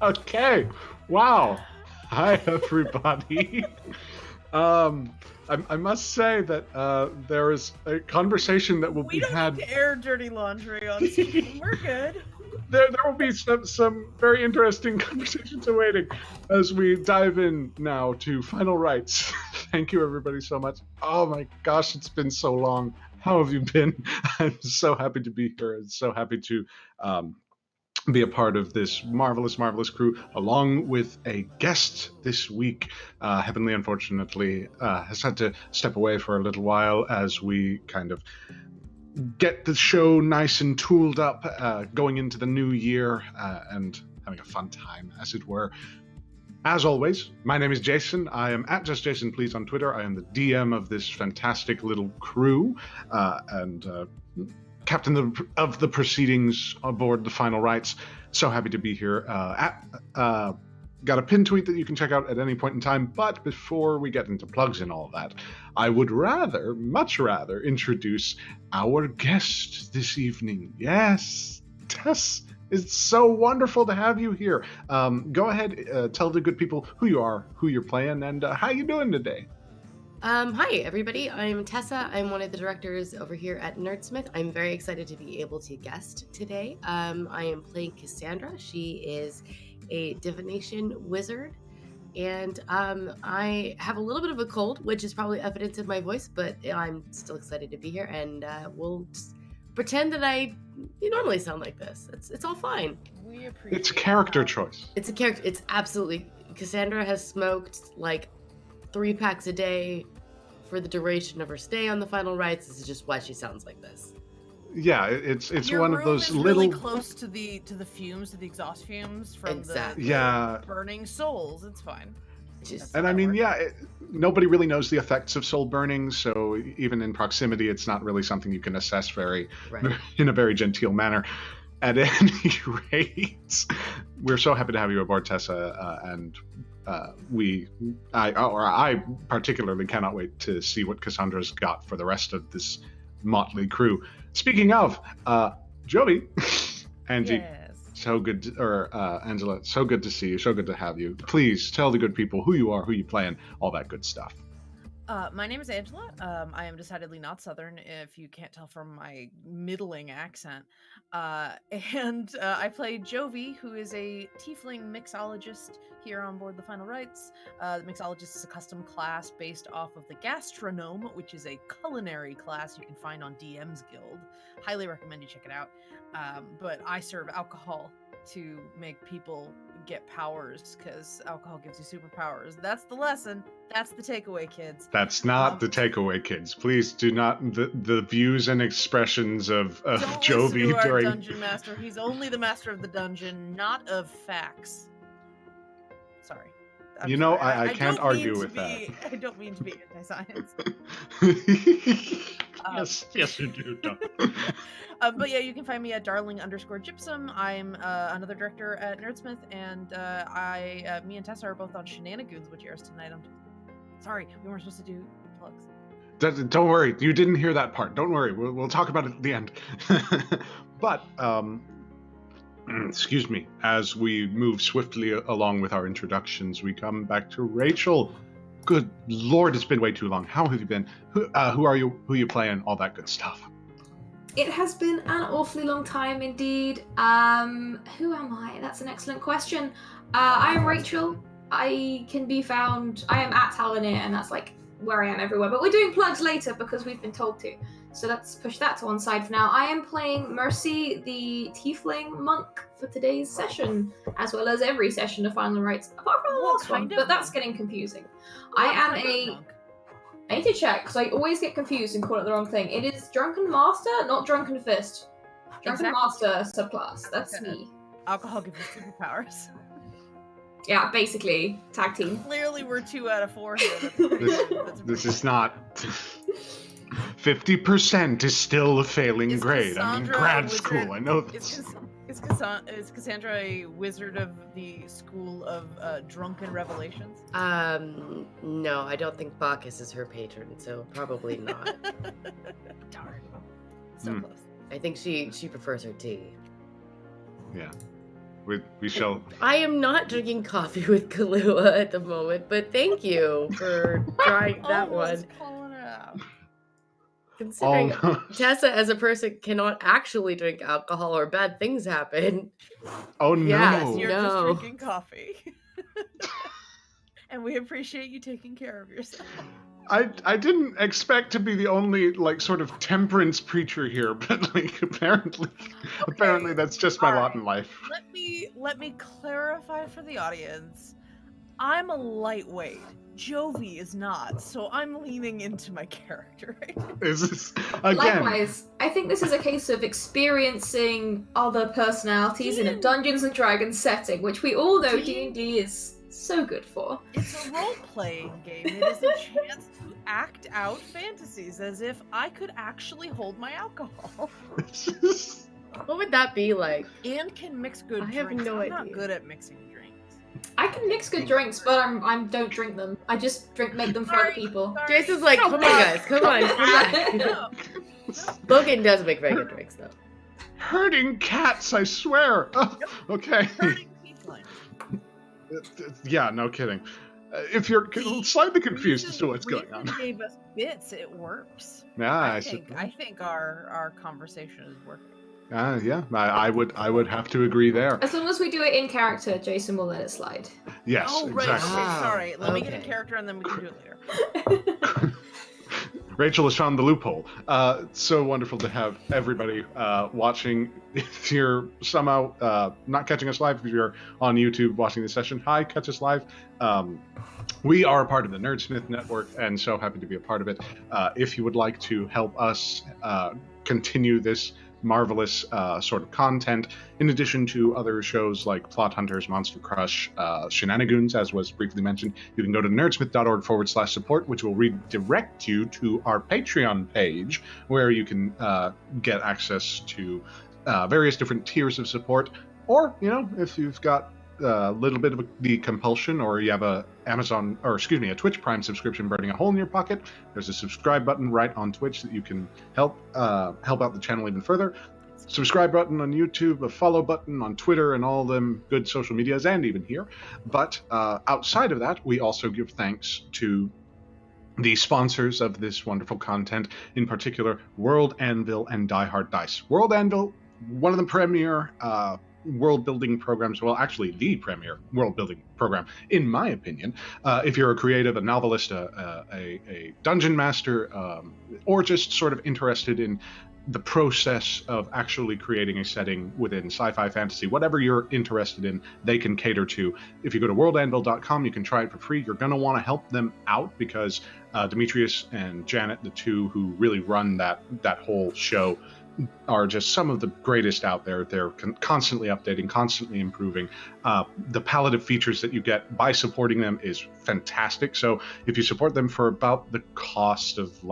Okay. Wow. Hi, everybody. I must say that there is a conversation that will We be don't had. need to air dirty laundry on stream. We're good. There will be some very interesting conversations awaiting as we dive in now to Final Rites. Thank you, everybody, so much. Oh my gosh, it's been so long. How have you been? I'm so happy to be here and so happy to um, be a part of this marvelous, marvelous crew, along with a guest this week. Heavenly, unfortunately, has had to step away for a little while as we kind of get the show nice and tooled up, going into the new year and having a fun time, as it were. As always, my name is Jason. I am at Just Jason Please on Twitter. I am the DM of this fantastic little crew and captain of the proceedings aboard the Final Rites. So happy to be here. Got a pin tweet that you can check out at any point in time. But before we get into plugs and all that, I would much rather, introduce our guest this evening. Yes, Tess. It's so wonderful to have you here. Go ahead, tell the good people who you are, who you're playing, and how you doing today. Hi, everybody. I'm Tessa. I'm one of the directors over here at Nerdsmith. I'm very excited to be able to guest today. I am playing Cassandra. She is a divination wizard. And I have a little bit of a cold, which is probably evidence in my voice, but I'm still excited to be here. And we'll just pretend that you normally sound like this. It's all fine. We appreciate It's character choice. It's a character. It's absolutely. Cassandra has smoked like 3 packs a day for the duration of her stay on the Final Rites. This is just why she sounds like this. Yeah, it's Your one room of those is little really close to the fumes, to the exhaust fumes from Exactly. Yeah. the burning souls. It's fine. And I mean, nobody really knows the effects of soul burning, so even in proximity, it's not really something you can assess in a very genteel manner. At any rate, we're so happy to have you aboard, Tessa, and I particularly cannot wait to see what Cassandra's got for the rest of this motley crew. Speaking of, Joey, Angie. Yes. So good, Angela, so good to see you, so good to have you. Please tell the good people who you are, who you playing, all that good stuff. My name is Angela. I am decidedly not Southern, if you can't tell from my middling accent. And I play Jovi, who is a tiefling mixologist here on board the Final Rites. The mixologist is a custom class based off of the gastronome, which is a culinary class you can find on DM's Guild. Highly recommend you check it out. But I serve alcohol to make people get powers, because alcohol gives you superpowers. That's the lesson. That's the takeaway, kids. That's not the takeaway, kids. Please do not the views and expressions of Don't Jovi listen to our during dungeon master. He's only the master of the dungeon, not of facts. Sorry. You know, sorry. I can't don't argue mean with to be- I don't mean to be anti-science. Yes, you do. But yeah, you can find me at darling_gypsum. I'm another director at Nerdsmith, and me and Tessa are both on Shenanigans, which airs tonight. Sorry, we weren't supposed to do plugs. Don't worry, you didn't hear that part. Don't worry, we'll talk about it at the end. But excuse me, as we move swiftly along with our introductions, we come back to Rachel. Good Lord, it's been way too long. How have you been? Who are you? Who are you playing? All that good stuff. It has been an awfully long time indeed. Who am I? That's an excellent question. I'm Rachel. I can be found. I am at Talanir, and that's like where I am everywhere. But we're doing plugs later because we've been told to. So let's push that to one side for now. I am playing Mercy, the Tiefling monk, for today's session, as well as every session of Final Rites, apart from the last one. But that's getting confusing. I need to check, because I always get confused and call it the wrong thing. It is Drunken Master, not Drunken Fist. Drunken Master subclass. That's me. Alcohol gives you superpowers. Yeah, basically. Tag team. Clearly, we're 2 out of 4 here. This is not... 50% is still a failing grade. I'm in grad school, I know this. Is Cassandra a wizard of the school of drunken revelations? No, I don't think Bacchus is her patron, so probably not. Darn. So close. I think she prefers her tea. Yeah. We shall. I am not drinking coffee with Kahlua at the moment, but thank you for trying that one. Almost calling it out. Considering Almost. Tessa as a person cannot actually drink alcohol or bad things happen. Oh no! Yes, You're just No. drinking coffee. And we appreciate you taking care of yourself. I didn't expect to be the only like sort of temperance preacher here, but like apparently that's just my lot in life. Let me clarify for the audience. I'm a lightweight. Jovi is not, so I'm leaning into my character right now. Is this again? Likewise, I think this is a case of experiencing other personalities in a Dungeons and Dragons setting, which we all know D&D is so good for. It's a role-playing game. It is a chance to act out fantasies as if I could actually hold my alcohol. What would that be like? And can mix good I drinks. have no I'm not idea. good at mixing drinks. I can mix good drinks, but I don't drink them. I just make them for other people. Sorry. Jason's like, come on, guys, come on. No. Logan does make very good drinks, though. Herding cats, I swear. Oh, okay. Hurting tiefling. Yeah, no kidding. If you're slightly confused as to what's going on. Reason gave us bits. It works. Yeah, I think our conversation is working. Yeah, I would have to agree there. As long as we do it in character, Jason will let it slide. Yes, Oh right. exactly. Okay, Wow. sorry. Let me get a Okay. character and then we can do it later. Rachel has found the loophole. So wonderful to have everybody watching. If you're somehow not catching us live, if you're on YouTube watching this session, hi, catch us live. We are a part of the Nerdsmith Network, and so happy to be a part of it. If you would like to help us continue this marvelous sort of content, in addition to other shows like Plot Hunters, Monster Crush, Shenanigans, as was briefly mentioned, you can go to nerdsmith.org/support, which will redirect you to our Patreon page, where you can get access to various different tiers of support. Or, if you've got a little bit of the compulsion, or you have a Twitch Prime subscription burning a hole in your pocket, there's a subscribe button right on Twitch that you can help out the channel even further. Subscribe button on YouTube, a follow button on Twitter, and all them good social medias, and even here. But outside of that, we also give thanks to the sponsors of this wonderful content, in particular World Anvil and Die Hard Dice. World Anvil, one of the premier world-building programs, well, actually the premier world-building program, in my opinion. If you're a creative, a novelist, a dungeon master, or just sort of interested in the process of actually creating a setting within sci-fi, fantasy, whatever you're interested in, they can cater to. If you go to worldanvil.com, you can try it for free. You're going to want to help them out because Demetrius and Janet, the two who really run that whole show, are just some of the greatest out there. They're constantly updating, constantly improving. The palette of features that you get by supporting them is fantastic. So if you support them for about the cost of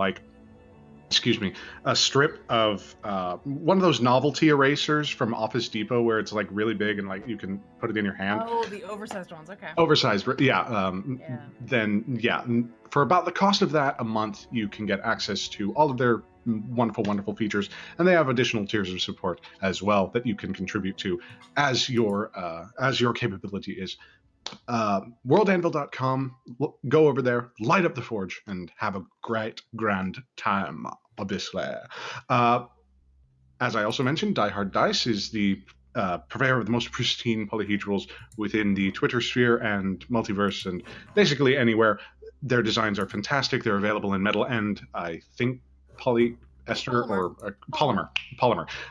a strip of one of those novelty erasers from Office Depot where it's like really big and like you can put it in your hand. Oh, the oversized ones. Okay. Oversized, yeah. Yeah. Then, yeah, for about the cost of that a month, you can get access to all of their wonderful features, and they have additional tiers of support as well that you can contribute to as your capability is. Worldanvil.com, go over there, light up the forge, and have a great grand time, obviously. As I also mentioned, Die Hard Dice is the purveyor of the most pristine polyhedrals within the Twitter sphere and multiverse, and basically anywhere. Their designs are fantastic. They're available in metal and I think polyester or polymer.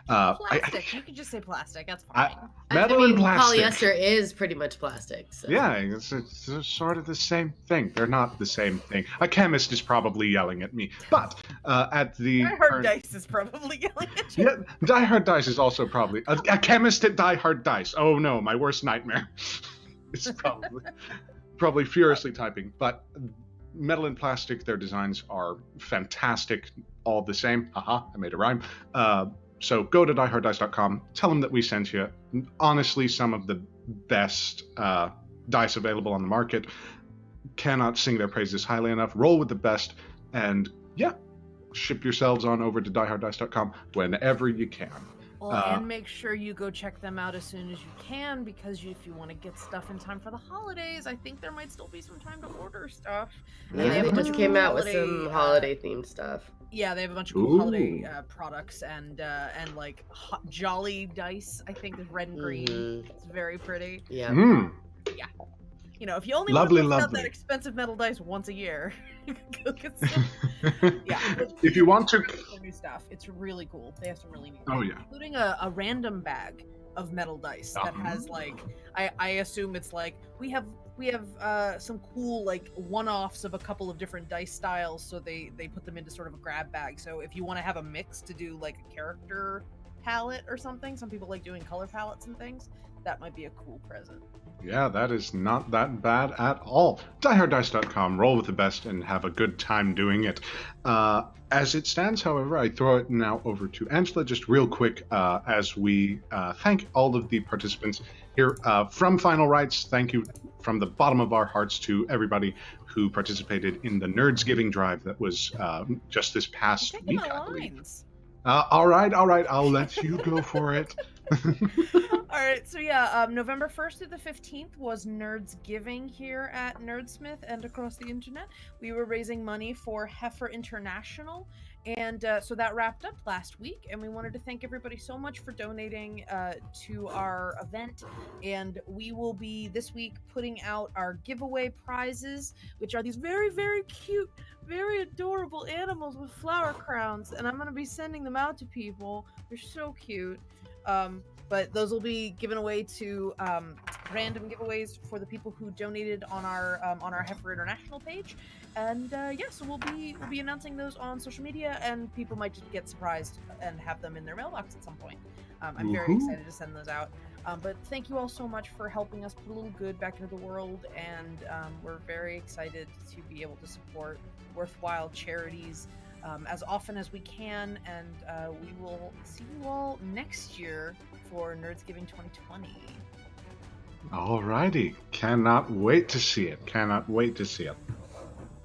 Plastic. You can just say plastic. That's fine. Metal and plastic. Polyester is pretty much plastic. So. Yeah, it's sort of the same thing. They're not the same thing. A chemist is probably yelling at me, but at the Die Hard Dice is probably yelling at you. Yeah, Die Hard Dice is also probably a chemist at Die Hard Dice. Oh no, my worst nightmare. It's probably furiously typing, but metal and plastic, their designs are fantastic, all the same. Haha, I made a rhyme. So go to dieharddice.com, tell them that we sent you. Honestly, some of the best dice available on the market. Cannot sing their praises highly enough. Roll with the best, and yeah, ship yourselves on over to dieharddice.com whenever you can. Well, and make sure you go check them out as soon as you can, because if you want to get stuff in time for the holidays, I think there might still be some time to order stuff. And Yeah, they have they a bunch just of came cool out with some holiday-themed stuff. Yeah, they have a bunch of cool holiday Ooh. products and like jolly dice. I think is red and green. Mhm. It's very pretty. Yeah. Yeah. You know, if you only Lovely, want to bust out lovely. that expensive metal dice once a year, go get some. Yeah. If you want to. Their new stuff, it's really cool. They have some really neat. Oh, yeah. Including a random bag of metal dice that has like I assume it's like we have some cool like one-offs of a couple of different dice styles, so they put them into sort of a grab bag. So if you want to have a mix to do like a character palette or something, some people like doing color palettes and things, that might be a cool present. Yeah, that is not that bad at all. DieHardDice.com, roll with the best and have a good time doing it. As it stands, however, I throw it now over to Angela just real quick as we thank all of the participants here from Final Rites. Thank you from the bottom of our hearts to everybody who participated in the Nerds Giving Drive that was just this past week, I believe. All right, I'll let you go for it. All right, so yeah, November 1st through the 15th was Nerds Giving here at Nerdsmith and across the internet. We were raising money for Heifer International, and so that wrapped up last week, and we wanted to thank everybody so much for donating to our event. And we will be this week putting out our giveaway prizes, which are these very, very cute, very adorable animals with flower crowns, and I'm going to be sending them out to people. They're so cute. But those will be given away to random giveaways for the people who donated on our Heifer International page, and so we'll be announcing those on social media, and people might just get surprised and have them in their mailbox at some point. I'm very excited to send those out. But thank you all so much for helping us put a little good back into the world, and we're very excited to be able to support worthwhile charities as often as we can, and we will see you all next year for Nerds Giving 2020. Alrighty, cannot wait to see it.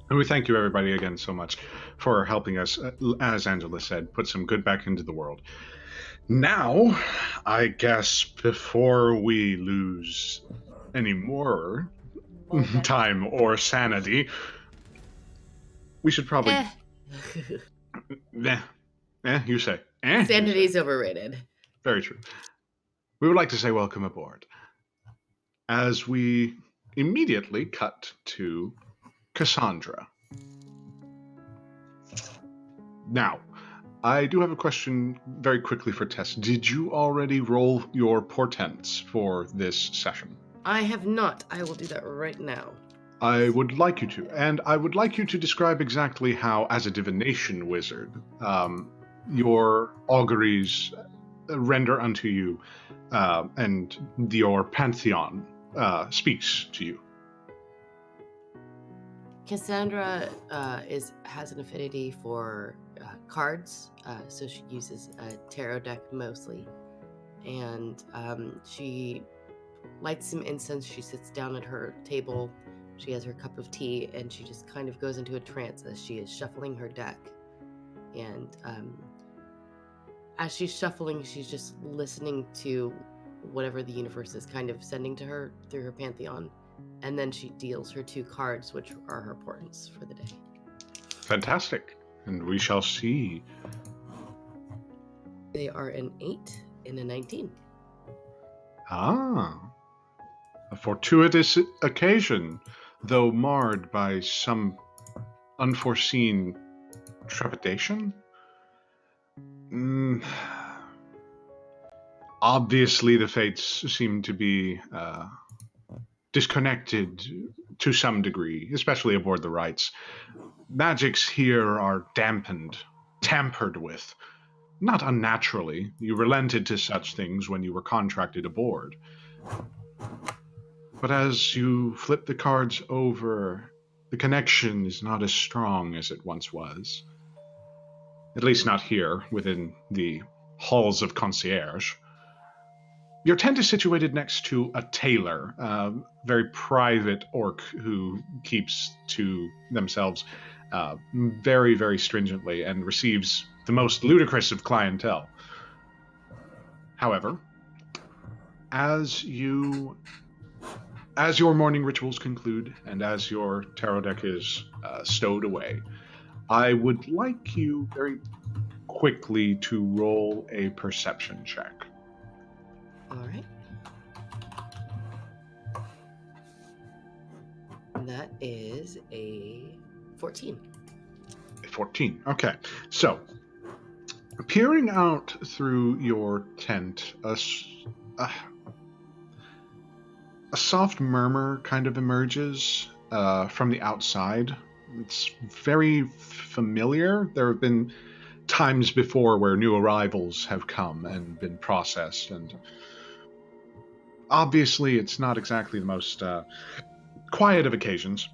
And we thank you everybody again so much for helping us, as Angela said, put some good back into the world. Now, I guess before we lose any more time or sanity, we should probably... you say. Sanity's overrated. Very true. We would like to say welcome aboard, as we immediately cut to Cassandra. Now, I do have a question very quickly for Tess. Did you already roll your portents for this session? I have not. I will do that right now. I would like you to, and I would like you to describe exactly how, as a divination wizard, your auguries render unto you, and your pantheon speaks to you. Cassandra has an affinity for cards, so she uses a tarot deck mostly, and she lights some incense. She sits down at her table. She has her cup of tea, and she just kind of goes into a trance as she is shuffling her deck. And as she's shuffling, she's just listening to whatever the universe is kind of sending to her through her pantheon. And then she deals her 2 cards, which are her portents for the day. Fantastic. And we shall see. They are an 8 and a 19. Ah. A fortuitous occasion, though marred by some unforeseen trepidation. Obviously, the fates seem to be disconnected to some degree, especially aboard the Rites. Magics here are dampened, tampered with. Not unnaturally. You relented to such things when you were contracted aboard. But as you flip the cards over, the connection is not as strong as it once was. At least not here, within the halls of concierge. Your tent is situated next to a tailor, a very private orc who keeps to themselves very, very stringently and receives the most ludicrous of clientele. However, as your morning rituals conclude and as your tarot deck is stowed away, I would like you very quickly to roll a perception check. All right. That is a 14. 14. Okay. So, peering out through your tent, a soft murmur kind of emerges from the outside. It's very familiar. There have been times before where new arrivals have come and been processed, and obviously it's not exactly the most quiet of occasions,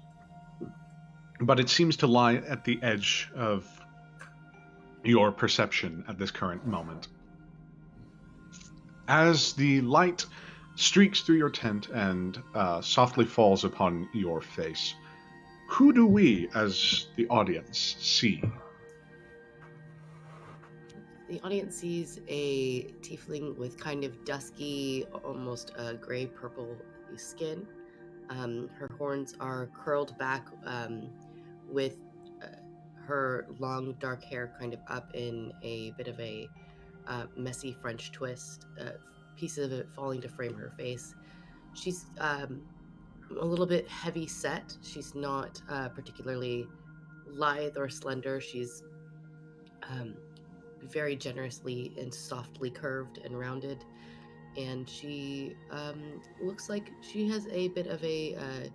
but it seems to lie at the edge of your perception at this current moment. As the light streaks through your tent and softly falls upon your face, who do we, as the audience, see? The audience sees a tiefling with kind of dusky, almost gray-purple skin. Her horns are curled back with her long dark hair kind of up in a bit of a messy French twist, pieces of it falling to frame her face. She's a little bit heavy set. She's not particularly lithe or slender. She's very generously and softly curved and rounded, and she looks like she has a bit of a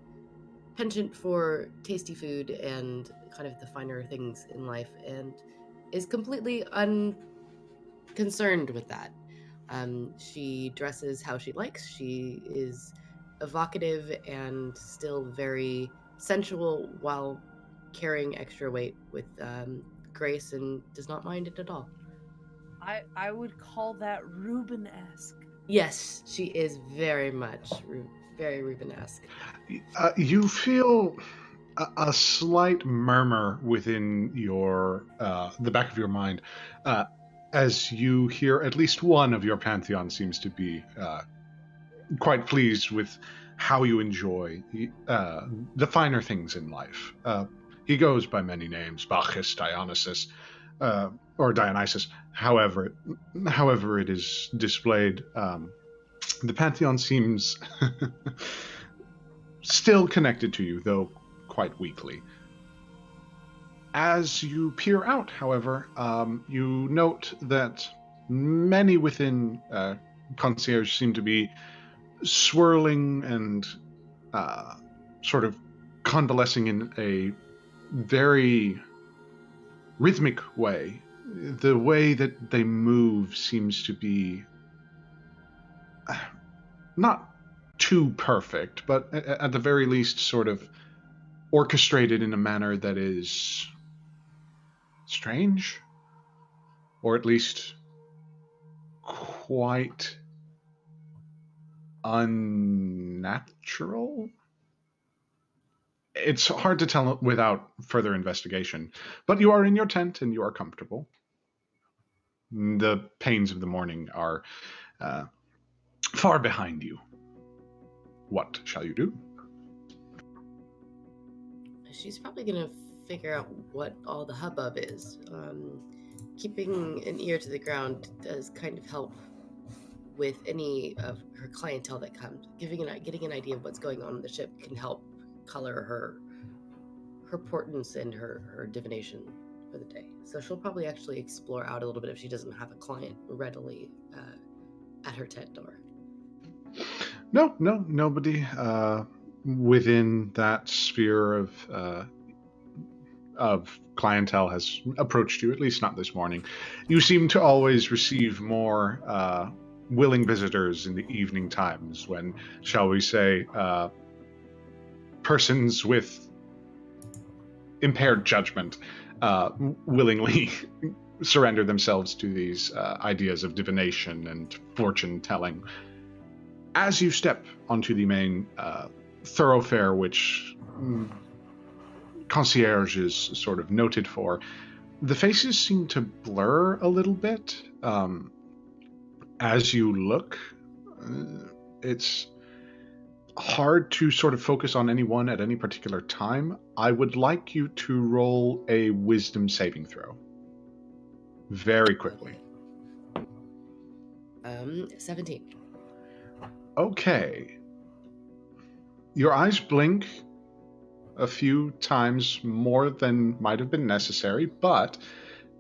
penchant for tasty food and kind of the finer things in life, and is completely unconcerned with that. She dresses how she likes. She is evocative and still very sensual while carrying extra weight with grace, and does not mind it at all. I would call that Ruben-esque. Yes, she is very much very Ruben-esque. You feel a slight murmur within your the back of your mind as you hear at least one of your pantheon seems to be quite pleased with how you enjoy the finer things in life. He goes by many names: Bacchus, Dionysus, or Dionysus. However it is displayed, the pantheon seems still connected to you, though quite weakly. As you peer out, however, you note that many within Concierge seem to be swirling and sort of convalescing in a very rhythmic way. The way that they move seems to be not too perfect, but at the very least sort of orchestrated in a manner that is strange, or at least quite unnatural. It's hard to tell without further investigation, but you are in your tent and you are comfortable. The pains of the morning are far behind you. What shall you do? She's probably gonna figure out what all the hubbub is. Keeping an ear to the ground does kind of help with any of her clientele that comes. Getting an idea of what's going on in the ship can help color her portents and her divination for the day. So she'll probably actually explore out a little bit if she doesn't have a client readily at her tent door. No, nobody within that sphere of clientele has approached you, at least not this morning. You seem to always receive more willing visitors in the evening times when, shall we say, persons with impaired judgment willingly surrender themselves to these ideas of divination and fortune telling. As you step onto the main thoroughfare, which Concierge is sort of noted for, the faces seem to blur a little bit. As you look, it's hard to sort of focus on anyone at any particular time. I would like you to roll a wisdom saving throw. Very quickly. Okay. 17. Okay. Your eyes blink a few times more than might have been necessary, but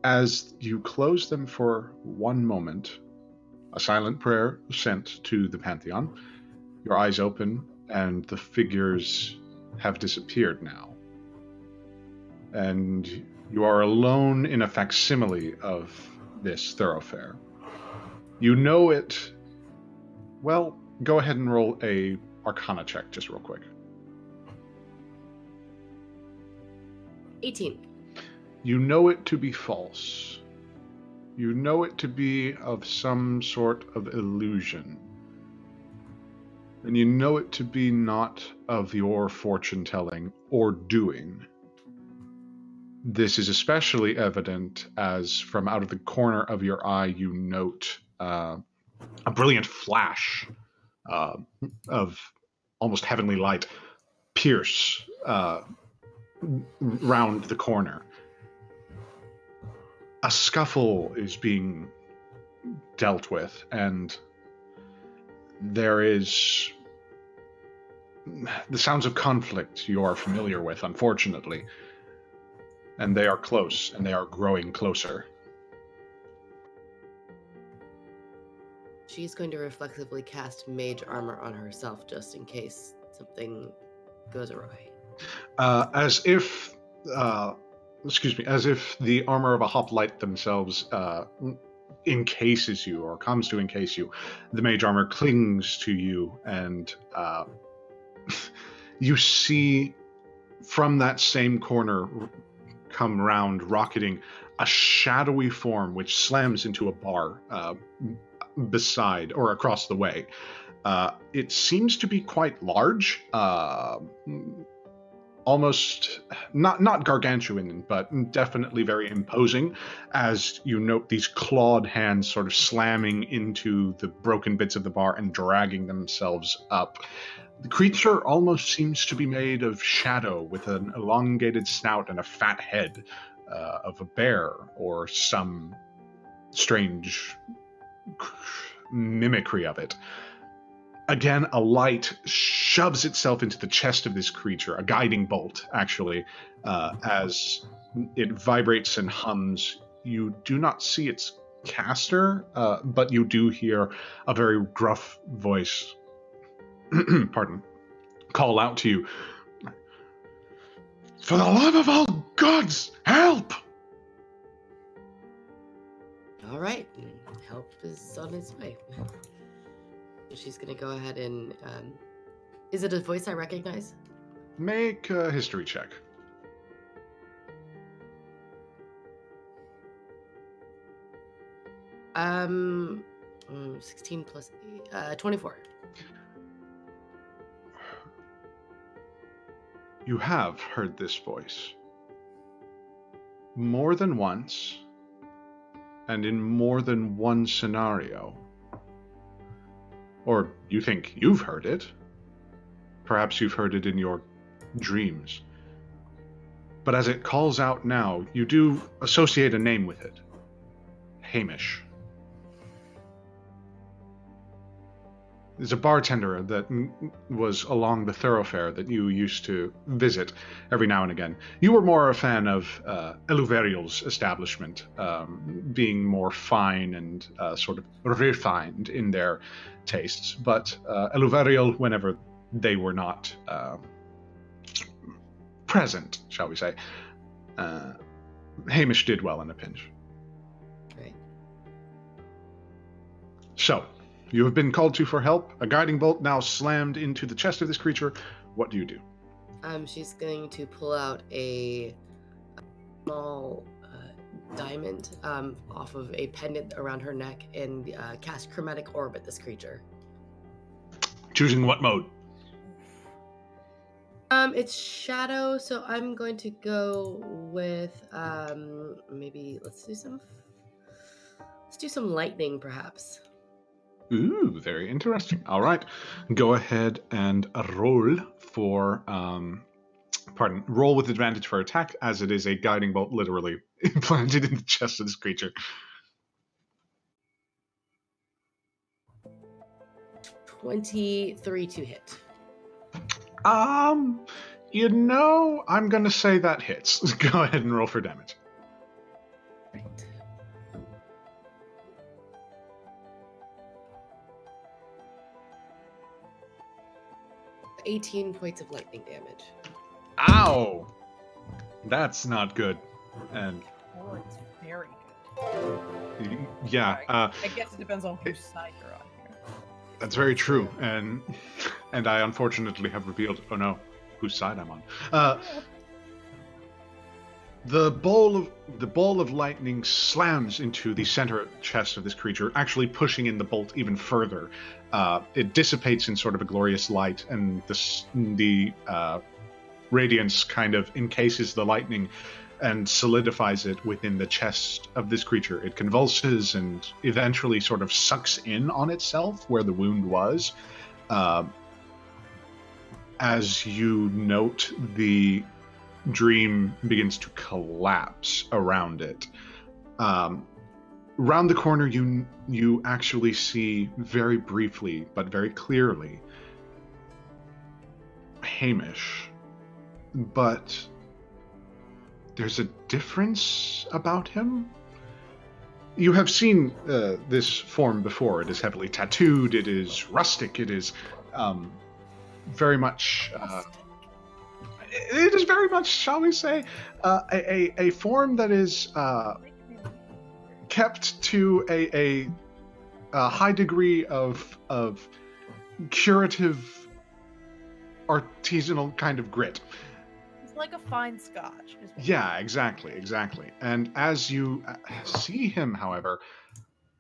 as you close them for one moment, a silent prayer sent to the Pantheon, your eyes open and the figures have disappeared now. And you are alone in a facsimile of this thoroughfare. You know it. Well, go ahead and roll a Arcana check just real quick. 18. You know it to be false. You know it to be of some sort of illusion. And you know it to be not of your fortune telling or doing. This is especially evident as from out of the corner of your eye you note a brilliant flash of almost heavenly light pierce round the corner. A scuffle is being dealt with, and there is the sounds of conflict you are familiar with, unfortunately. And they are close, and they are growing closer. She's going to reflexively cast Mage Armor on herself just in case something goes awry. As if the armor of a hoplite themselves encases you or comes to encase you. The mage armor clings to you, and you see from that same corner come round, rocketing, a shadowy form which slams into a bar beside or across the way. It seems to be quite large, almost not gargantuan, but definitely very imposing, as you note these clawed hands sort of slamming into the broken bits of the bar and dragging themselves up. The creature almost seems to be made of shadow, with an elongated snout and a fat head of a bear or some strange mimicry of it. Again, a light shoves itself into the chest of this creature, a guiding bolt, actually, as it vibrates and hums. You do not see its caster, but you do hear a very gruff voice pardon, call out to you. For the love of all gods, help! All right, help is on its way. She's going to go ahead and... is it a voice I recognize? Make a history check. Um, 16 plus 24. You have heard this voice more than once, and in more than one scenario. Or you think you've heard it. Perhaps you've heard it in your dreams. But as it calls out now, you do associate a name with it. Hamish. There's a bartender that was along the thoroughfare that you used to visit every now and again. You were more a fan of Eluverial's establishment, being more fine and sort of refined in their tastes. But Eluverial, whenever they were not present, shall we say, Hamish did well in a pinch. Right. So, you have been called to for help. A guiding bolt now slammed into the chest of this creature. What do you do? She's going to pull out a small diamond off of a pendant around her neck and cast Chromatic Orb at this creature. Choosing what mode? It's shadow, so I'm going to go with maybe let's do some lightning, perhaps. Ooh, very interesting. All right. Go ahead and roll for, roll with advantage for attack, as it is a guiding bolt literally implanted in the chest of this creature. 23 to hit. I'm going to say that hits. Go ahead and roll for damage. Right. 18 points of lightning damage. Ow! That's not good. And Oh, it's very good. yeah, I guess it depends on whose side you're on here. that's very true. And I unfortunately have revealed, oh no, whose side I'm on. The ball of lightning slams into the center chest of this creature, actually pushing in the bolt even further. It dissipates in sort of a glorious light, and the radiance kind of encases the lightning and solidifies it within the chest of this creature. It convulses and eventually sort of sucks in on itself where the wound was. As you note, the dream begins to collapse around it. Round the corner, you actually see very briefly, but very clearly, Hamish. But there's a difference about him. You have seen this form before. It is heavily tattooed. It is rustic. It is very much... it is very much, shall we say, a form that is kept to a high degree of curative, artisanal kind of grit. It's like a fine scotch. Yeah, exactly. And as you see him, however,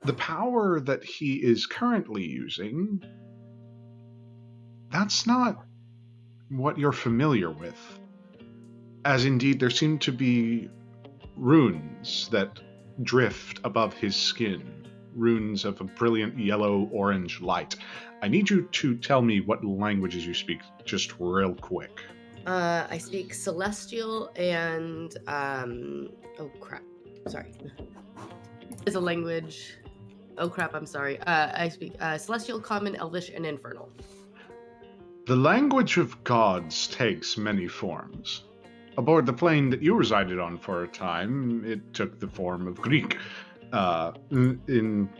the power that he is currently using, that's not what you're familiar with. As indeed, there seem to be runes that drift above his skin, runes of a brilliant yellow-orange light. I need you to tell me what languages you speak, just real quick. I speak Celestial and oh crap, sorry. Is a language. Oh crap, I'm sorry. I speak Celestial, Common, Elvish, and Infernal. The language of gods takes many forms. Aboard the plane that you resided on for a time, it took the form of Greek. In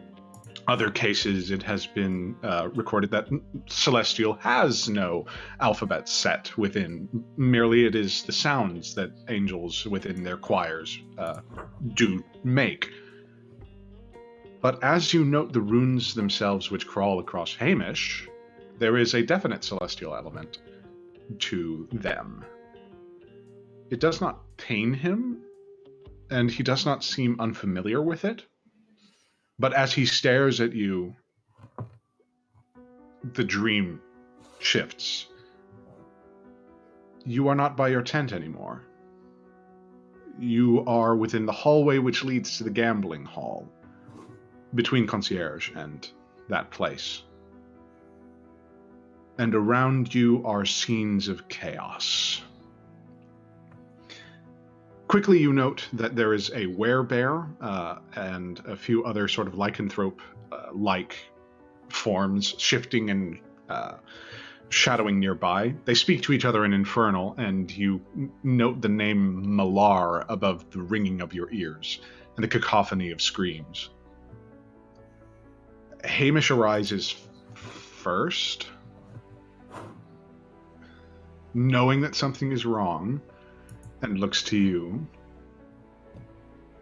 other cases, it has been recorded that Celestial has no alphabet set within. Merely it is the sounds that angels within their choirs do make. But as you note the runes themselves which crawl across Hamish, there is a definite celestial element to them. It does not pain him, and he does not seem unfamiliar with it. But as he stares at you, the dream shifts. You are not by your tent anymore. You are within the hallway which leads to the gambling hall, between concierge and that place. And around you are scenes of chaos. Quickly, you note that there is a werebear and a few other sort of lycanthrope-like forms shifting and shadowing nearby. They speak to each other in Infernal, and you note the name Malar above the ringing of your ears and the cacophony of screams. Hamish arises first, knowing that something is wrong, and looks to you,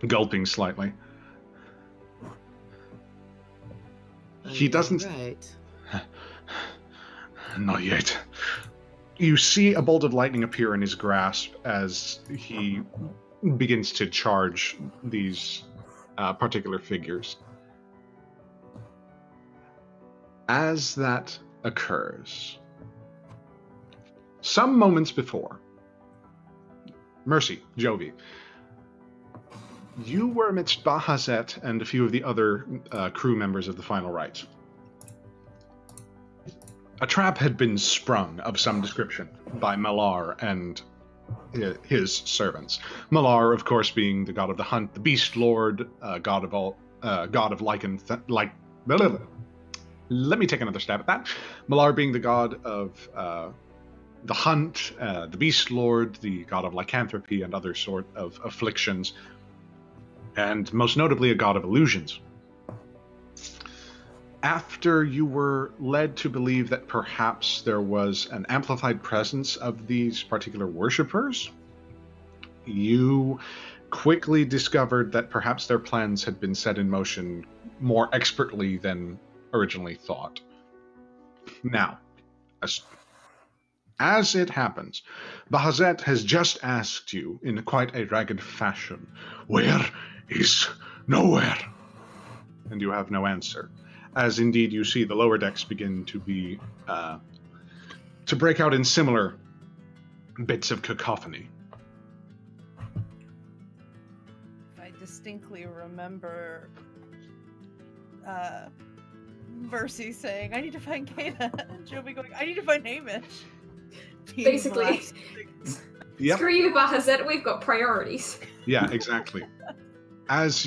gulping slightly. He doesn't... Right. Not yet. You see a bolt of lightning appear in his grasp as he begins to charge these particular figures. As that occurs, some moments before, Mercy, Jovi, you were amidst Bahazet and a few of the other crew members of the Final Rites. a trap had been sprung of some description by Malar and his servants. Malar, of course, being the god of the hunt, the beast lord, god of lycanthropy. Let me take another stab at that. Malar being the god of the hunt, the beast lord, the god of lycanthropy and other sort of afflictions, and most notably a god of illusions. After you were led to believe that perhaps there was an amplified presence of these particular worshippers, you quickly discovered that perhaps their plans had been set in motion more expertly than originally thought. Now, as it happens, Bahazet has just asked you in quite a ragged fashion, "Where is nowhere?" And you have no answer. As indeed you see the lower decks begin to be to break out in similar bits of cacophony. I distinctly remember Mercy saying, "I need to find Kata," and Jovi going, "I need to find Hamish." Basically, Yep. screw you, Bahazet, we've got priorities. Yeah, exactly. As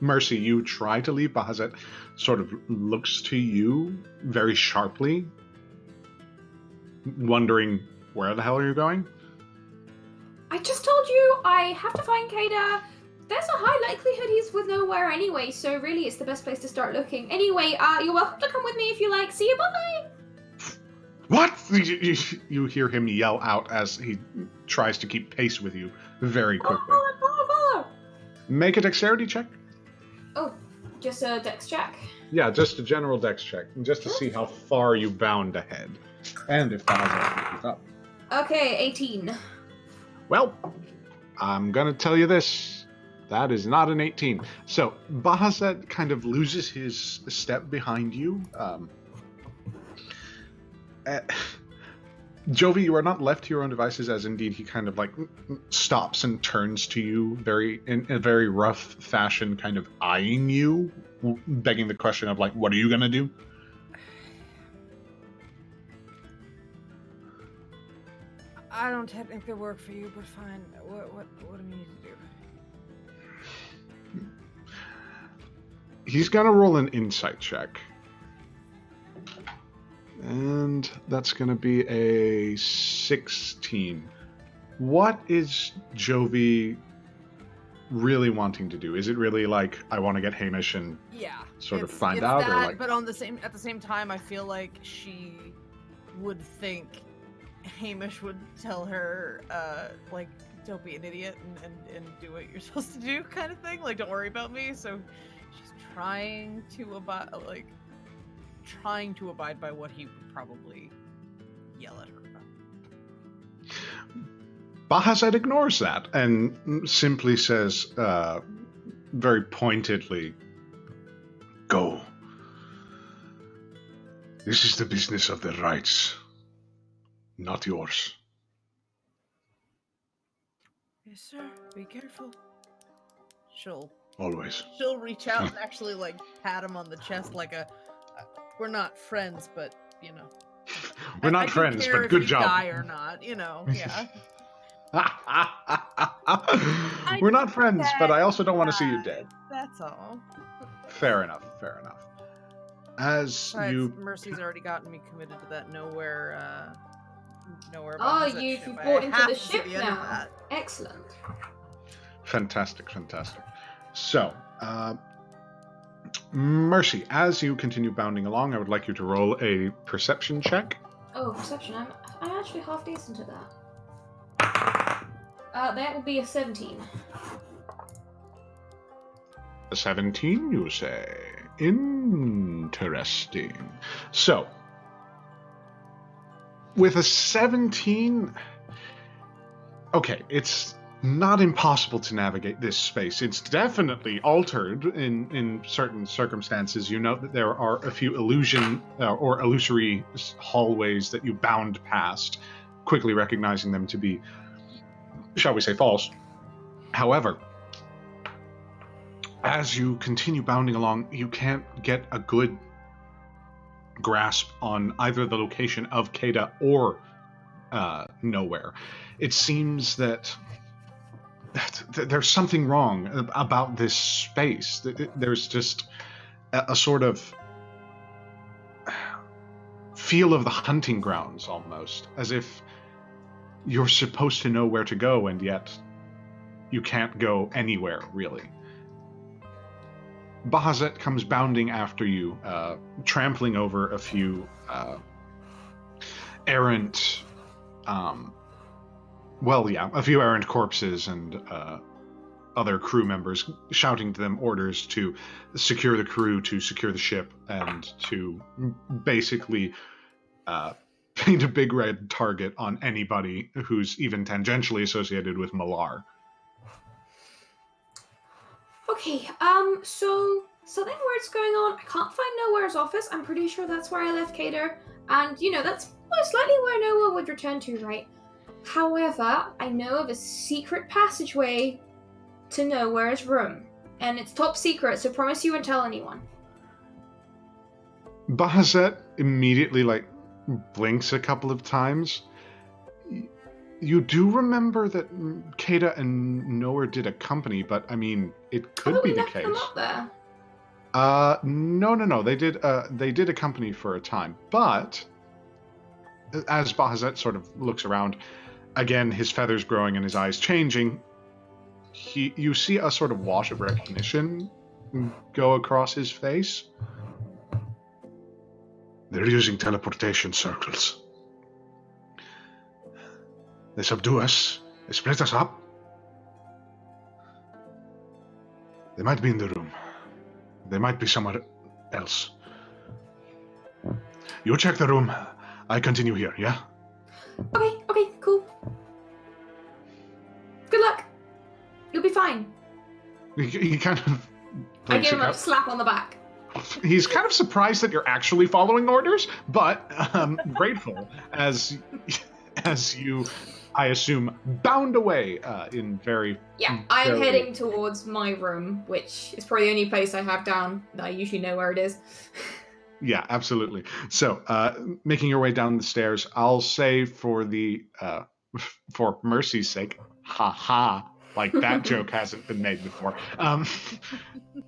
Mercy, you try to leave, Bahazet sort of looks to you very sharply, wondering, where the hell are you going? I just told you I have to find Kada. There's a high likelihood he's with nowhere anyway, so really it's the best place to start looking. Anyway, you're welcome to come with me if you like. See you, bye! What? You hear him yell out as he tries to keep pace with you very quickly. Follow. Make a dexterity check. Oh, just a dex check. Yeah, just a general dex check, just to see how far you bound ahead, and if Bahazet can keep up. Okay, 18. Well, I'm gonna tell you this. That is not an 18. So, Bahazet kind of loses his step behind you. Jovi, you are not left to your own devices, as indeed he kind of like stops and turns to you in a very rough fashion, kind of eyeing you, begging the question of like, what are you gonna do? I don't technically work for you, but fine. What do we need to do? He's gonna roll an insight check. And that's going to be a 16. What is Jovi really wanting to do? Is it really like, I want to get Hamish and sort of find out? That, or like... But at the same time, I feel like she would think Hamish would tell her, like, don't be an idiot and do what you're supposed to do kind of thing. Like, don't worry about me. So she's trying to abide by what he would probably yell at her about. Bahazet ignores that and simply says, very pointedly, "Go. This is the business of the Rites, not yours." Yes, sir. Be careful. She'll reach out and actually like pat him on the chest like we're not friends, but you know. We're not friends, but good job. Die or not, you know, yeah. We're not friends, but I also don't want to see you dead. That's all. Fair enough. Besides, Mercy's already gotten me committed to that nowhere. Oh, you've bought into the ship now. Excellent. Fantastic. So, Mercy, as you continue bounding along, I would like you to roll a perception check. Oh, perception. I'm actually half decent at that. That would be a 17. A 17, you say? Interesting. So, with a 17, okay, it's not impossible to navigate this space. It's definitely altered in certain circumstances. You note that there are a few illusory hallways that you bound past, quickly recognizing them to be, shall we say, false. However, as you continue bounding along, you can't get a good grasp on either the location of Kata or Nowhere. It seems that there's something wrong about this space. There's just a sort of feel of the hunting grounds, almost, as if you're supposed to know where to go, and yet you can't go anywhere, really. Bahazet comes bounding after you, trampling over a few errant, a few errant corpses and other crew members, shouting to them orders to secure the crew, to secure the ship, and to basically paint a big red target on anybody who's even tangentially associated with Malar. Okay, so something weird's going on. I can't find Nowhere's office. I'm pretty sure that's where I left Cater. And, that's most likely where Nowhere would return to, right? However, I know of a secret passageway to Nowhere's room. And it's top secret, so promise you won't tell anyone. Bahazet immediately, blinks a couple of times. You do remember that Kata and Nowhere did accompany, but I mean, it could be the case. Them up there. No. They did accompany for a time, but as Bahazet sort of looks around, again, his feathers growing and his eyes changing, you see a sort of wash of recognition go across his face. They're using teleportation circles. They subdue us. They split us up. They might be in the room. They might be somewhere else. You check the room. I continue here, yeah? Okay, cool. Good luck. You'll be fine. He kind of... I give him a slap on the back. He's kind of surprised that you're actually following orders, but grateful as you, I assume, bound away in very... Yeah, I'm heading towards my room, which is probably the only place I have down that I usually know where it is. Yeah, absolutely. So, making your way down the stairs, I'll say for Mercy's sake, like that joke hasn't been made before.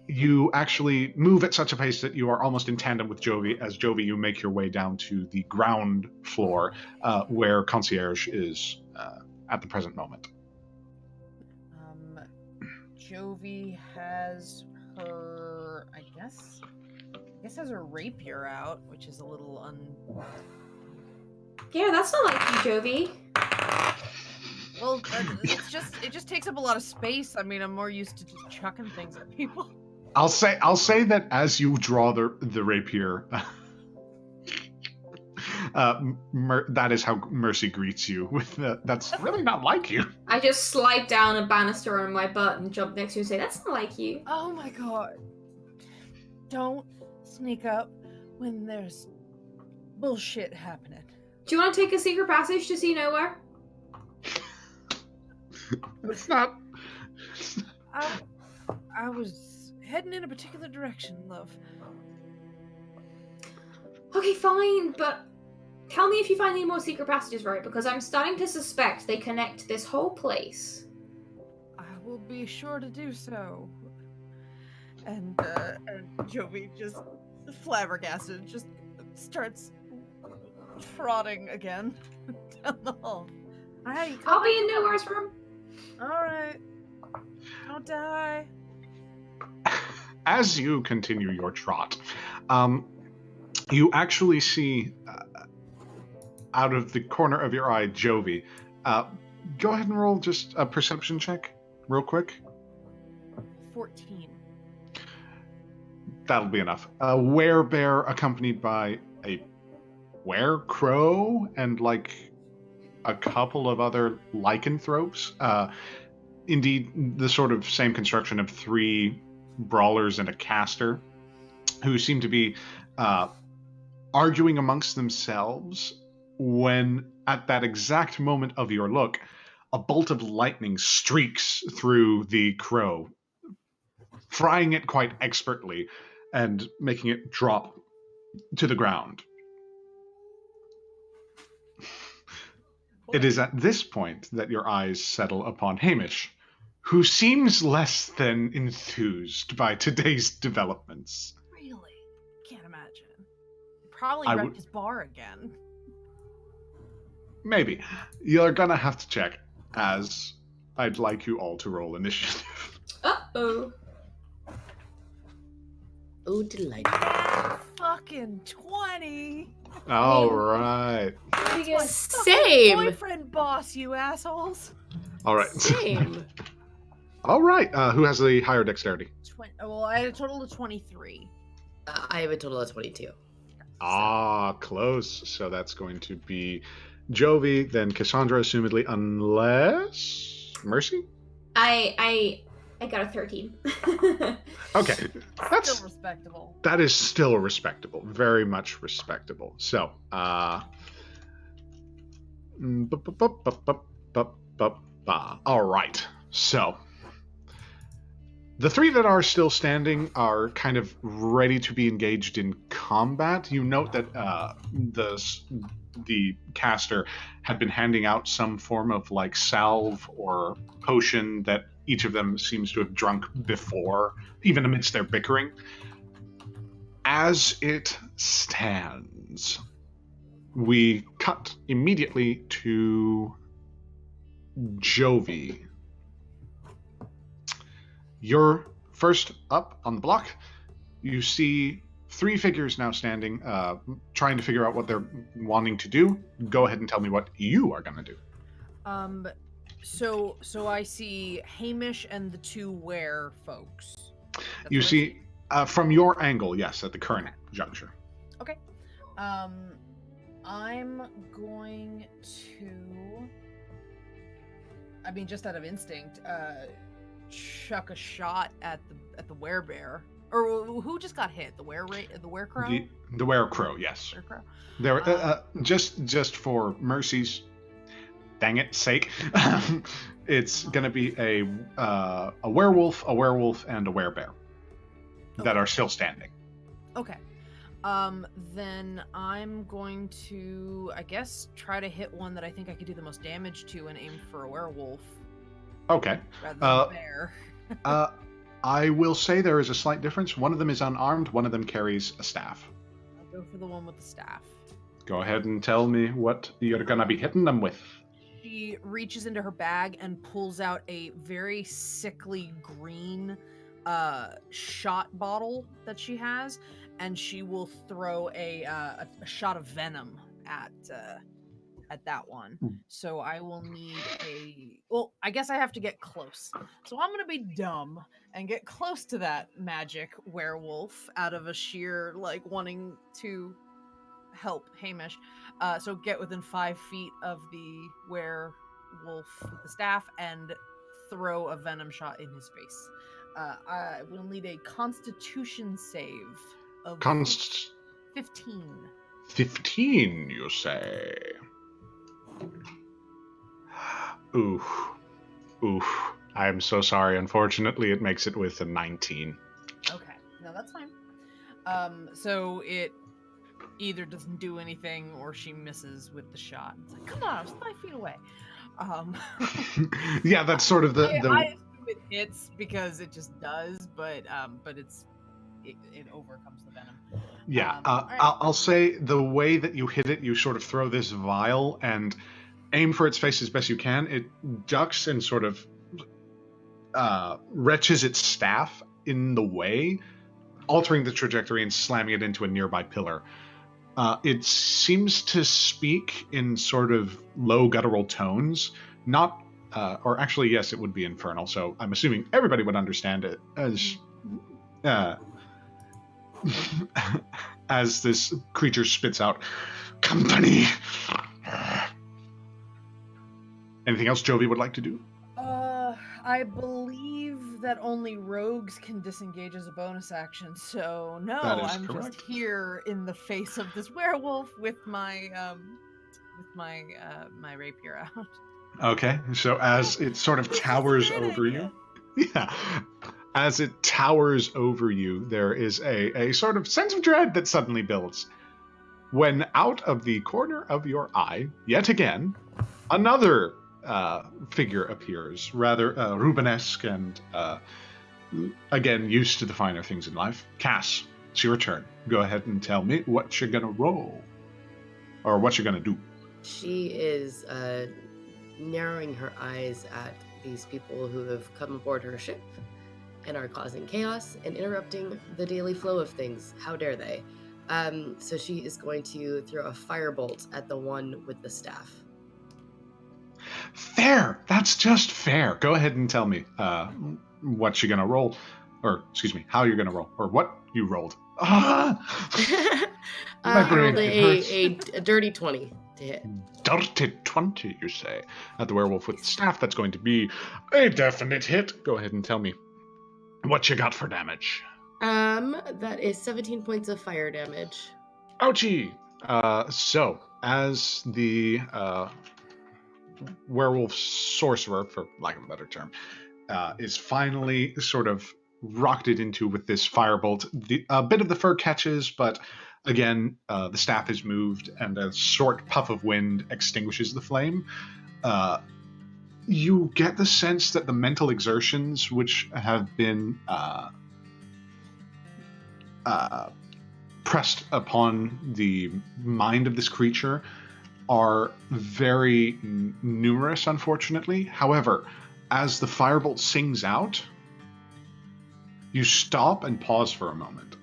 You actually move at such a pace that you are almost in tandem with Jovi. As Jovi, you make your way down to the ground floor, where Concierge is at the present moment. Jovi has her, I guess has her rapier out, which is a little Yeah, that's not like you, Jovi. Well, it just takes up a lot of space. I mean, I'm more used to just chucking things at people. I'll say that as you draw the rapier, that is how Mercy greets you. That's really not like you. I just slide down a banister on my butt and jump next to you and say, "That's not like you." Oh my god! Don't sneak up when there's bullshit happening. Do you want to take a secret passage to see Nowhere? It's not. I was heading in a particular direction, love. Okay, fine, but tell me if you find any more secret passages, right? Because I'm starting to suspect they connect this whole place. I will be sure to do so. And Jovi, just flabbergasted, just starts trotting again down the hall. Alright, I'll be in Nowhere's room. Alright. Don't die. As you continue your trot, you actually see out of the corner of your eye Jovi. Go ahead and roll just a perception check real quick. 14. That'll be enough. A werebear accompanied by a werecrow and a couple of other lycanthropes. Indeed, the sort of same construction of 3 brawlers and a caster, who seem to be arguing amongst themselves when, at that exact moment of your look, a bolt of lightning streaks through the crow, frying it quite expertly and making it drop to the ground. It is at this point that your eyes settle upon Hamish, who seems less than enthused by today's developments. Really? Can't imagine. Probably I wrecked would- his bar again. Maybe. You're gonna have to check, as I'd like you all to roll initiative. Uh-oh. Oh, delightful. Fucking 20. All right. Pretty good. Same. Boyfriend boss, you assholes. All right. Same. All right. Who has the higher dexterity? Well, I had a total of 23. I have a total of 22. Ah, close. So that's going to be Jovi, then Cassandra, assumedly, unless Mercy. I got a 13. Okay, Still respectable. that is still respectable, very much respectable. So, all right. So, the three that are still standing are kind of ready to be engaged in combat. You note that the caster had been handing out some form of like salve or potion that each of them seems to have drunk before, even amidst their bickering. As it stands, we cut immediately to Jovi. You're first up on the block. You see three figures now standing, trying to figure out what they're wanting to do. Go ahead and tell me what you are going to do. So I see Hamish and the two were folks. That's You what I see, from your angle, yes, at the current juncture. Okay. I'm going to. I mean, just out of instinct, chuck a shot at the werebear. Or who just got hit? The werecrow? The werecrow, yes. Werecrow. There, just for Mercy's, dang it, sake, it's going to be a werewolf, and a werebear that Okay. are still standing. Okay. Then I'm going to, I guess, try to hit one that I think I could do the most damage to and aim for a werewolf Okay. rather than a bear. I will say there is a slight difference. One of them is unarmed. One of them carries a staff. I'll go for the one with the staff. Go ahead and tell me what you're going to be hitting them with. She reaches into her bag and pulls out a very sickly green shot bottle that she has, and she will throw a shot of venom at that one. So I will need well, I guess I have to get close. So I'm gonna be dumb and get close to that magic werewolf out of a sheer like wanting to help Hamish. So get within 5 feet of the werewolf with the staff and throw a venom shot in his face. I will need a Constitution save of 15. 15, you say? Oof. I'm so sorry. Unfortunately, it makes it with a 19. Okay, no, that's fine. So it either doesn't do anything or she misses with the shot. It's like, come on, I was 5 feet away. Yeah, that's sort of I assume it hits because it just does, but it overcomes the venom. Yeah, all right. I'll say the way that you hit it, you sort of throw this vial and aim for its face as best you can. It ducks and sort of wrenches its staff in the way, altering the trajectory and slamming it into a nearby pillar. It seems to speak in sort of low guttural tones, not, or actually, yes, it would be infernal, so I'm assuming everybody would understand it as this creature spits out, "Company!" Anything else Jovi would like to do? I believe that only rogues can disengage as a bonus action, so no, That is I'm correct. just here in the face of this werewolf with my my rapier out. Okay, so as it sort of This is a towers great over idea. you, yeah, as it towers over you, there is a sort of sense of dread that suddenly builds. When out of the corner of your eye, yet again, another figure appears, rather Rubenesque and, again, used to the finer things in life. Cass, it's your turn. Go ahead and tell me what you're going to roll. Or what you're going to do. She is narrowing her eyes at these people who have come aboard her ship and are causing chaos and interrupting the daily flow of things. How dare they? So she is going to throw a firebolt at the one with the staff. Fair! That's just fair. Go ahead and tell me what you're going to roll. Or, excuse me, how you're going to roll. Or what you rolled. My brain rolled a dirty 20 to hit. Dirty 20, you say? At the werewolf with the staff, that's going to be a definite hit. Go ahead and tell me what you got for damage. That is 17 points of fire damage. Ouchie! So, as the werewolf sorcerer, for lack of a better term, is finally sort of rocketed into with this firebolt, a bit of the fur catches, but again, the staff is moved and a short puff of wind extinguishes the flame. You get the sense that the mental exertions which have been pressed upon the mind of this creature are very numerous, unfortunately. However, as the firebolt sings out, you stop and pause for a moment.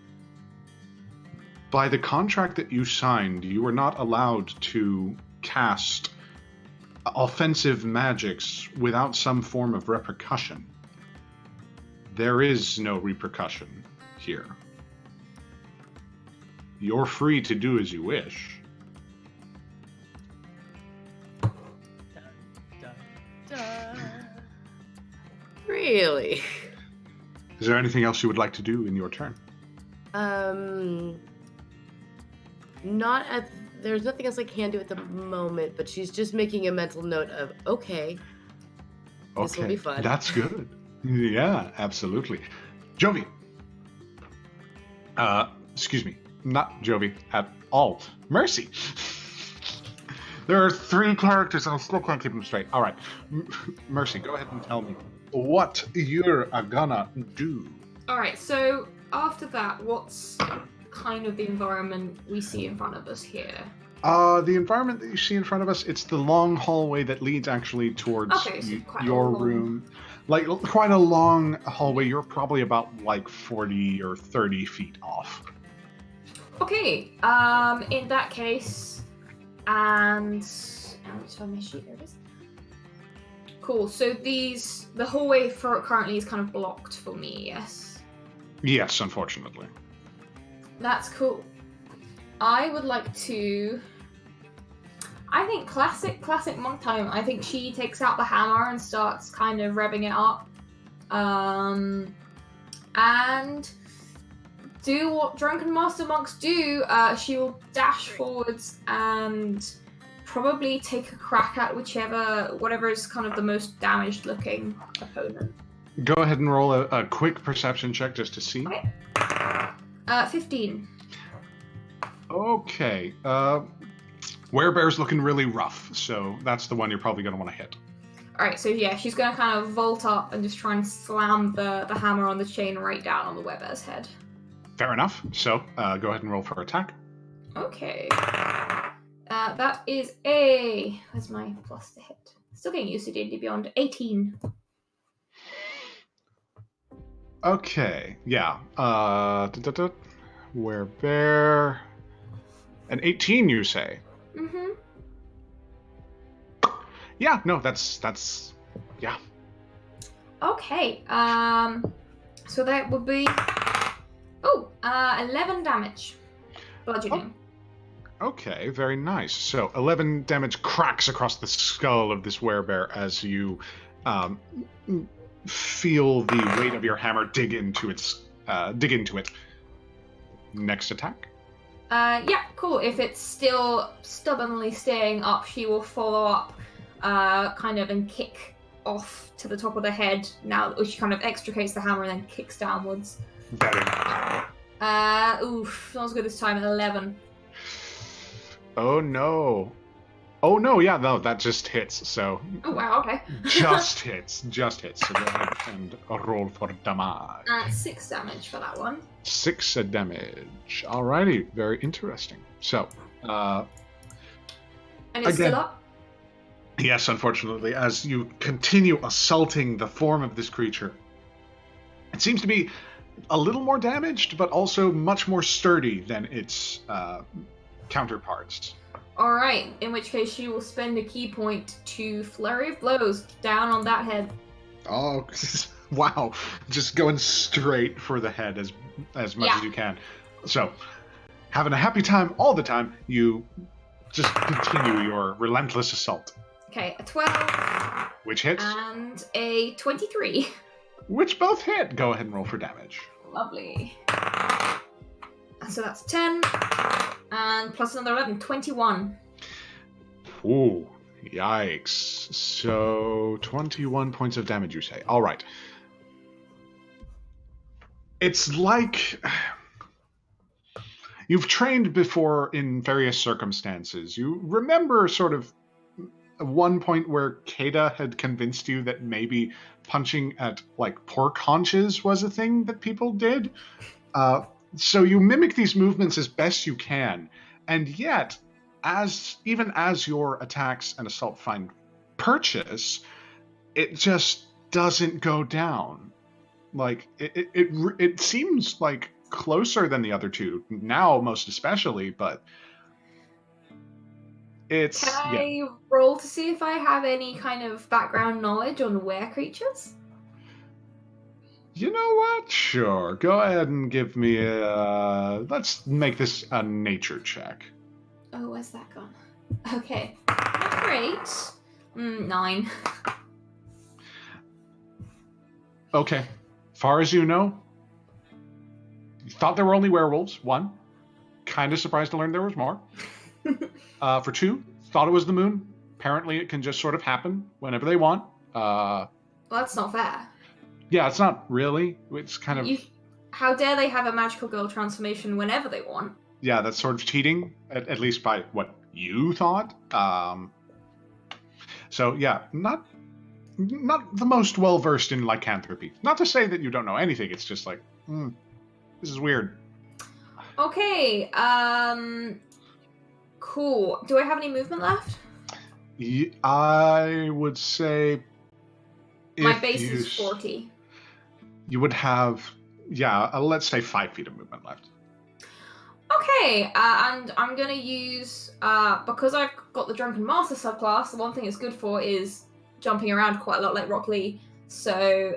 By the contract that you signed, you were not allowed to cast offensive magics without some form of repercussion. There is no repercussion here. You're free to do as you wish. Dun, dun, dun. Really? Is there anything else you would like to do in your turn? Not at. There's nothing else I can do at the moment, but she's just making a mental note of, okay, this will be fun. That's good. Yeah, absolutely. Jovi. Excuse me. Not Jovi at all. Mercy. There are 3 characters and I still can't keep them straight. All right. Mercy, go ahead and tell me what you're gonna do. All right, so after that, what's kind of the environment we see in front of us here? The environment that you see in front of us, it's the long hallway that leads actually towards your room. Like, quite a long hallway. You're probably about, 40 or 30 feet off. Okay, in that case, and it's on my sheet, there it is. Cool, so the hallway for currently is kind of blocked for me, yes? Yes, unfortunately. That's cool. I would like to... I think classic monk time. I think she takes out the hammer and starts kind of revving it up. And do what drunken master monks do. She will dash forwards and probably take a crack at whatever is kind of the most damaged looking opponent. Go ahead and roll a quick perception check just to see. Okay. 15. Okay. Werebear's looking really rough, so that's the one you're probably going to want to hit. Alright, so yeah, she's going to kind of vault up and just try and slam the hammer on the chain right down on the werebear's head. Fair enough. So, go ahead and roll for attack. Okay. That is a... Where's my plus to hit? Still getting used to D&D Beyond. 18. Okay, yeah. Werebear... An 18, you say? Mm-hmm. Yeah, no, that's... Yeah. Okay, so that would be... 11 damage. Bludgeoning. Okay, very nice. So 11 damage cracks across the skull of this werebear as you feel the weight of your hammer dig into it. Next attack. Yeah, cool. If it's still stubbornly staying up, she will follow up, kind of, and kick off to the top of the head now, or she kind of extricates the hammer and then kicks downwards. Better. Oof, not as good this time. 11. Oh no. Oh no, yeah, no, that just hits. So Oh wow, okay. just hits. So go ahead and roll for damage. 6 damage for that one. 6 damage. Alrighty, very interesting. So, And it's again, still up? yes, unfortunately, as you continue assaulting the form of this creature, it seems to be a little more damaged, but also much more sturdy than its counterparts. Alright, in which case she will spend a key point to Flurry of Blows down on that head. Oh, wow. Just going straight for the head as much as you can. So, having a happy time all the time, you just continue your relentless assault. Okay, a 12. Which hits? And a 23. Which both hit. Go ahead and roll for damage. Lovely. So that's 10. And plus another 11, 21. Ooh, yikes. So, 21 points of damage, you say. All right. It's like... You've trained before in various circumstances. You remember sort of one point where Kada had convinced you that maybe punching at, like, pork haunches was a thing that people did? So you mimic these movements as best you can, and yet, even as your attacks and assault find purchase, it just doesn't go down. Like, it seems like closer than the other two, now most especially, but it's... Can I roll to see if I have any kind of background knowledge on were creatures? You know what? Sure. Go ahead and give me let's make this a nature check. Oh, where's that gone? Okay. Not great. 9. Okay. Far as you know, you thought there were only werewolves. 1. Kind of surprised to learn there was more. For 2, thought it was the moon. Apparently it can just sort of happen whenever they want. Well, that's not fair. Yeah, it's not really. It's kind of... How dare they have a magical girl transformation whenever they want? Yeah, that's sort of cheating, at least by what you thought. So yeah, not the most well-versed in lycanthropy. Not to say that you don't know anything, it's just like, this is weird. Okay, cool. Do I have any movement left? I would say... My base is 40. You would have, let's say 5 feet of movement left. Okay, and I'm going to use, because I've got the Drunken Master subclass, the one thing it's good for is jumping around quite a lot like Rock Lee. So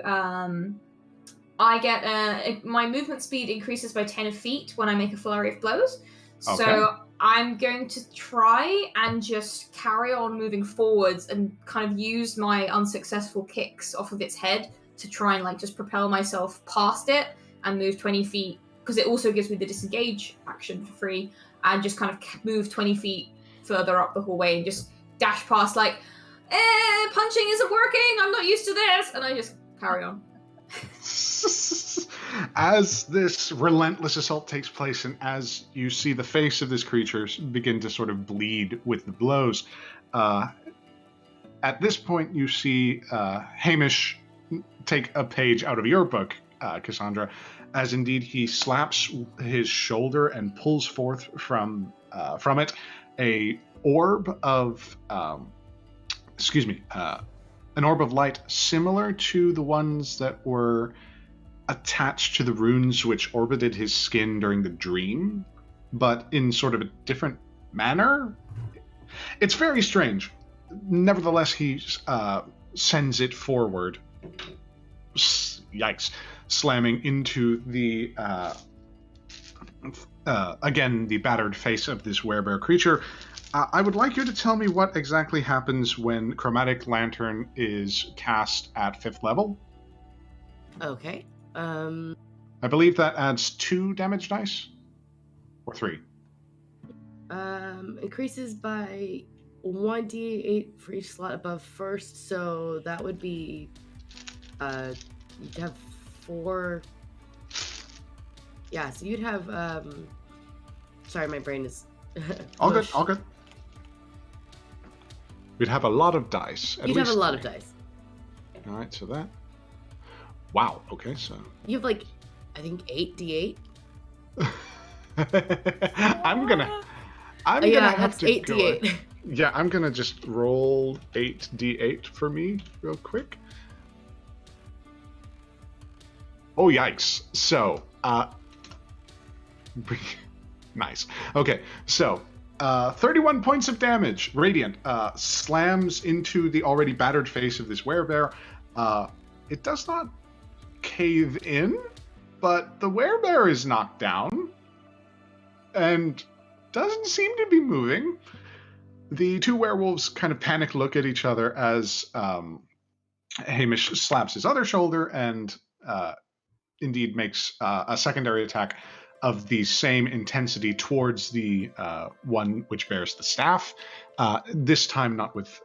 I get, my movement speed increases by 10 feet when I make a Flurry of Blows. Okay. So I'm going to try and just carry on moving forwards and kind of use my unsuccessful kicks off of its head to try and like just propel myself past it and move 20 feet, because it also gives me the disengage action for free, and just kind of move 20 feet further up the hallway and just dash past like, punching isn't working, I'm not used to this, and I just carry on. As this relentless assault takes place, and as you see the face of this creature begin to sort of bleed with the blows, at this point you see Hamish take a page out of your book, Cassandra, as indeed he slaps his shoulder and pulls forth from it a orb of an orb of light similar to the ones that were attached to the runes which orbited his skin during the dream, but in sort of a different manner. It's very strange. Nevertheless, he sends it forward. Yikes. Slamming into the, again, the battered face of this werebear creature. I would like you to tell me what exactly happens when Chromatic Lantern is cast at 5th level. Okay. I believe that adds 2 damage dice? Or 3? Increases by 1d8 for each slot above first, so that would be you'd have 4. Yeah, so you'd have sorry, my brain is All good, mush. all good. We'd have a lot of dice. You'd have a lot of dice. All right, so that. Wow. Okay, so. You have like, I think 8d8. I'm gonna have that's to 8d8. go. Yeah, I'm gonna just roll 8d8 for me real quick. Oh yikes! So, nice. Okay, so 31 points of damage. Radiant slams into the already battered face of this werebear. It does not cave in, but the werebear is knocked down and doesn't seem to be moving. The two werewolves kind of panic look at each other as Hamish slaps his other shoulder and indeed makes a secondary attack of the same intensity towards the one which bears the staff. This time not with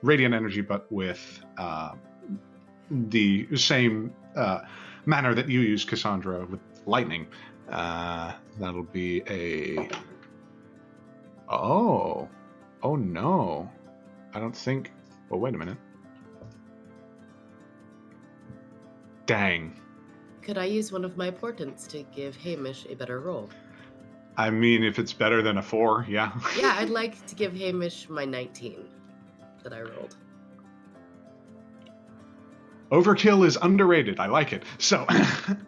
radiant energy, but with the same manner that you use, Cassandra, with lightning. That'll be a... Oh no. I don't think... Well, wait a minute. Dang. Could I use one of my portents to give Hamish a better roll? I mean, if it's better than a 4, yeah. Yeah, I'd like to give Hamish my 19 that I rolled. Overkill is underrated. I like it. So,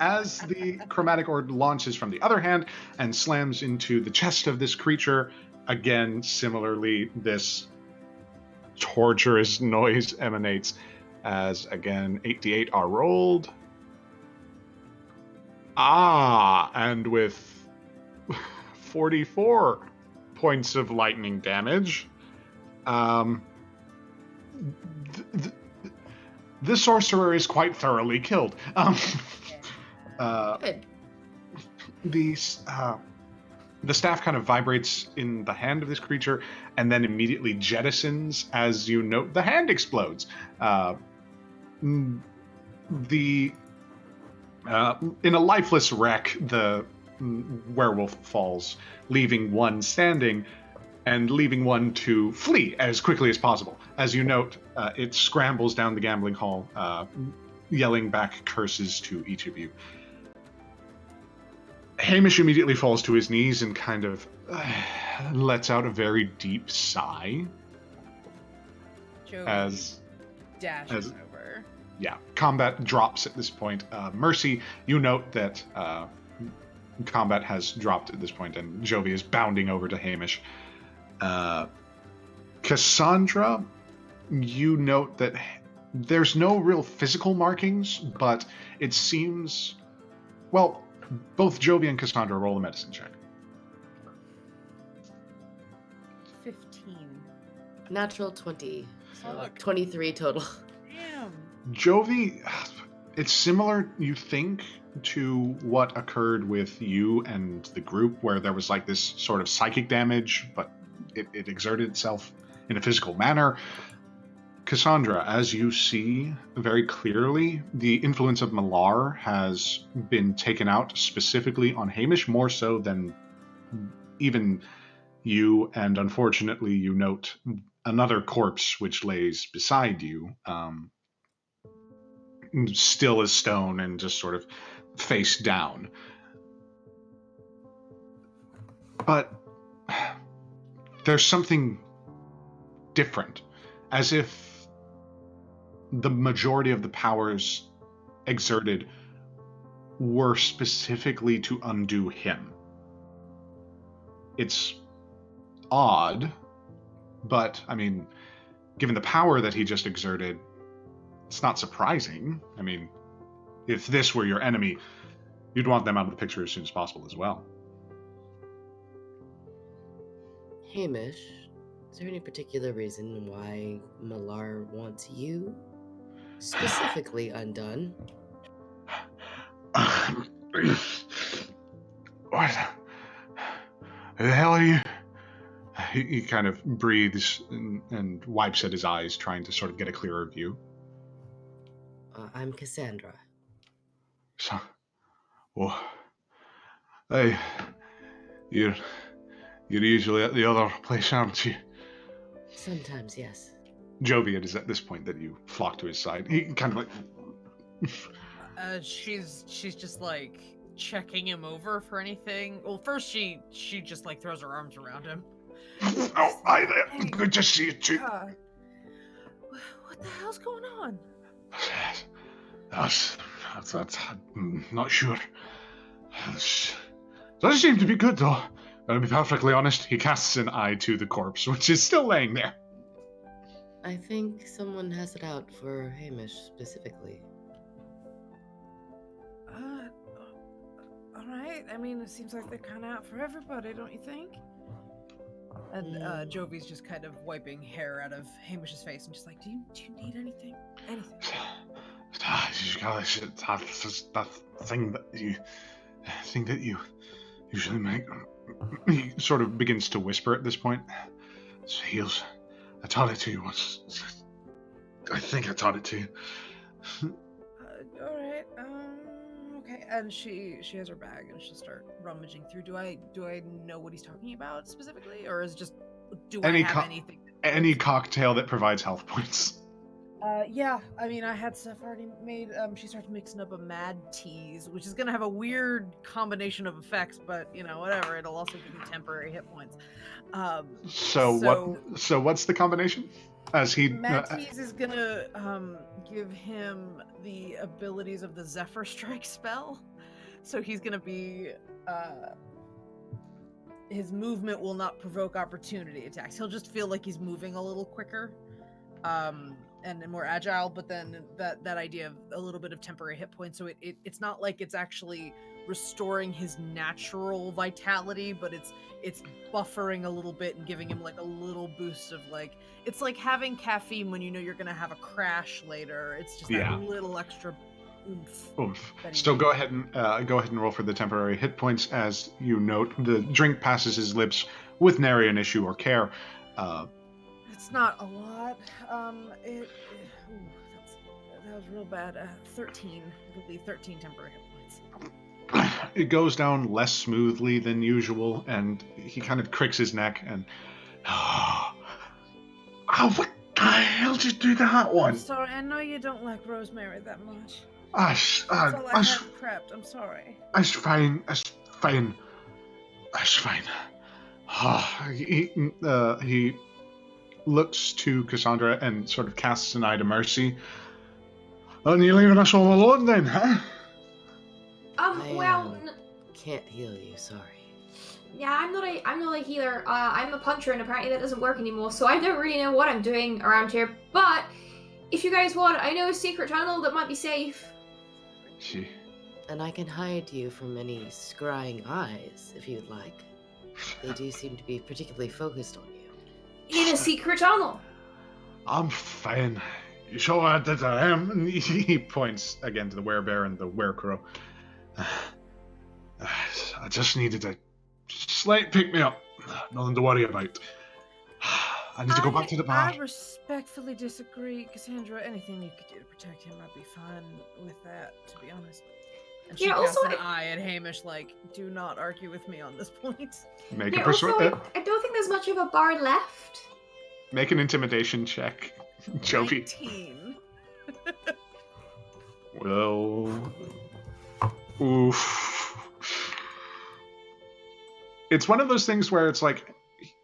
as the chromatic orb launches from the other hand and slams into the chest of this creature, again, similarly, this torturous noise emanates as, again, 8d8 are rolled. And with 44 points of lightning damage, the sorcerer is quite thoroughly killed. Good. The staff kind of vibrates in the hand of this creature and then immediately jettisons as you note the hand explodes. In a lifeless wreck, the werewolf falls, leaving one standing and leaving one to flee as quickly as possible. As you note, it scrambles down the gambling hall, yelling back curses to each of you. Hamish immediately falls to his knees and kind of lets out a very deep sigh. Joe dashes over. Yeah, combat drops at this point. Mercy, you note that combat has dropped at this point, and Jovi is bounding over to Hamish. Cassandra, you note that there's no real physical markings, but it seems... Well, both Jovi and Cassandra roll a medicine check. 15. Natural 20. So Oh, look. 23 total. Damn. Jovi, it's similar, you think, to what occurred with you and the group, where there was like this sort of psychic damage, but it exerted itself in a physical manner. Cassandra, as you see very clearly, the influence of Malar has been taken out specifically on Hamish, more so than even you, and unfortunately you note another corpse which lays beside you, still as stone and just sort of face down. But there's something different, as if the majority of the powers exerted were specifically to undo him. It's odd, but, I mean, given the power that he just exerted, it's not surprising. I mean, if this were your enemy, you'd want them out of the picture as soon as possible as well. Hamish, is there any particular reason why Malar wants you specifically undone? What the hell are you He kind of breathes and wipes at his eyes, trying to sort of get a clearer view. I'm Cassandra. So, well, hey, you're usually at the other place, aren't you? Sometimes, yes. Jovi, it is at this point that you flock to his side. He kind of like... She's just like checking him over for anything. Well, first she just like throws her arms around him. Oh, hi there. Hey, Good to see you too. What the hell's going on? That's I'm not sure. Doesn't seem to be good, though. I'll be perfectly honest. He casts an eye to the corpse, which is still laying there. I think someone has it out for Hamish specifically. Alright. I mean, it seems like they're kind of out for everybody, don't you think? And Jovi's just kind of wiping hair out of Hamish's face and just like, do you need anything? Anything? That thing that you usually make. He sort of begins to whisper at this point. It's heals. I taught it to you once. I think I taught it to you. Alright, okay. And she has her bag and she'll start rummaging through. Do I know what he's talking about specifically? Or is it just, do I have anything? Any cocktail that provides health points. Yeah, I mean, I had stuff already made. She starts mixing up a mad tease, which is gonna have a weird combination of effects, but you know, whatever. It'll also give you temporary hit points. So what's the combination? As he Mad tease is gonna give him the abilities of the Zephyr Strike spell, so he's gonna be his movement will not provoke opportunity attacks. He'll just feel like he's moving a little quicker. And more agile, but then that idea of a little bit of temporary hit points, so it's not like it's actually restoring his natural vitality, but it's buffering a little bit and giving him like a little boost of like, it's like having caffeine when you know you're gonna have a crash later. It's just that little extra oomph. So go ahead and roll for the temporary hit points. As you note, the drink passes his lips with nary an issue or care. It's not a lot. That was real bad. 13. It'll be 13 temporary hit points. It goes down less smoothly than usual, and he kind of cricks his neck and... Oh, what the hell did you do to that one? I'm sorry, I know you don't like rosemary that much. That's all I had prepped. I'm sorry. That's fine. He looks to Cassandra and sort of casts an eye to Mercy. And you leaving us all alone then, huh? Can't heal you, sorry. Yeah, I'm not a healer. I'm a puncher, and apparently that doesn't work anymore, so I don't really know what I'm doing around here. But if you guys want, I know a secret tunnel that might be safe. She. And I can hide you from any scrying eyes, if you'd like. They do seem to be particularly focused on you. In a secret tunnel. I'm fine. You sure that I am? And he points again to the werebear and the werecrow. I just needed a slight pick-me-up. Nothing to worry about. I need to go back to the bar. I respectfully disagree, Cassandra. Anything you could do to protect him, I'd be fine with that, to be honest. And she casts an eye at Hamish like, do not argue with me on this point. Make a persuasion. I don't think there's much of a bar left. Make an intimidation check, Jovi. 19. Well, oof. It's one of those things where it's like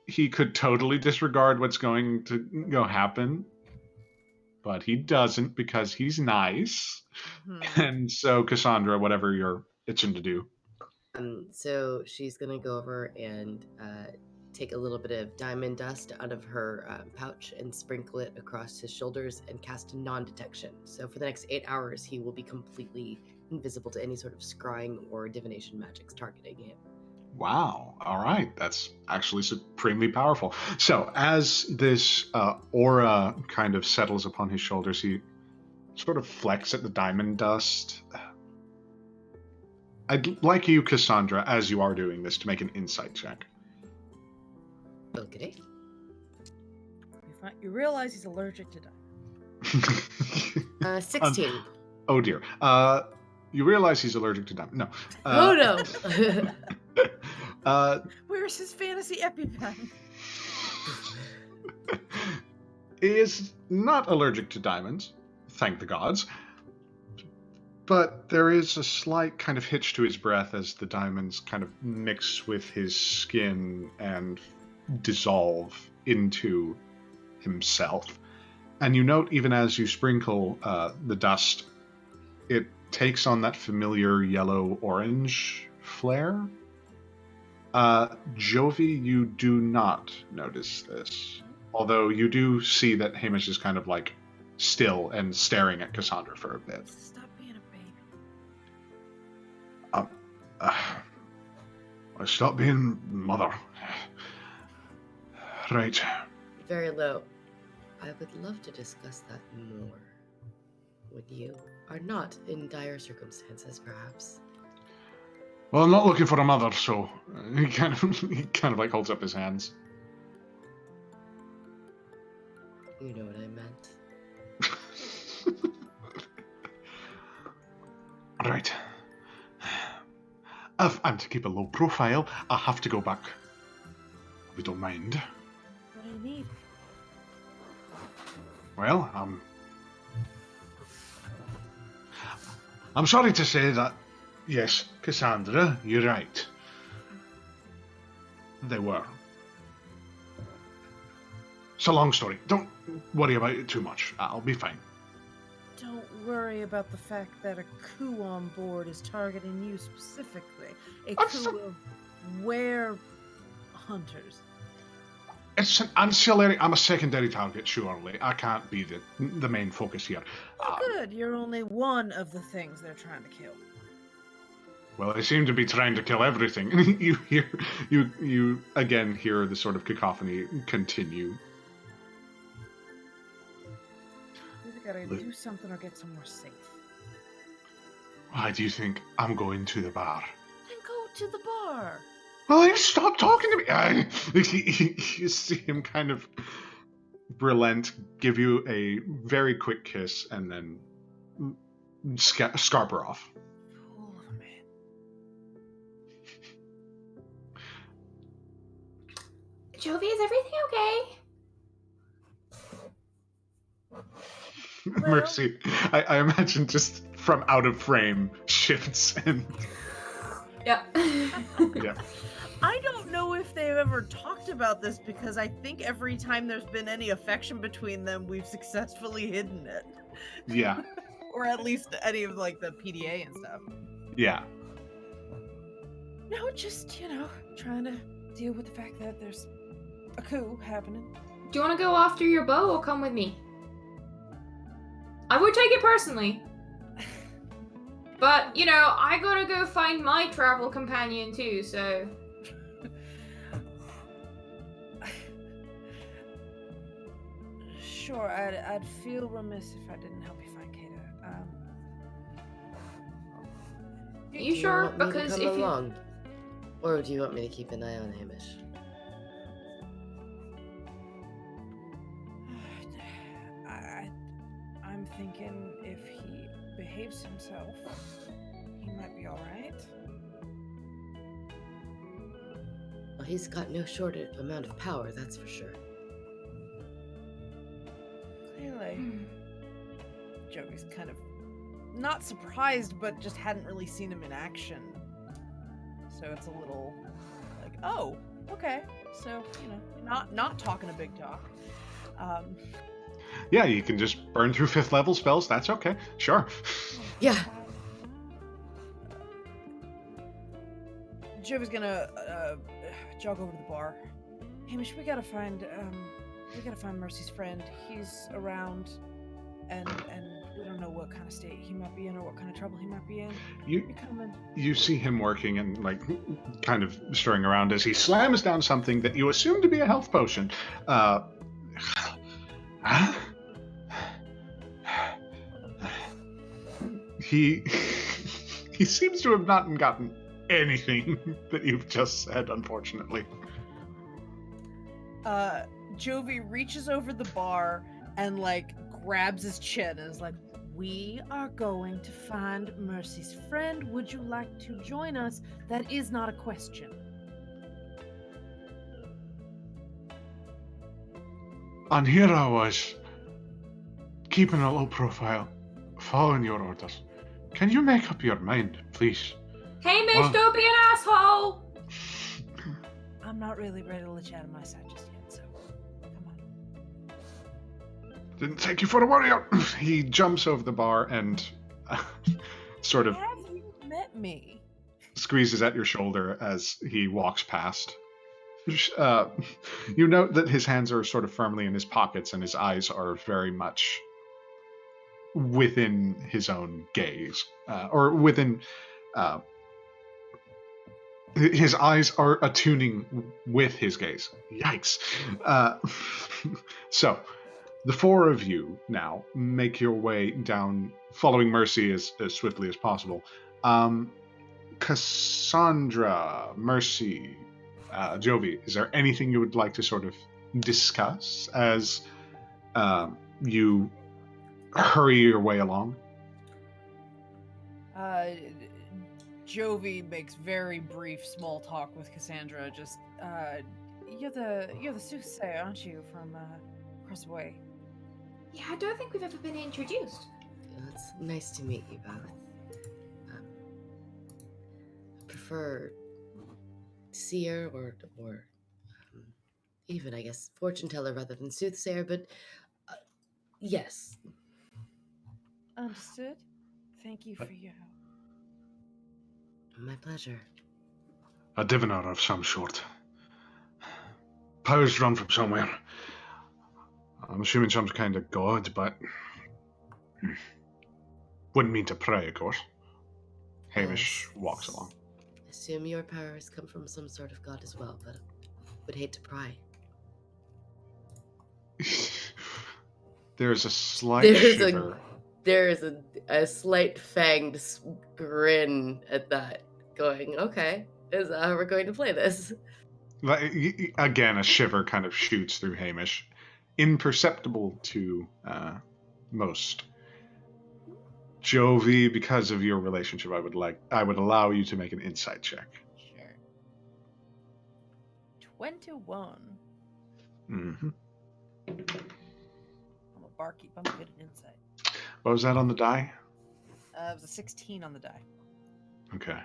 he could totally disregard what's going to happen, but he doesn't because he's nice. Mm-hmm. And so, Cassandra, whatever you're itching to do. So she's gonna go over and take a little bit of diamond dust out of her pouch and sprinkle it across his shoulders and cast non-detection. So for the next 8 hours, he will be completely invisible to any sort of scrying or divination magics targeting him. Wow. All right. That's actually supremely powerful. So as this aura kind of settles upon his shoulders, he sort of flecks at the diamond dust. I'd like you, Cassandra, as you are doing this, to make an insight check. Okay. You realize he's allergic to diamonds. 16. Oh dear. You realize he's allergic to diamond. No. Oh no. Where's his fantasy EpiPen? He is not allergic to diamonds, thank the gods. But there is a slight kind of hitch to his breath as the diamonds kind of mix with his skin and dissolve into himself. And you note, even as you sprinkle the dust, it takes on that familiar yellow-orange flare. Jovi, you do not notice this. Although you do see that Hamish is kind of like still and staring at Cassandra for a bit. Stop being a baby. I stopped being mother. Right. Very low. I would love to discuss that more. When you are not in dire circumstances, perhaps. Well, I'm not looking for a mother, so he kind of like holds up his hands. You know what I meant. Right. If I'm to keep a low profile, I have to go back. If you don't mind. What do you need? Well, I'm sorry to say that, yes, Cassandra, you're right. They were. It's a long story. Don't worry about it too much. I'll be fine. Don't worry about the fact that a coup on board is targeting you specifically. A coup of hunters. It's an ancillary. I'm a secondary target, surely. I can't be the main focus here. Oh, good. You're only one of the things they're trying to kill. Well, they seem to be trying to kill everything. You again hear the sort of cacophony continue. Either gotta do something or get somewhere safe. Why do you think I'm going to the bar? Then go to the bar. Well, you stop talking to me. You see him kind of relent, give you a very quick kiss, and then scarper off. Fool of a man. Jovi, is everything okay? Well, Mercy, I imagine just from out of frame shifts and Yep. yeah. I don't know if they've ever talked about this because I think every time there's been any affection between them, we've successfully hidden it. Yeah. Or at least any of like the PDA and stuff. Yeah. No, just, trying to deal with the fact that there's a coup happening. Do you want to go after your bow or come with me? I would take it personally. But, I gotta go find my travel companion too, so... Sure, I'd feel remiss if I didn't help you find Kata. You Do sure? want me to Because come if you... along? Or do you want me to keep an eye on Hamish? I'm thinking if he behaves himself, he might be alright. Well, he's got no short amount of power, that's for sure. Clearly. Jovi's kind of not surprised, but just hadn't really seen him in action. So it's a little like, oh, okay. So, not talking a big talk. Yeah, you can just burn through 5th level spells. That's okay. Sure. Yeah. Jovi's gonna jog over to the bar. Hamish, we gotta find Mercy's friend. He's around, and we don't know what kind of state he might be in or what kind of trouble he might be in. You coming? you see him working and like kind of stirring around as he slams down something that you assume to be a health potion. He seems to have not gotten anything that you've just said, unfortunately. Jovi reaches over the bar and like grabs his chin and is like, "We are going to find Mercy's friend. Would you like to join us? That is not a question." And here I was, keeping a low profile, following your orders. Can you make up your mind, please? Hamish, Well- don't be an asshole! I'm not really ready to let you out of my sight just yet, so come on. Didn't take you for a warrior. He jumps over the bar and sort of Have you met me? squeezes at your shoulder as he walks past. You note that his hands are sort of firmly in his pockets and his eyes are very much within his own gaze, or within. His eyes are attuning with his gaze. Yikes. So, the four of you now make your way down, following Mercy as swiftly as possible. Cassandra, Mercy, Jovi, is there anything you would like to sort of discuss as you hurry your way along? Jovi makes very brief small talk with Cassandra. Just, you're the soothsayer, aren't you, from across the way? Yeah, I don't think we've ever been introduced. It's nice to meet you both. I prefer seer or even, I guess, fortune teller rather than soothsayer, but yes. Understood. Thank you for your help. My pleasure. A diviner of some sort. Powers drawn from somewhere. I'm assuming some kind of god, but wouldn't mean to pray, of course. Hamish walks along. Assume your powers come from some sort of god as well, but would hate to pry. There's a slight There's shiver. There is a slight fanged grin at that, going, okay, is that how we're going to play this? Again, a shiver kind of shoots through Hamish. Imperceptible to most. Jovi, because of your relationship, I would allow you to make an insight check. Sure. 21. Mm-hmm. I'm a barkeep. I'm good at insight. What was that on the die? It was a 16 on the die. Okay.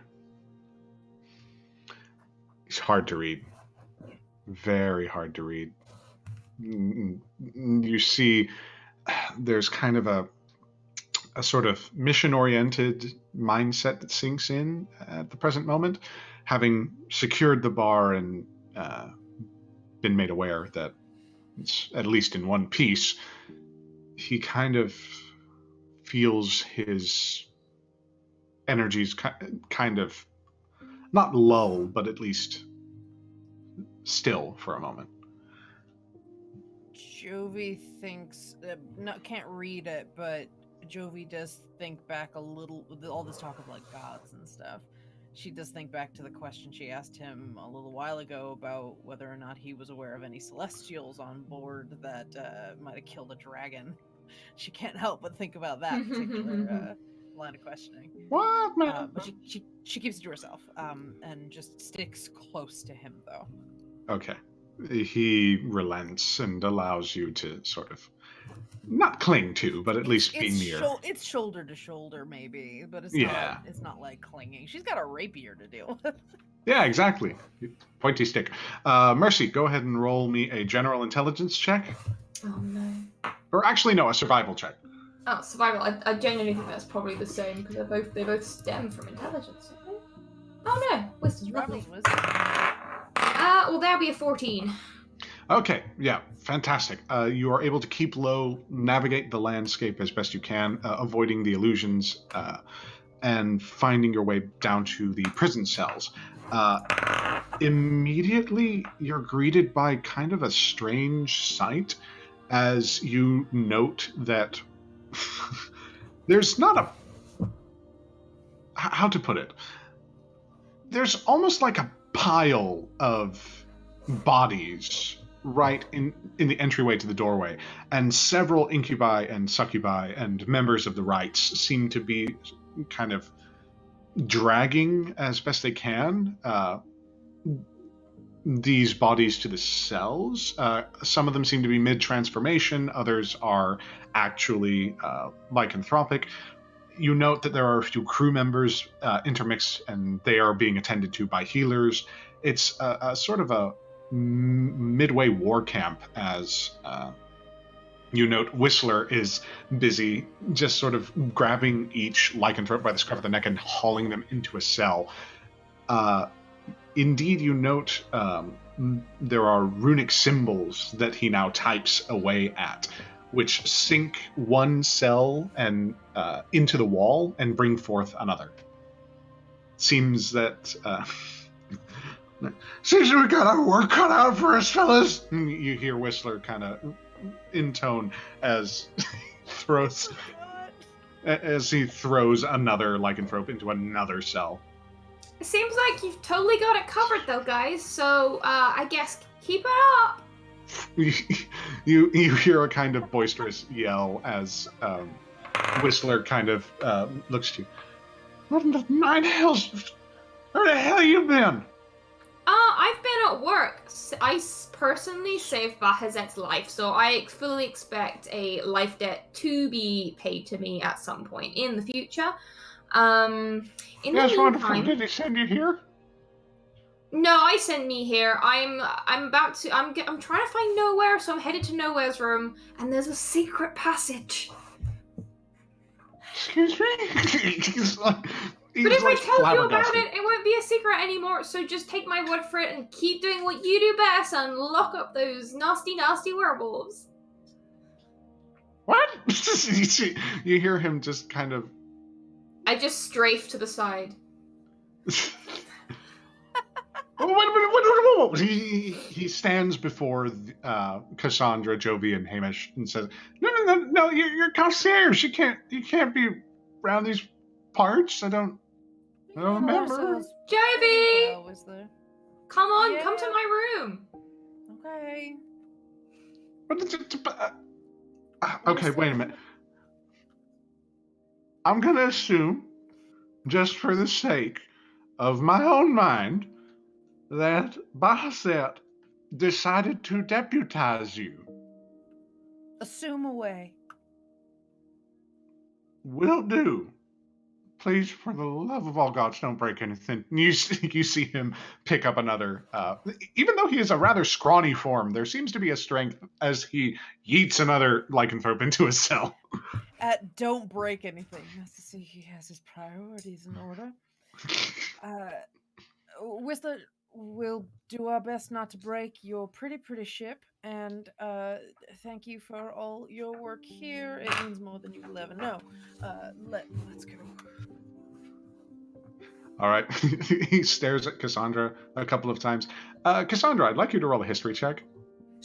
He's hard to read. Very hard to read. You see, there's kind of a sort of mission-oriented mindset that sinks in at the present moment, having secured the bar and been made aware that it's at least in one piece. He kind of feels his energies kind of not lull, but at least still for a moment. Jovi thinks, can't read it, but Jovi does think back a little, with all this talk of like gods and stuff. She does think back to the question she asked him a little while ago about whether or not he was aware of any celestials on board that might have killed a dragon. She can't help but think about that particular line of questioning. What, man? But she keeps it to herself and just sticks close to him, though. Okay. He relents and allows you to sort of not cling to, but at least be near. It's shoulder to shoulder, maybe, but it's not like clinging. She's got a rapier to deal with. Yeah, exactly. Pointy stick. Mercy, go ahead and roll me a general intelligence check. Oh no. Or actually, no, a survival check. Oh, survival. I genuinely think that's probably the same because they both stem from intelligence, don't they? Oh no, wisdom's lovely. Survival's wisdom. Well, that'll be a 14. Okay, yeah, fantastic. You are able to keep low, navigate the landscape as best you can, avoiding the illusions, and finding your way down to the prison cells. Immediately, you're greeted by kind of a strange sight as you note that there's not a... How to put it? There's almost like a pile of bodies right in the entryway to the doorway, and several incubi and succubi and members of the Rites seem to be kind of dragging as best they can these bodies to the cells. Some of them seem to be mid-transformation, others are actually lycanthropic. You note that there are a few crew members intermixed, and they are being attended to by healers. It's a sort of a midway war camp, as you note Whistler is busy just sort of grabbing each lycanthrope by the scruff of the neck and hauling them into a cell. Indeed, you note there are runic symbols that he now types away at, which sink one cell and into the wall and bring forth another. Seems that seems we got our work cut out for us, fellas. You hear Whistler kind of intone as he throws another lycanthrope into another cell. It seems like you've totally got it covered, though, guys. So I guess keep it up. You hear a kind of boisterous yell as Whistler kind of looks to you. What in the nine hells? Where the hell you been? I've been at work. I personally saved Bahazet's life, so I fully expect a life debt to be paid to me at some point in the future. In That's the wonderful. meantime, Did he send you here? no, I sent me here. I'm trying to find Nowhere, so I'm headed to Nowhere's room, and there's a secret passage. Excuse me? But if I tell you about it, it won't be a secret anymore, so just take my word for it and keep doing what you do best and lock up those nasty, nasty werewolves. What? You hear him just kind of... I just strafe to the side. Wait. He stands before Cassandra, Jovi, and Hamish and says, No, you're concierge. You can't be around these parts. I don't remember. Jovi! Was there? Come on, Yeah. come to my room. Okay. Okay, wait a minute. I'm going to assume, just for the sake of my own mind, that Bahasset decided to deputize you. Assume away. Will do. Please, for the love of all gods, don't break anything. You see him pick up another. Even though he is a rather scrawny form, there seems to be a strength as he yeets another lycanthrope into a cell. Don't break anything. That's to see he has his priorities in order. Whistler, we'll do our best not to break your pretty ship, and thank you for all your work here. It means more than you will ever know. Let's go. All right. He stares at Cassandra a couple of times. Cassandra, I'd like you to roll a history check.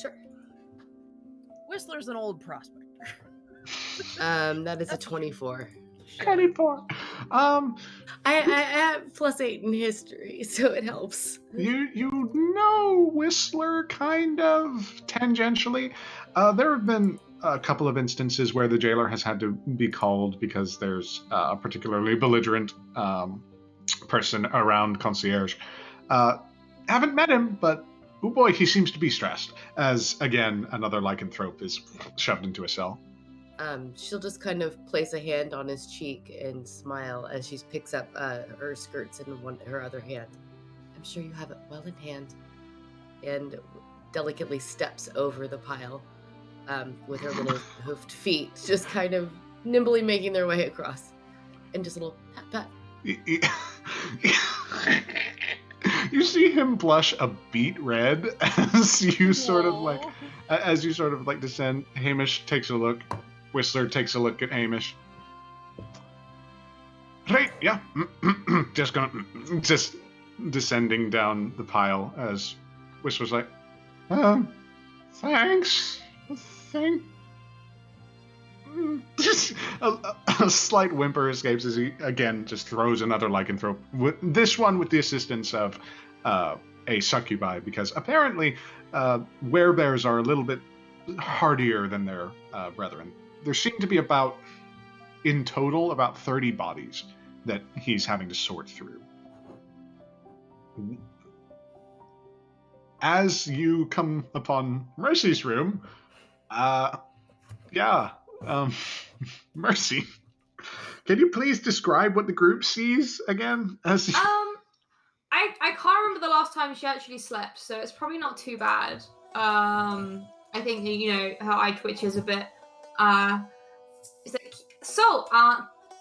Sure. Whistler's an old prospector. That is a 24. 24. I have +8 in history, so it helps. You know Whistler kind of tangentially. There have been a couple of instances where the jailer has had to be called because there's a particularly belligerent person around concierge. Haven't met him, but oh boy, he seems to be stressed. As again, another lycanthrope is shoved into a cell. She'll just kind of place a hand on his cheek and smile as she picks up her skirts in her other hand. I'm sure you have it well in hand. And delicately steps over the pile with her little hoofed feet, just kind of nimbly making their way across. And just a little pat. You see him blush a beet red as you sort of like descend. Hamish takes a look. Whistler takes a look at Hamish. Right, yeah. just descending down the pile as Whistler's like, thanks. Just a slight whimper escapes as he again just throws another lycanthrope. This one with the assistance of a succubi, because apparently werebears are a little bit hardier than their brethren. There seem to be in total, about 30 bodies that he's having to sort through. As you come upon Mercy's room, Mercy, can you please describe what the group sees again? I can't remember the last time she actually slept, so it's probably not too bad. I think her eye twitches a bit. It's like, so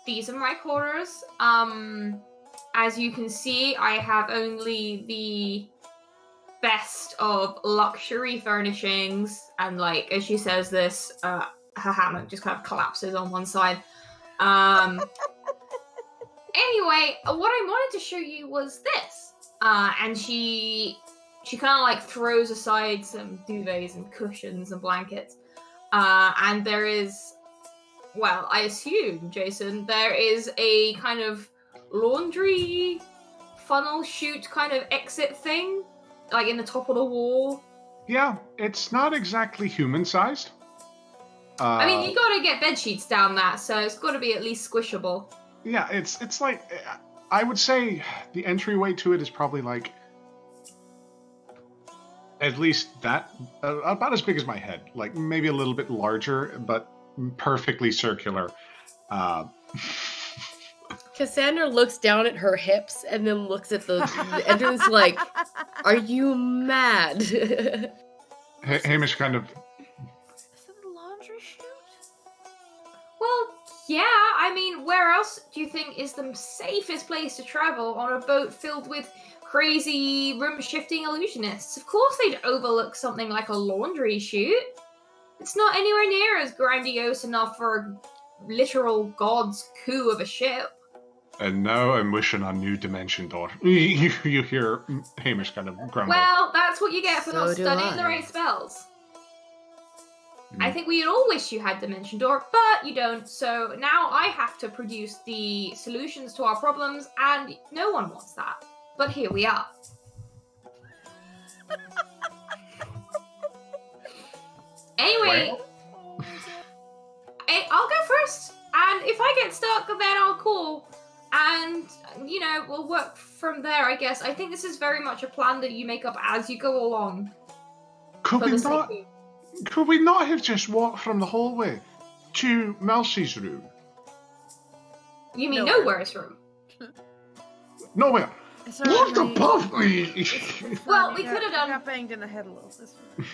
these are my quarters. As you can see, I have only the best of luxury furnishings, and like as she says this, her hammock just kind of collapses on one side. Anyway, what I wanted to show you was this. And she kind of like throws aside some duvets and cushions and blankets. And there is, well, I assume, Jason, there is a kind of laundry funnel chute kind of exit thing, like in the top of the wall. Yeah, it's not exactly human-sized. I mean, you gotta get bed sheets down that, so it's gotta be at least squishable. Yeah, it's like, I would say the entryway to it is probably like at least that, about as big as my head, like maybe a little bit larger, but perfectly circular. Cassandra looks down at her hips and then looks at the entrance like, are you mad? Hamish kind of... Is it a laundry chute? Well, yeah, I mean, where else do you think is the safest place to travel on a boat filled with crazy room-shifting illusionists? Of course they'd overlook something like a laundry chute. It's not anywhere near as grandiose enough for a literal god's coup of a ship. And now I'm wishing on new dimension door. You hear Hamish kind of grumble. Well, that's what you get for not So do studying the I. right spells. I think we'd all wish you had Dimension Door, but you don't, so now I have to produce the solutions to our problems, and no one wants that. But here we are. Anyway, I'll go first, and if I get stuck, then I'll call, and, we'll work from there, I guess. I think this is very much a plan that you make up as you go along. Could we not have just walked from the hallway to Mercy's room? You mean Nowhere's room? Nowhere. What above me? Well, we could have done... got banged in the head a little.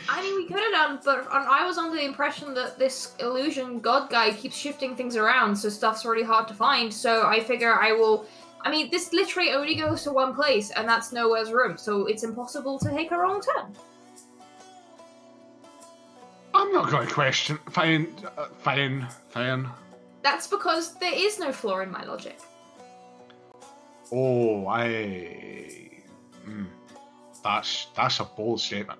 I mean, we could have done, but I was under the impression that this illusion god guy keeps shifting things around, so stuff's really hard to find, so I figure this literally only goes to one place, and that's Nowhere's room, so it's impossible to take a wrong turn. I'm not going to question. Fine. That's because there is no flaw in my logic. Oh, that's a bold statement.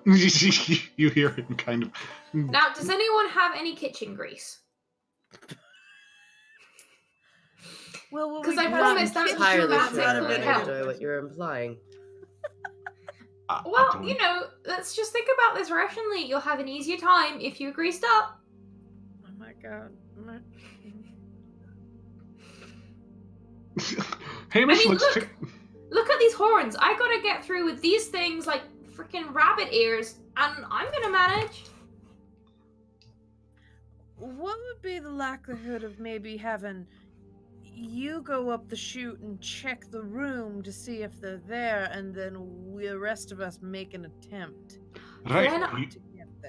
You hear him kind of... Now, does anyone have any kitchen grease? Well, because I promise that's dramatically help. What you're implying. Well, let's just think about this rationally. You'll have an easier time if you're greased up. Oh my god. Hamish, look at these horns. I gotta get through with these things like freaking rabbit ears, and I'm gonna manage. What would be the likelihood of maybe having you go up the chute and check the room to see if they're there, and then the rest of us make an attempt? Right.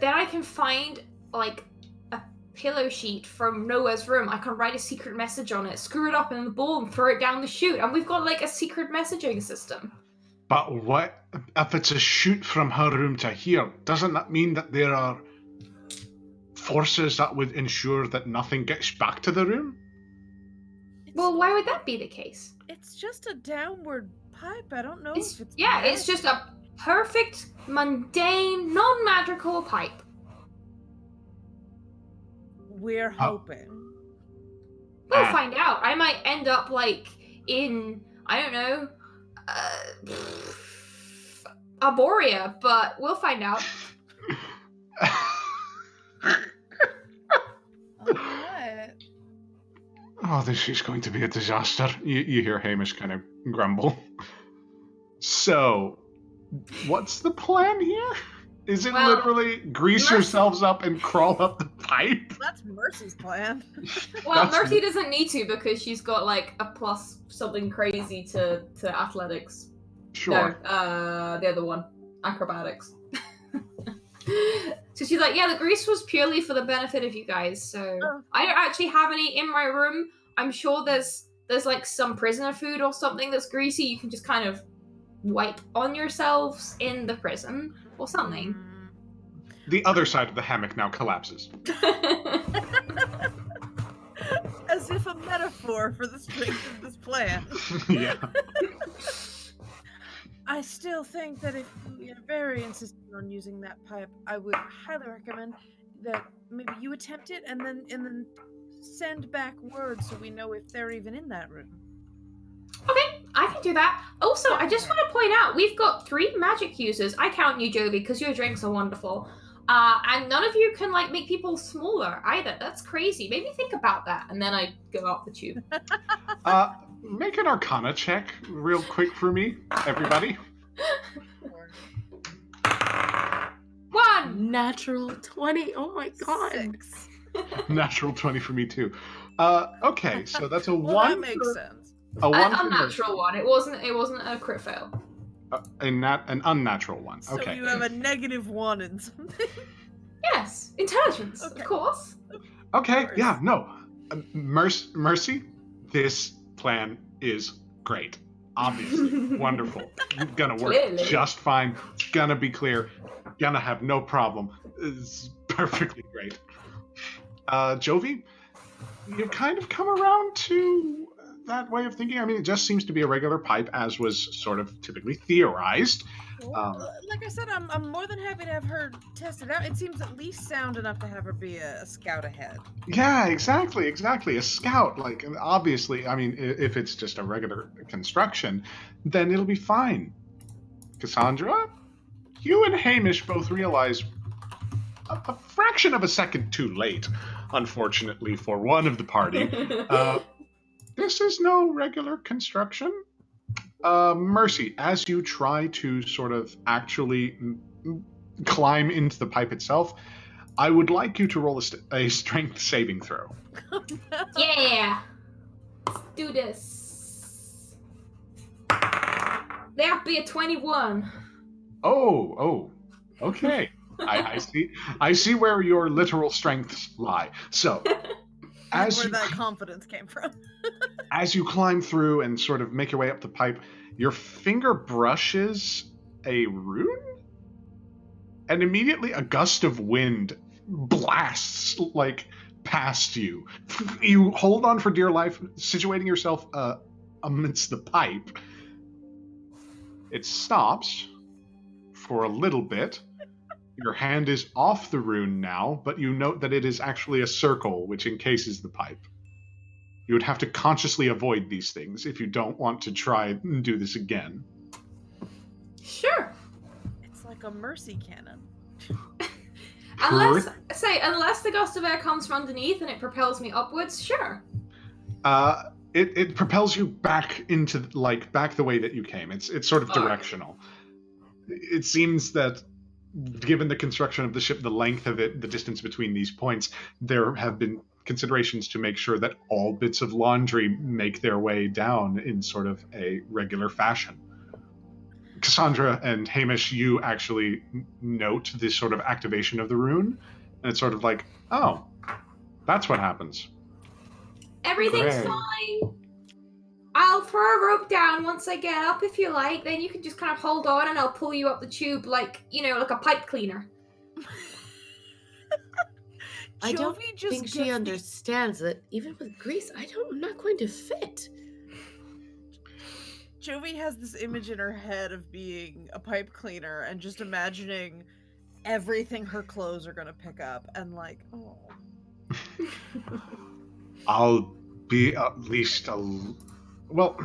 Then I can find like a pillow sheet from Noah's room. I can write a secret message on it, screw it up in the bowl, and throw it down the chute, and we've got like a secret messaging system. But what if it's a chute from her room to here? Doesn't that mean that there are forces that would ensure that nothing gets back to the room? Well, why would that be the case? It's just a downward pipe. I don't know if it's... Yeah, it's just a perfect, mundane, non-magical pipe. We're hoping. We'll find out. I might end up, like, in, I don't know, Arborea, but we'll find out. Alright. Oh, this is going to be a disaster. You hear Hamish kind of grumble. So, what's the plan here? Is it Well, literally grease Mercy- yourselves up and crawl up the pipe? That's Mercy's plan. Well, That's- Mercy doesn't need to because she's got like a plus something crazy to athletics. Sure. No, the other one, acrobatics. So she's like, yeah, the grease was purely for the benefit of you guys. So I don't actually have any in my room. I'm sure there's like some prisoner food or something that's greasy. You can just kind of wipe on yourselves in the prison or something. The other side of the hammock now collapses. As if a metaphor for the strength of this plan. Yeah. I still think that if you're very insistent on using that pipe, I would highly recommend that maybe you attempt it and then send back word so we know if they're even in that room. Okay, I can do that. Also, I just want to point out, we've got 3 magic users. I count you, Jovi, because your drinks are wonderful. And none of you can, like, make people smaller either. That's crazy. Maybe think about that. And then I go up the tube. Make an Arcana check real quick for me, everybody. 1! Natural 20. Oh my god. 6. Natural 20 for me too. Okay, so that's a Well, 1. that makes sense. A 1 An for unnatural one. It wasn't a crit fail. an unnatural 1. So Okay. you have a -1 in something. Yes, intelligence, Okay. of course. Okay, course. yeah, no. Mercy, this plan is great. Obviously, wonderful. Gonna work Clearly. just fine. It's gonna be clear. Gonna have no problem. It's perfectly great. Jovi, you've kind of come around to that way of thinking. I mean, it just seems to be a regular pipe, as was sort of typically theorized. Like I said, I'm more than happy to have her test it out. It seems at least sound enough to have her be a scout ahead. Yeah, exactly. A scout, like, and obviously, I mean, if it's just a regular construction, then it'll be fine. Cassandra, you and Hamish both realize a fraction of a second too late, unfortunately, for one of the party. This is no regular construction. Mercy, as you try to sort of actually climb into the pipe itself, I would like you to roll a strength saving throw. Yeah. Let's do this. That'd be a 21. Oh, okay. I see where your literal strengths lie. So, as Where you that confidence came from. as you climb through and sort of make your way up the pipe, your finger brushes a rune, and immediately a gust of wind blasts like past you. You hold on for dear life, situating yourself amidst the pipe. It stops for a little bit. Your hand is off the rune now, but you note that it is actually a circle which encases the pipe. You would have to consciously avoid these things if you don't want to try and do this again. Sure. It's like a mercy cannon. Unless the gust of air comes from underneath and it propels me upwards, sure. It propels you back into back the way that you came. It's sort of directional. It seems that given the construction of the ship, the length of it, the distance between these points, there have been considerations to make sure that all bits of laundry make their way down in sort of a regular fashion. Cassandra and Hamish, you actually note this sort of activation of the rune, and it's sort of like, oh, that's what happens. Everything's Great. fine. I'll throw a rope down once I get up if you like. Then you can just kind of hold on and I'll pull you up the tube like a pipe cleaner. I don't Jovi just think she gets the- understands that even with grease, I'm not going to fit. Jovi has this image in her head of being a pipe cleaner and just imagining everything her clothes are gonna pick up and like, oh. I'll be at least well,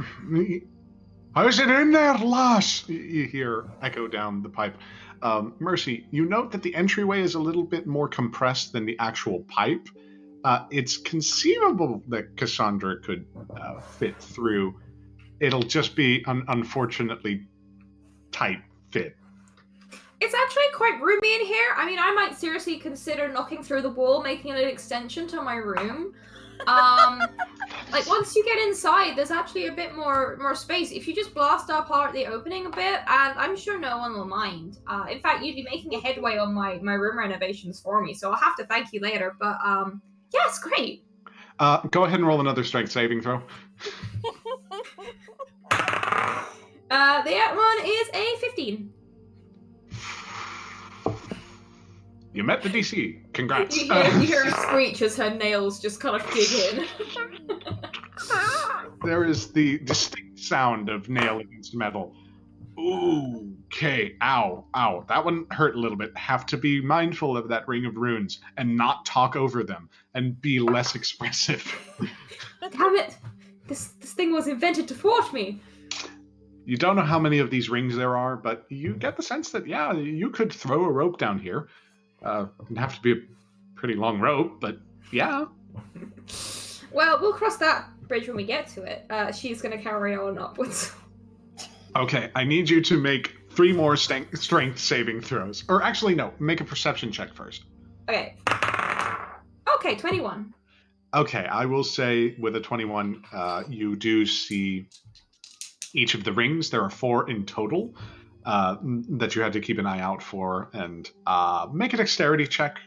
How's it in there, lass? You hear echo down the pipe. Mercy, you note that the entryway is a little bit more compressed than the actual pipe. It's conceivable that Cassandra could fit through. It'll just be an unfortunately tight fit. It's actually quite roomy in here. I mean, I might seriously consider knocking through the wall, making it an extension to my room. Like once you get inside, there's actually a bit more space. If you just blast apart the opening a bit, and I'm sure no one will mind. In fact, you'd be making a headway on my room renovations for me, so I'll have to thank you later. But yeah, it's great. Go ahead and roll another strength saving throw. The one is a 15. You met the DC. Congrats. You hear a screech as her nails just kind of dig in. There is the distinct sound of nail against metal. Ooh, okay, ow. That one hurt a little bit. Have to be mindful of that ring of runes and not talk over them and be less expressive. Damn it! This thing was invented to thwart me. You don't know how many of these rings there are, but you get the sense that, yeah, you could throw a rope down here. It'd have to be a pretty long rope, but yeah. Well, we'll cross that bridge when we get to it. She's going to carry on upwards. Okay, I need you to make 3 more strength saving throws. Or actually, no, make a perception check first. Okay. Okay, 21. Okay, I will say with a 21, you do see each of the rings. There are 4 in total that you had to keep an eye out for, and make a dexterity check.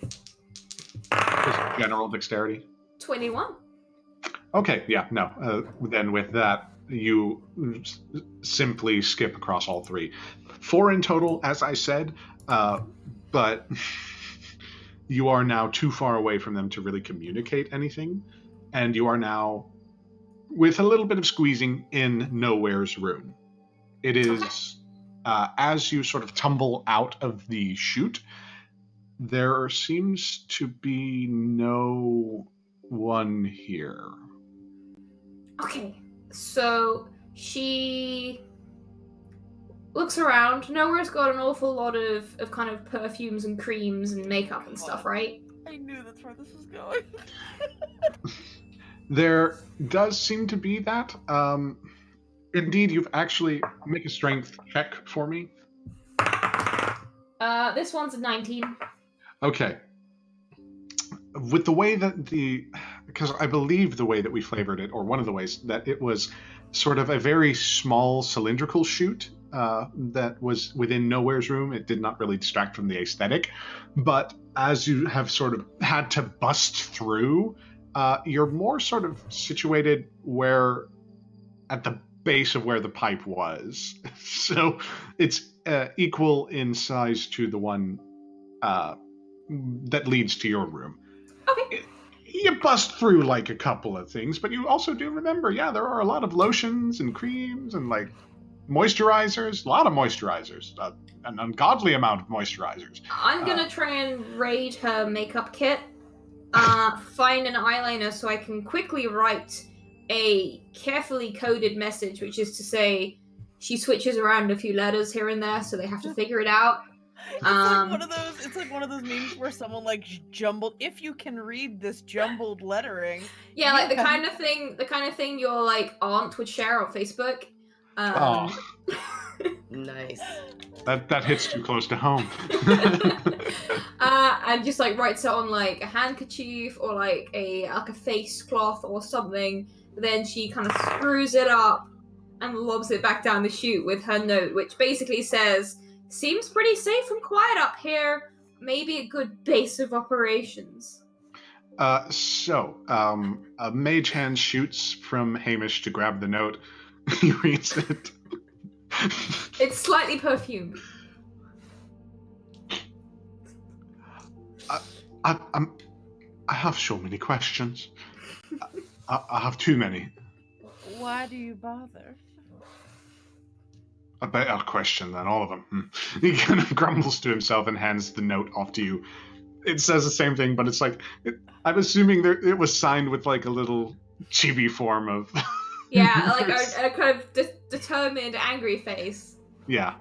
Just general dexterity. 21. Okay, yeah, no. Then with that, you simply skip across all 3. 4 in total, as I said, but you are now too far away from them to really communicate anything, and you are now, with a little bit of squeezing, in Nowhere's room. It is, as you sort of tumble out of the chute, there seems to be no one here. Okay, so she looks around. Nowhere's got an awful lot of kind of perfumes and creams and makeup and stuff, right? I knew that's where this was going. There does seem to be that. Indeed, you've actually make a strength check for me. This one's a 19. Okay. With the way that because I believe the way that we flavored it, or one of the ways, that it was sort of a very small cylindrical chute that was within Nowhere's room. It did not really distract from the aesthetic. But as you have sort of had to bust through, you're more sort of situated where at the base of where the pipe was. So it's equal in size to the one that leads to your room. Okay. You bust through like a couple of things, but you also do remember, yeah, there are a lot of lotions and creams and like moisturizers, a lot of moisturizers, an ungodly amount of moisturizers. I'm gonna try and raid her makeup kit, find an eyeliner so I can quickly write a carefully coded message, which is to say she switches around a few letters here and there, so they have to figure it out. It's like one of those memes where someone like jumbled. If you can read this jumbled lettering, yeah, like the kind of thing your like aunt would share on Facebook. Nice. That hits too close to home. And just like writes it on like a handkerchief or like a face cloth or something. Then she kind of screws it up and lobs it back down the chute with her note, which basically says, "Seems pretty safe and quiet up here. Maybe a good base of operations." So, a mage hand shoots from Hamish to grab the note. He reads it. It's slightly perfumed. I have so many questions. I have too many. Why do you bother? A better question than all of them. He kind of grumbles to himself and hands the note off to you. It says the same thing, but it's like, I'm assuming it was signed with like a little chibi form of Yeah, like a kind of determined, angry face. Yeah.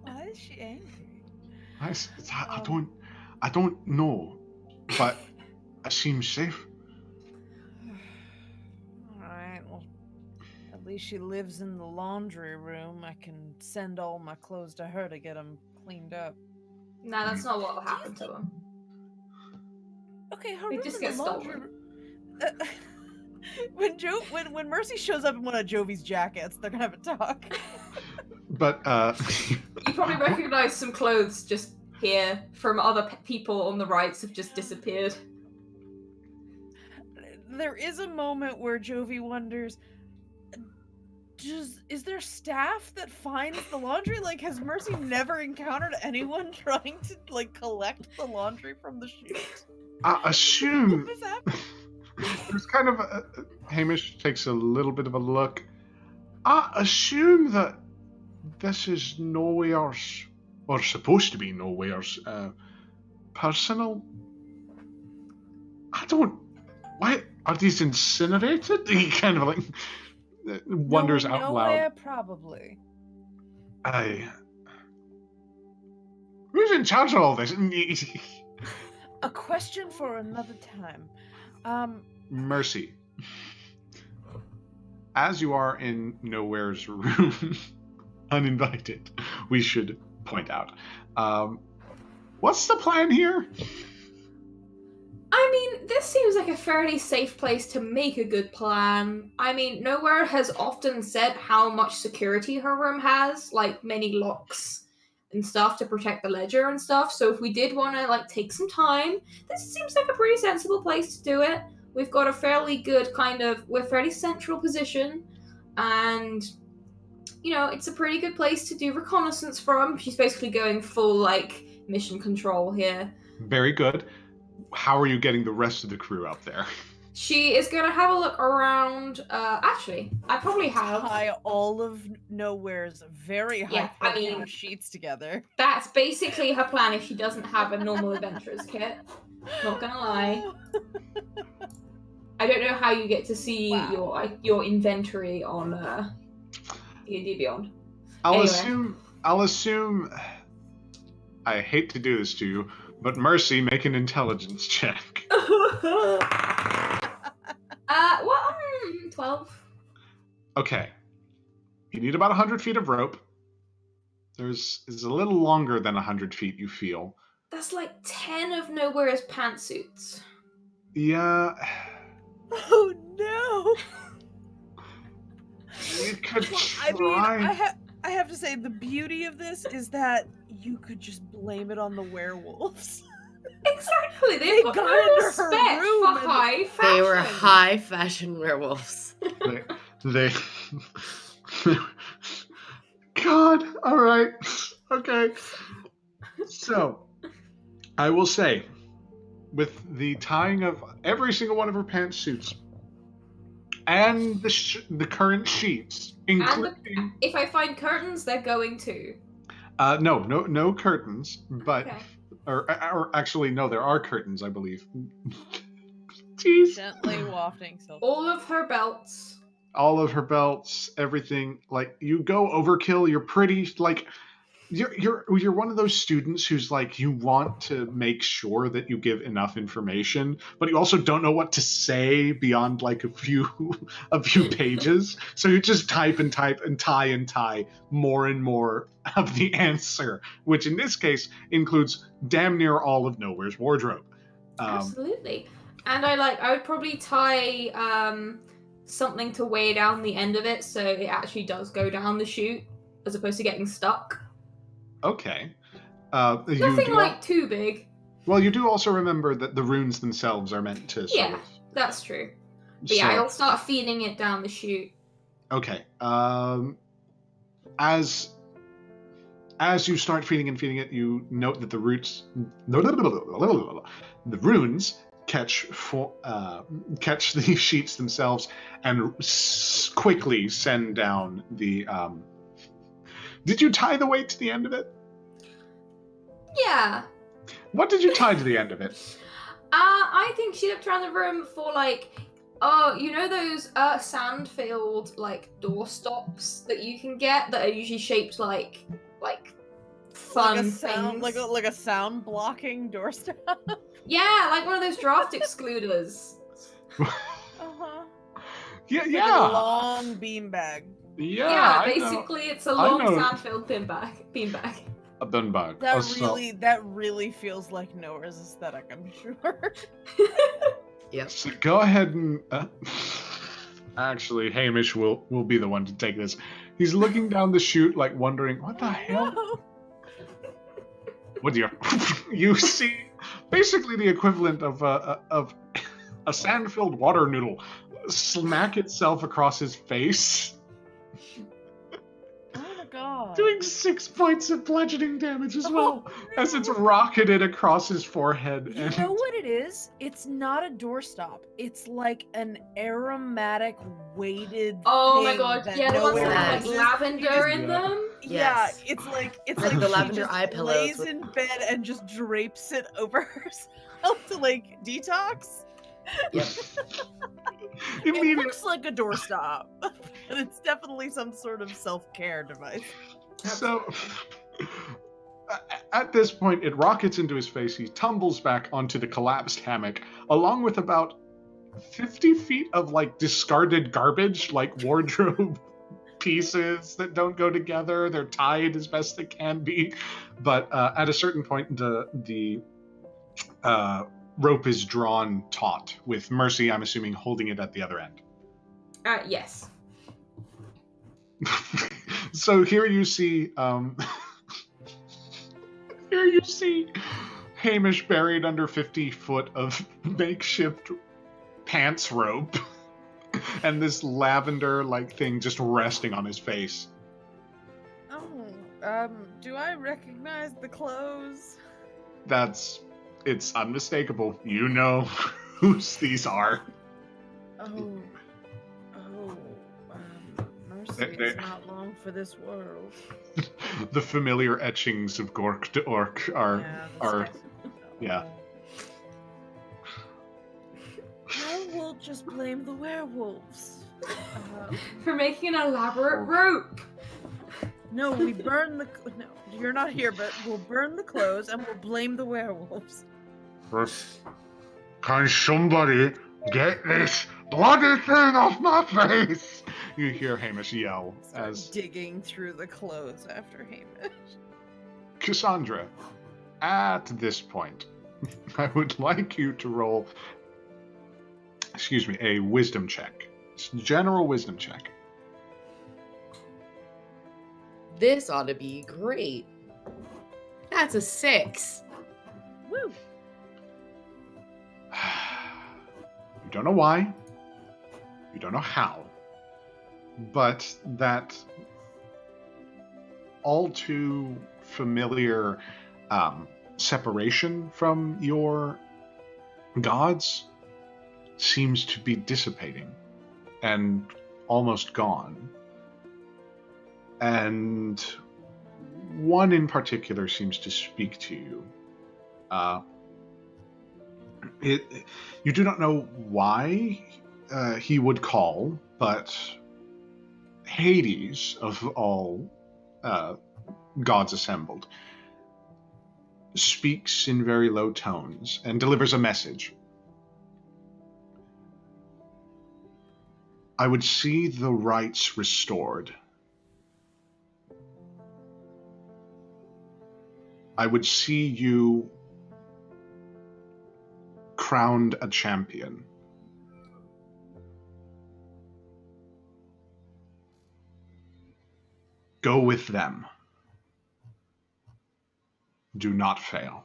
Why is she angry? I don't know, but it seems safe. Alright, well, at least she lives in the laundry room. I can send all my clothes to her to get them cleaned up. No, that's not what will happen to him. Okay, her They room just in get the laundry stolen. when Mercy shows up in one of Jovi's jackets, they're gonna have a talk. But You probably recognize some clothes just here from other people on the rights have just disappeared. There is a moment where Jovi wonders, is there staff that finds the laundry? Like, has Mercy never encountered anyone trying to, like, collect the laundry from the chute? I assume What is happening? there's kind of Hamish takes a little bit of a look. I assume that this is nowhere's, or supposed to be nowhere's, personal. I don't. Why are these incinerated? He kind of like wonders out Nowhere, loud. probably. Who's in charge of all this? A question for another time. Mercy. As you are in Nowhere's room, uninvited, we should point out. What's the plan here? I mean, this seems like a fairly safe place to make a good plan. I mean, Nowhere has often said how much security her room has, like many locks and stuff to protect the ledger and stuff. So if we did want to like take some time, this seems like a pretty sensible place to do it. We've got a fairly good we're fairly central position, and you know, it's a pretty good place to do reconnaissance from. She's basically going full like mission control here. Very good. How are you getting the rest of the crew up there? She is going to have a look around. Actually, I probably have. Tie all of Nowhere's very high profile sheets together. That's basically her plan if she doesn't have a normal adventurer's kit. Not gonna lie. I don't know how you get to see your inventory on D&D Beyond. I'll assume. I hate to do this to you, but Mercy, make an intelligence check. 12. Okay. You need about 100 feet of rope. It's a little longer than 100 feet, you feel. That's like 10 of Nowhere's pantsuits. Yeah. Oh no! You could try. I mean, I have to say, the beauty of this is that you could just blame it on the werewolves. Exactly, they've got no respect for high fashion. They were high fashion werewolves. they God, all right, okay. So, I will say, with the tying of every single one of her pantsuits and the current sheets, including if I find curtains, they're going too. No curtains, but Okay. or actually no, there are curtains, I believe. Jeez. Gently wafting silk. All of her belts. All of her belts, everything. Like, you go overkill. You're pretty like you're one of those students who's like, you want to make sure that you give enough information, but you also don't know what to say beyond like a few pages. So you just type and type and tie more and more of the answer, which in this case includes damn near all of Nowhere's wardrobe. Absolutely. And I would probably tie something to weigh down the end of it so it actually does go down the chute as opposed to getting stuck. Okay. Nothing like too big. Well, you do also remember that the runes themselves are meant to sort of... that's true. But yeah, I'll start feeding it down the chute. Okay. As you start feeding it, you note that the runes catch the sheets themselves and quickly send down the... Did you tie the weight to the end of it? Yeah. What did you tie to the end of it? I think she looked around the room for like Oh, you know those sand-filled like doorstops that you can get that are usually shaped like fun like a sound, things? like a sound blocking doorstep. Yeah, like one of those draft excluders. Uh-huh. Yeah, Like a yeah, long beanbag. yeah. I know. Basically, it's a I long know. sand-filled beanbag. A beanbag. That really feels like Noah's aesthetic, I'm sure. Yep. So go ahead and actually, Hamish will be the one to take this. He's looking down the chute, like wondering, what the hell? No. What do you see? Basically, the equivalent of a sand-filled water noodle smack itself across his face, Oh my god. doing 6 points of bludgeoning damage as well as it's rocketed across his forehead. You know what it is? It's not a doorstop. It's like an aromatic weighted Oh my thing god, that yeah, the ones nowhere that have exists. like lavender in Yeah. them. Yeah, Yes. it's like the she lavender just eye pillows lays with- in bed and just drapes it over herself to like detox. Yep. It Immediately, looks like a doorstop, but it's definitely some sort of self-care device. so at this point, it rockets into his face. He tumbles back onto the collapsed hammock, along with about 50 feet of like discarded garbage, like wardrobe pieces that don't go together. They're tied as best they can be, but at a certain point, the rope is drawn taut, with Mercy, I'm assuming, holding it at the other end. Yes. So here you see Hamish buried under 50 foot of makeshift pants rope and this lavender like thing just resting on his face. Oh, do I recognize the clothes? It's unmistakable. You know whose these are. Mercy is not long for this world. The familiar etchings of Gork to Orc are yeah. I will just blame the werewolves. For making an elaborate rope. No, we burn the. No, you're not here, but we'll burn the clothes and we'll blame the werewolves. Can somebody get this bloody thing off my face? You hear Hamish yell Start as digging through the clothes after Hamish. Cassandra, at this point, I would like you to roll, a wisdom check. It's a general wisdom check. This ought to be great. That's a 6. Woo! You don't know why, you don't know how, but that all too familiar separation from your gods seems to be dissipating and almost gone. And one in particular seems to speak to you. You do not know why he would call, but Hades, of all gods assembled, speaks in very low tones and delivers a message. I would see the rites restored. I would see you crowned a champion. Go with them. Do not fail.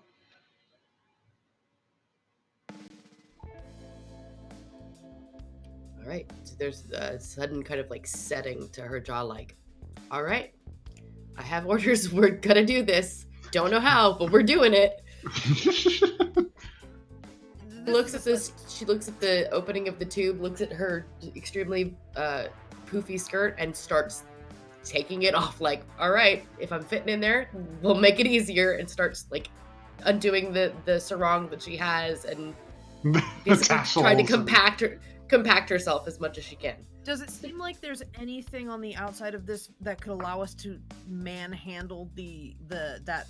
All right. So there's a sudden kind of like setting to her jaw, like, all right, I have orders. We're gonna do this. Don't know how, but we're doing it. Looks at this. She looks at the opening of the tube, looks at her extremely poofy skirt, and starts taking it off. Like, all right, if I'm fitting in there, we'll make it easier. And starts like undoing the sarong that she has, and basically trying to compact herself as much as she can. Does it seem like there's anything on the outside of this that could allow us to manhandle that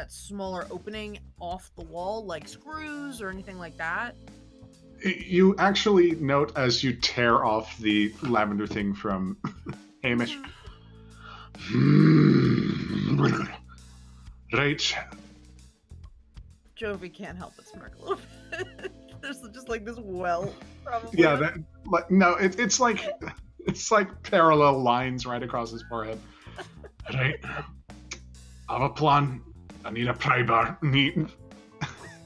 smaller opening off the wall, like screws or anything like that? You actually note as you tear off the lavender thing from Hamish. Right. Jovi can't help but smirk a little bit. There's just like this well, probably. Yeah, it's like parallel lines right across his forehead. Right. I have a plan. I need a pry bar.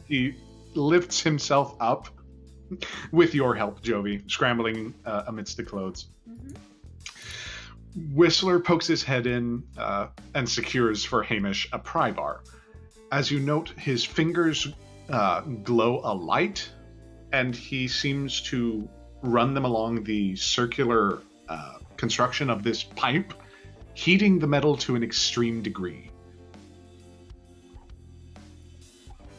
He lifts himself up with your help, Jovi, scrambling amidst the clothes. Mm-hmm. Whistler pokes his head in and secures for Hamish a pry bar. As you note, his fingers glow a light, and he seems to run them along the circular construction of this pipe, heating the metal to an extreme degree.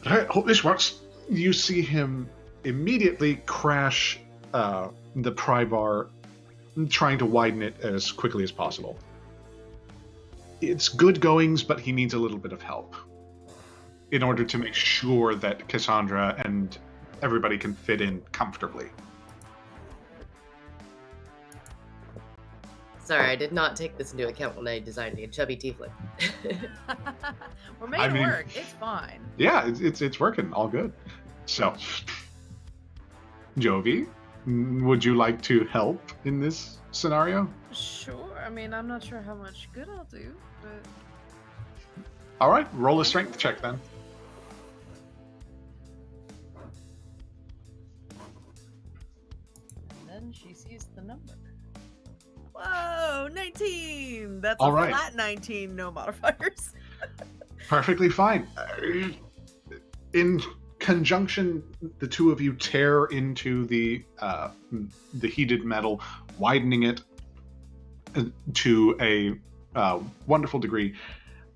I hope this works. You see him immediately crash the pry bar, trying to widen it as quickly as possible. It's good goings, but he needs a little bit of help in order to make sure that Cassandra and everybody can fit in comfortably. Sorry, I did not take this into account when I designed a chubby tiefling. We're made it work. It's fine. Yeah, it's working. All good. So, Jovi, would you like to help in this scenario? Sure. I mean, I'm not sure how much good I'll do, but... All right, roll a strength check then. And then she sees the number. Whoa, 19! That's all a right. Flat 19, no modifiers. Perfectly fine. In conjunction, the two of you tear into the heated metal, widening it to a wonderful degree.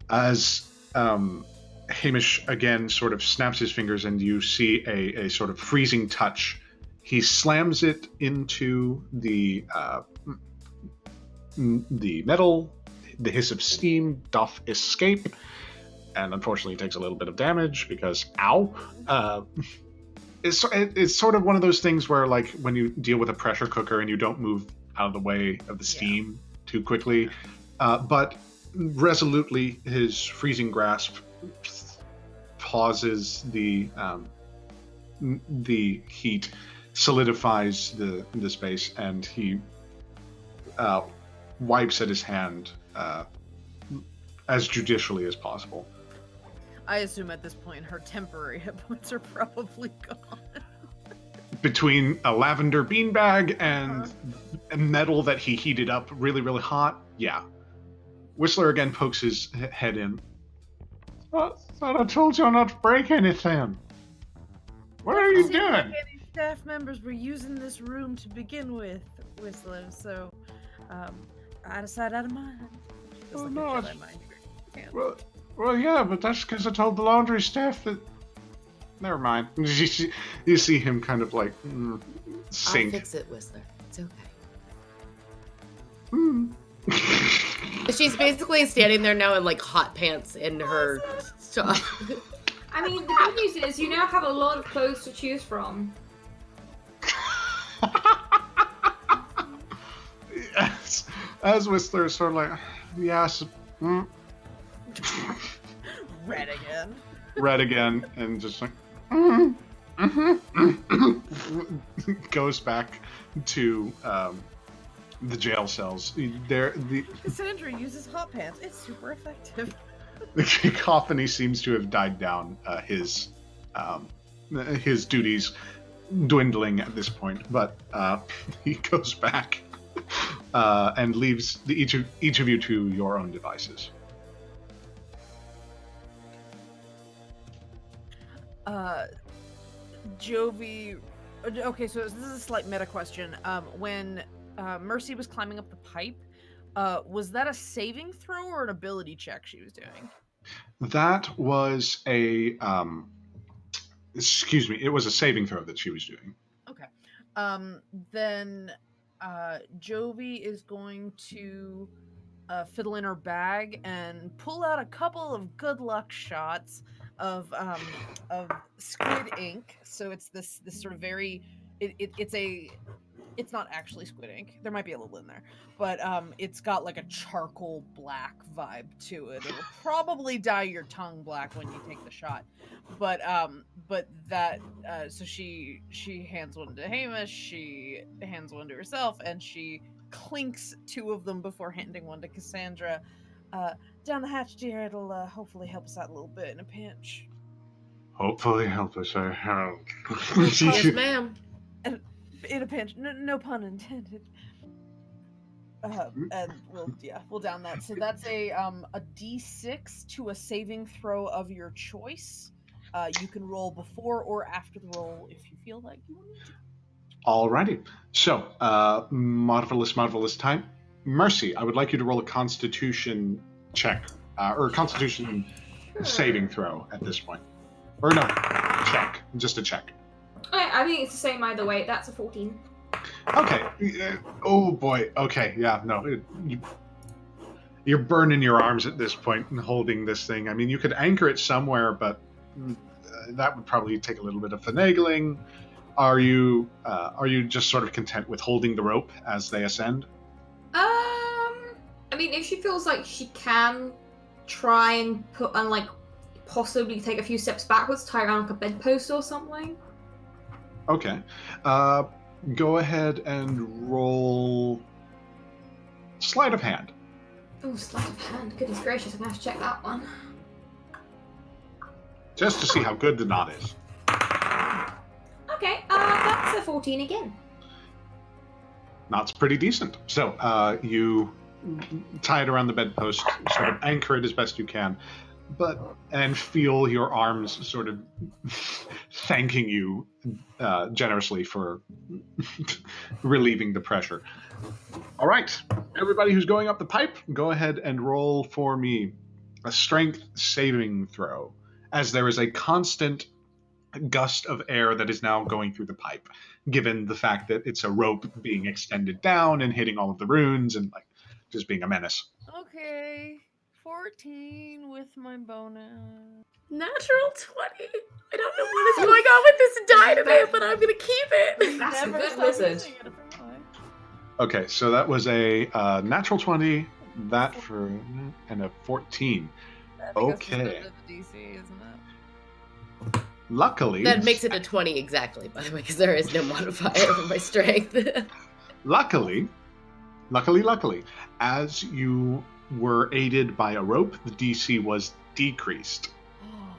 As Hamish again sort of snaps his fingers, and you see a sort of freezing touch. He slams it into the metal. The hiss of steam doth escape, and unfortunately takes a little bit of damage because, ow. It's sort of one of those things where, like, when you deal with a pressure cooker and you don't move out of the way of the steam too quickly, but resolutely his freezing grasp pauses the heat, solidifies the space, and he wipes at his hand as judicially as possible. I assume at this point her temporary hit points are probably gone. Between a lavender beanbag and metal that he heated up really, really hot, yeah. Whistler again pokes his head in. I thought I told you not to break anything. What are you doing? Like any staff members were using this room to begin with, Whistler, so out of sight, out of mind. Oh, no, well, yeah, but that's because I told the laundry staff that... Never mind. You see him kind of like sink. I'll fix it, Whistler. It's okay. Hmm. She's basically standing there now in like hot pants in her shop. I mean, the good news is you now have a lot of clothes to choose from. Yes. As Whistler is sort of like, yes. Red again, and just like, goes back to the jail cells. Cassandra uses hot pants. It's super effective. The cacophony seems to have died down. His duties dwindling at this point, but he goes back and leaves each of you to your own devices. Jovi. Okay, so this is a slight meta question. When Mercy was climbing up the pipe, was that a saving throw or an ability check she was doing? That was it was a saving throw that she was doing. Okay. Then Jovi is going to fiddle in her bag and pull out a couple of good luck shots of squid ink. So it's this sort of very it's not actually squid ink. There might be a little in there, but it's got like a charcoal black vibe to it. It'll probably dye your tongue black when you take the shot. But that so she hands one to Hamish, she hands one to herself, and she clinks two of them before handing one to Cassandra. Down the hatch, dear. It'll hopefully help us out a little bit in a pinch. Hopefully help us out. Yes, ma'am. In a pinch, no pun intended. And we'll down that. So that's a D6 to a saving throw of your choice. You can roll before or after the roll if you feel like you want to. Alrighty. So, marvelous time. Mercy, I would like you to roll a Constitution check, or a Constitution saving throw at this point. Or no, check. Just a check. I think it's the same either way. That's a 14. Okay. Oh boy. Okay. Yeah. No. You're burning your arms at this point and holding this thing. I mean, you could anchor it somewhere, but that would probably take a little bit of finagling. Are you just sort of content with holding the rope as they ascend? I mean, if she feels like she can try and possibly take a few steps backwards, tie around like a bedpost or something. Okay. Go ahead and roll sleight of hand. Oh, sleight of hand. Goodness gracious, I'm gonna have to check that one. Just to see how good the knot is. Okay, that's a 14 again. Knot's pretty decent. So you tie it around the bedpost, sort of anchor it as best you can, and feel your arms sort of thanking you generously for relieving the pressure. All right, everybody who's going up the pipe, go ahead and roll for me a strength saving throw, as there is a constant gust of air that is now going through the pipe, given the fact that it's a rope being extended down and hitting all of the runes and like just being a menace. Okay, 14 with my bonus. Natural 20. I don't know what is going on with this die today, but I'm gonna keep it. That's a Never good stop wizard. using it, apparently. Okay, so that was a natural 20, that for and a 14. I think that's Okay. just the DC, isn't it? Luckily, That makes it a 20 exactly, by the way, because there is no modifier for my strength. luckily, as you were aided by a rope, the DC was decreased. Oh,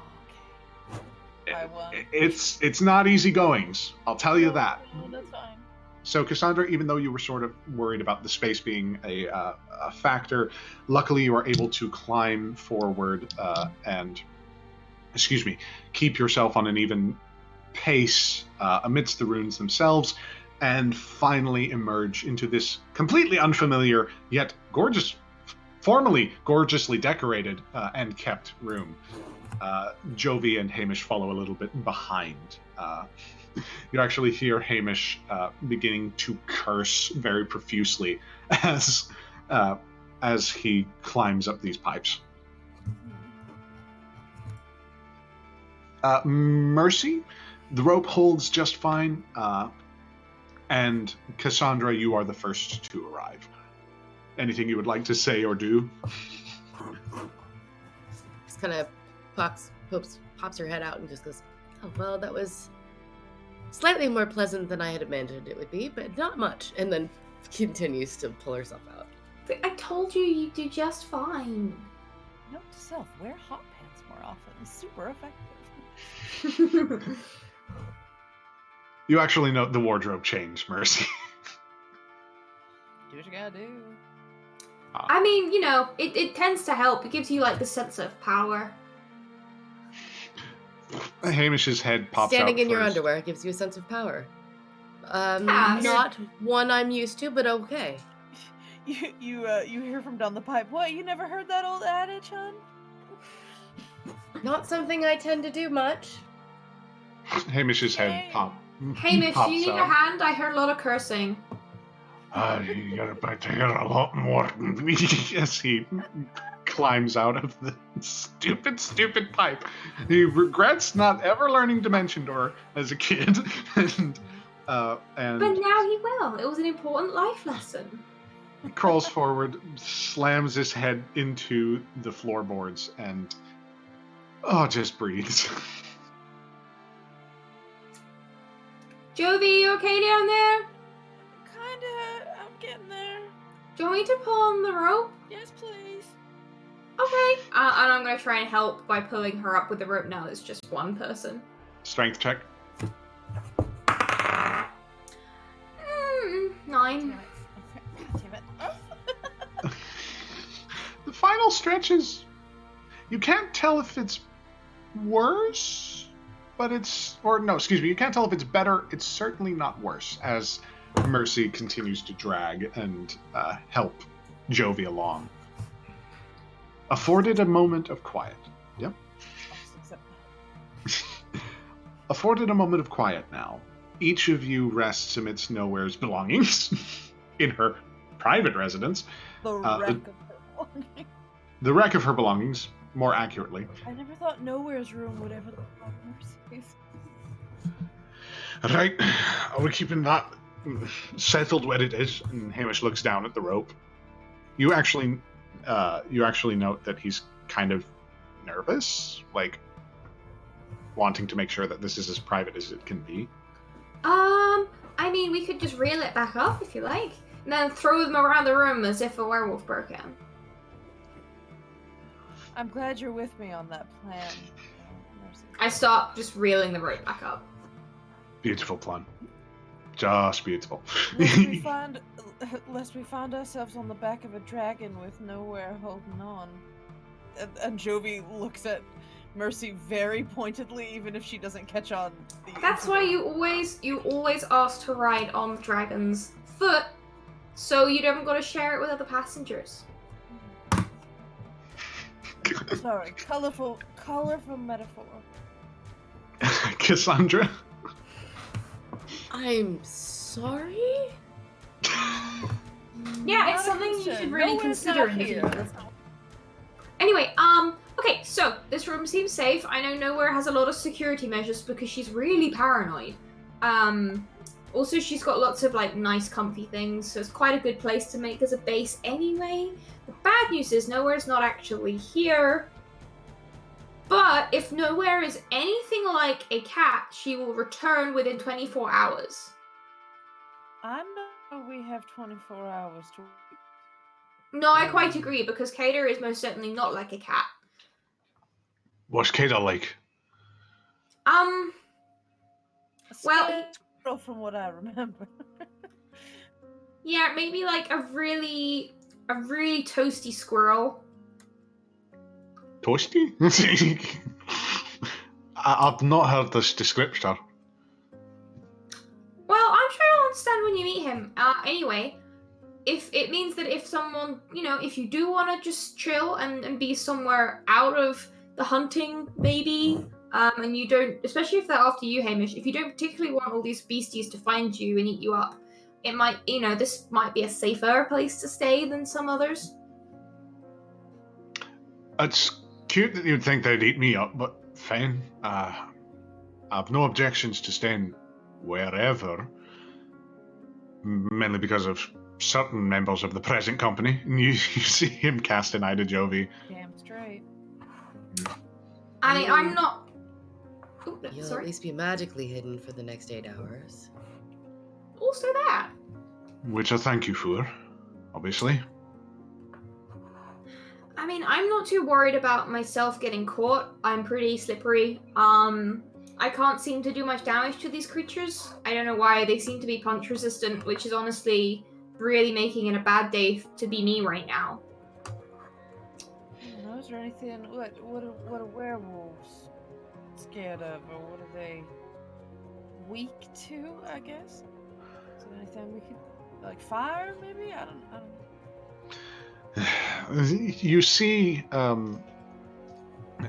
okay. By one. It's not easy goings, I'll tell you that. No, that's fine. So Cassandra, even though you were sort of worried about the space being a factor, luckily you were able to climb forward and keep yourself on an even pace amidst the runes themselves, and finally emerge into this completely unfamiliar yet formerly gorgeously decorated and kept room. Jovi and Hamish follow a little bit behind. You actually hear Hamish beginning to curse very profusely as he climbs up these pipes. Mercy, the rope holds just fine, and Cassandra, you are the first to arrive. Anything you would like to say or do? Just kind of pops her head out and just goes, "Oh, well, that was slightly more pleasant than I had imagined it would be, but not much." And then continues to pull herself out. But I told you you'd do just fine. Note to self, wear hot pants more often. It's super effective. You actually note the wardrobe change, Mercy. Do what you gotta do. I mean, it tends to help. It gives you like the sense of power. Hamish's head pops Standing out in your first. underwear gives you a sense of power. Yeah, Not one I'm used to, but okay. You hear from down the pipe. What? You never heard that old adage, hon? Not something I tend to do much. Hamish's head Yay. Hamish, do you Pops need out. a hand? I heard a lot of cursing. You got about to hear a lot more than me as he climbs out of the stupid pipe. He regrets not ever learning Dimension Door as a kid, and But now he will. It was an important life lesson. he crawls forward, slams his head into the floorboards, and just breathes. Jovi, you okay down there? Kinda. I'm getting there. Do you want me to pull on the rope? Yes, please. Okay. And I'm going to try and help by pulling her up with the rope now. It's just one person. Strength check. 9. Damn it. The final stretches, you can't tell if it's worse, but you can't tell if it's better. It's certainly not worse, as Mercy continues to drag and help Jovi along. Afforded a moment of quiet. Yep. Afforded a moment of quiet now. Each of you rests amidst Nowhere's belongings in her private residence. The wreck of her belongings. The wreck of her belongings, more accurately. I never thought Nowhere's room would ever look like Mercy's. Right, are we keeping that settled where it is? And Hamish looks down at the rope. You actually note that he's kind of nervous, like wanting to make sure that this is as private as it can be. I mean, we could just reel it back up if you like, and then throw them around the room as if a werewolf broke in. I'm glad you're with me on that plan, Mercy. I stop just reeling the rope back up. Beautiful plan. Just beautiful. Lest we find ourselves on the back of a dragon with Nowhere holding on. And Jovi looks at Mercy very pointedly, even if she doesn't catch on. That's why you always ask to ride on the dragon's foot, so you don't got to share it with other passengers. Sorry, colorful metaphor. Cassandra? I'm sorry? Yeah, it's something you should really Nowhere's consider not in the here. future. Anyway, okay, so this room seems safe. I know Nowhere has a lot of security measures because she's really paranoid. Also, she's got lots of, like, nice comfy things, so it's quite a good place to make as a base anyway. The bad news is Nowhere's not actually here. But if Nowhere is anything like a cat, she will return within 24 hours. I know we have 24 hours to wait. No, I quite agree, because Kater is most certainly not like a cat. What's Kata like? Well, Well, from what I remember. yeah, maybe like a really toasty squirrel. Toasty? I've not heard this description. Well, I'm sure you'll understand when you meet him. Anyway, if it means that if someone, if you do want to just chill and be somewhere out of the hunting, maybe, and you don't, especially if they're after you, Hamish, if you don't particularly want all these beasties to find you and eat you up, it might, this might be a safer place to stay than some others. It's cute that you'd think they'd eat me up, but fine. I've no objections to staying wherever. Mainly because of certain members of the present company. And you see him cast an eye to Jovi. Damn straight. I'm not... Ooh, You'll sorry. at least be magically hidden for the next 8 hours. Also that. Which I thank you for, obviously. I mean, I'm not too worried about myself getting caught. I'm pretty slippery. I can't seem to do much damage to these creatures. I don't know why. They seem to be punch resistant, which is honestly really making it a bad day to be me right now. Is there anything? What are werewolves scared of, or what are they weak to? I guess. Is there anything we could, like fire? Maybe I don't know. You see,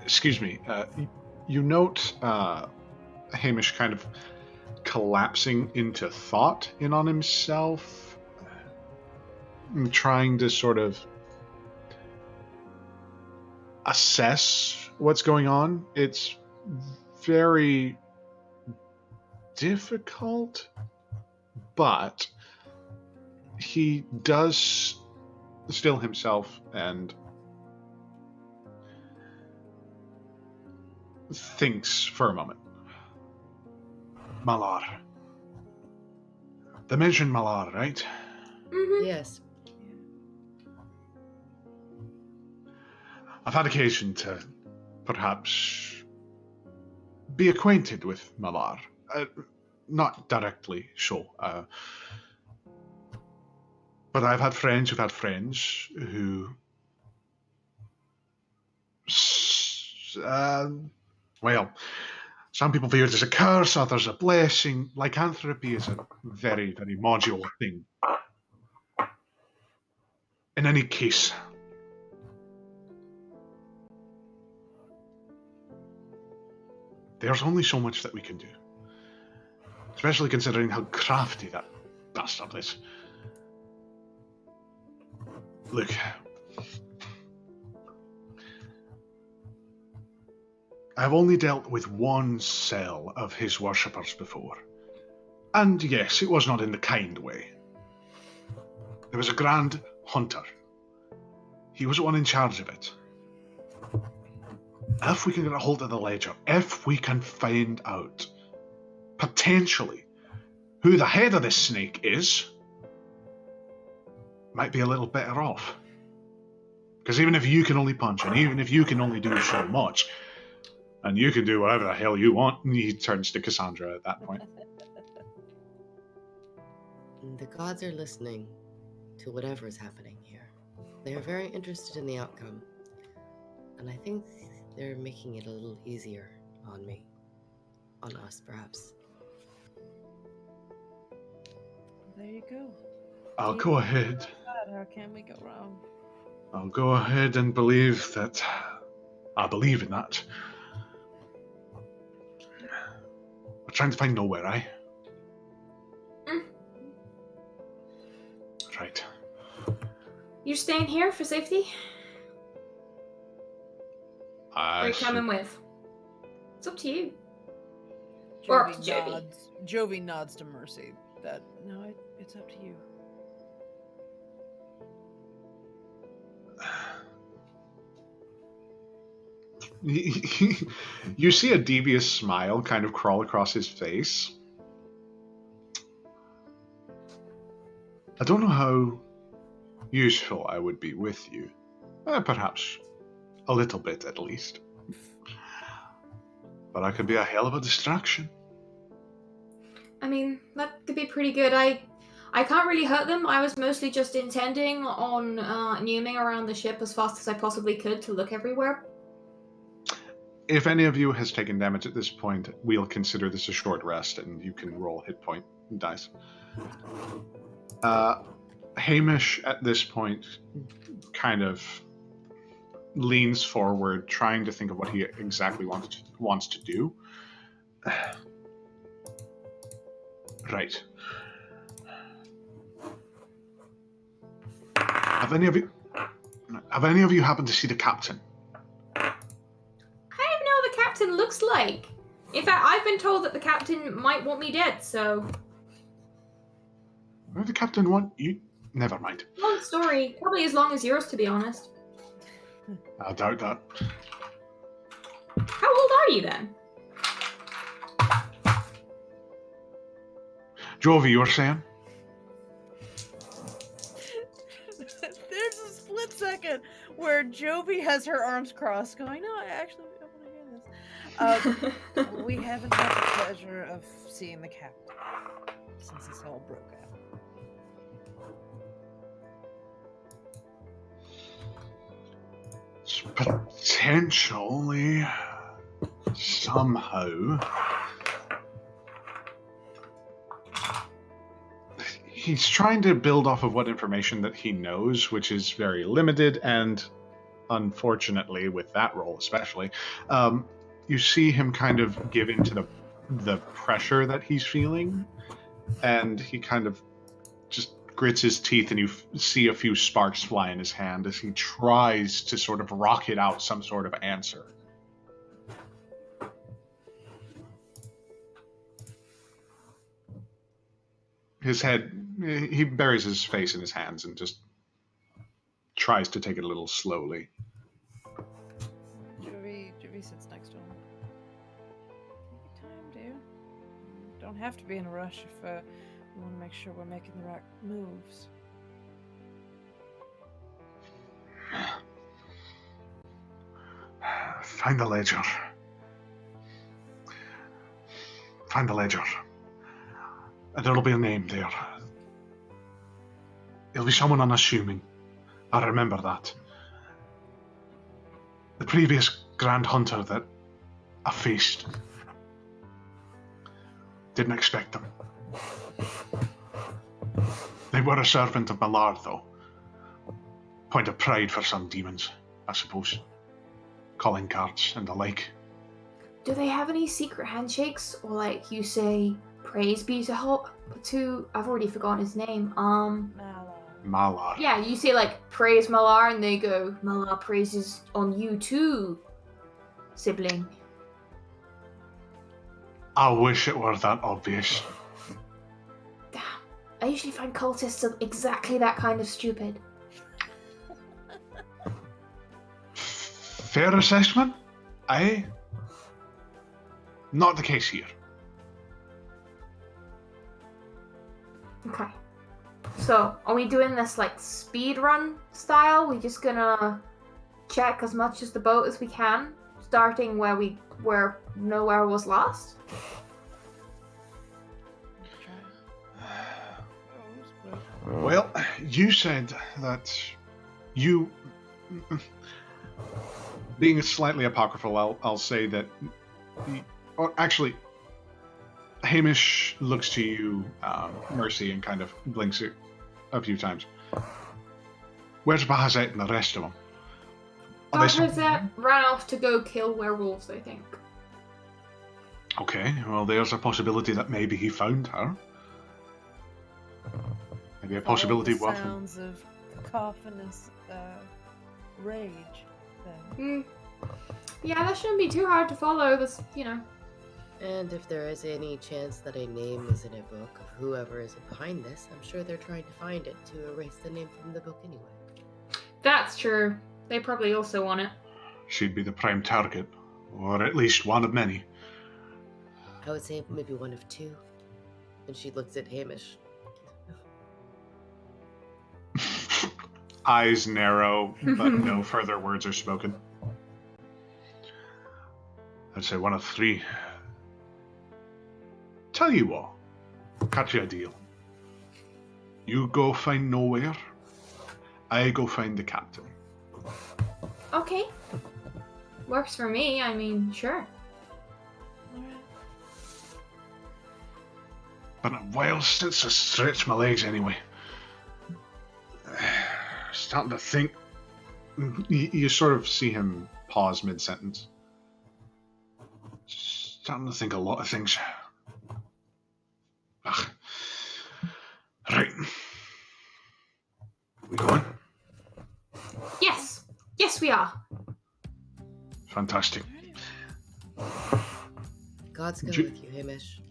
excuse me, you note Hamish kind collapsing into thought in on himself, trying to sort of assess what's going on. It's very difficult, but he does still himself and thinks for a moment. Malar. They mentioned Malar, right? Mm-hmm. Yes. I've had occasion to perhaps be acquainted with Malar. Not directly, sure. But I've had friends who've had friends who... well, some people view it as a curse, others a blessing. Lycanthropy is a very, very modular thing. In any case, there's only so much that we can do. Especially considering how crafty that bastard is. Look. I've only dealt with one cell of his worshippers before. And yes, it was not in the kind way. There was a grand hunter. He was the one in charge of it. If we can get a hold of the ledger, if we can find out, potentially, who the head of this snake is, might be a little better off. Because even if you can only punch, and even if you can only do so much, and you can do whatever the hell you want, and he turns to Cassandra at that point. The gods are listening to whatever is happening here. They are very interested in the outcome. And I think they're making it a little easier on me. On us, perhaps. There you go. I'll go ahead. God, how can we go wrong? I'll go ahead and believe that. I believe in that. We're trying to find nowhere, eh? Right. You staying here for safety? Or are you So coming with? It's up to you. Or Jovi. Jovi nods to Mercy. That no, it's up to you. You see a devious smile kind of crawl across his face. I don't know how useful I would be with you. Perhaps a little bit at least. But I could be a hell of a distraction. I mean, that could be pretty good. I can't really hurt them. I was mostly just intending on neuming around the ship as fast as I possibly could to look everywhere. If any of you has taken damage at this point, we'll consider this a short rest, and you can roll hit point dice. Hamish, at this point, kind of leans forward, trying to think of what he exactly wants to do. Right. Have any of you happened to see the captain? I don't know what the captain looks like. In fact, I've been told that the captain might want me dead, so... Where the captain want you? Never mind. Long story. Probably as long as yours, to be honest. I doubt that. How old are you, then? Jovi, you were saying? There's a split second where Jovi has her arms crossed going, no, I want to hear this. We haven't had the pleasure of seeing the captain since this all broke out. Potentially, somehow, he's trying to build off of what information that he knows, which is very limited, and unfortunately, with that role especially, you see him kind of give into the the pressure that he's feeling, and he kind of just grits his teeth, and you see a few sparks fly in his hand as he tries to sort of rocket out some sort of answer. His head, he buries his face in his hands and just tries to take it a little slowly. Juvie sits next to him. Take your time, dear. Don't have to be in a rush if we want to make sure we're making the right moves. Find the ledger. Find the ledger. And there'll be a name there. It'll be someone unassuming. I remember that. The previous Grand Hunter that I faced. Didn't expect them. They were a servant of Malar, though. Point of pride for some demons, I suppose. Calling cards and the like. Do they have any secret handshakes, or like you say, praise be to I've already forgotten his name. Malar. Yeah, you say like praise Malar, and they go Malar praises on you too, sibling. I wish it were that obvious. Damn, I usually find cultists of exactly that kind of stupid. Fair assessment? Aye. Not the case here. Okay. So, are we doing this like speed run style? We just gonna check as much as the boat as we can, starting where nowhere was lost? Well, you said that you, being slightly apocryphal, I'll say that, or actually, Hamish looks to you, Mercy, and kind of blinks a few times. Where's Bahazet and the rest of them? Bahazet ran off to go kill werewolves, I think. Okay, well, there's a possibility that maybe he found her. Maybe a possibility Follow the worth. sounds of cacophonous rage. Then. Yeah, that shouldn't be too hard to follow. This, And if there is any chance that a name is in a book of whoever is behind this, I'm sure they're trying to find it to erase the name from the book anyway. That's true. They probably also want it. She'd be the prime target, or at least one of many. I would say maybe one of two. And she looks at Hamish. Eyes narrow, but no further words are spoken. I'd say one of three. Tell you what, cut you a deal. You go find Nowhere, I go find the captain. Okay. Works for me, I mean, sure. Been a while since I stretched my legs anyway. Starting to think. You sort of see him pause mid-sentence. Starting to think a lot of things. Ugh. Right. We going? Yes! Yes, we are! Fantastic. God's go Ju- with you, Hamish.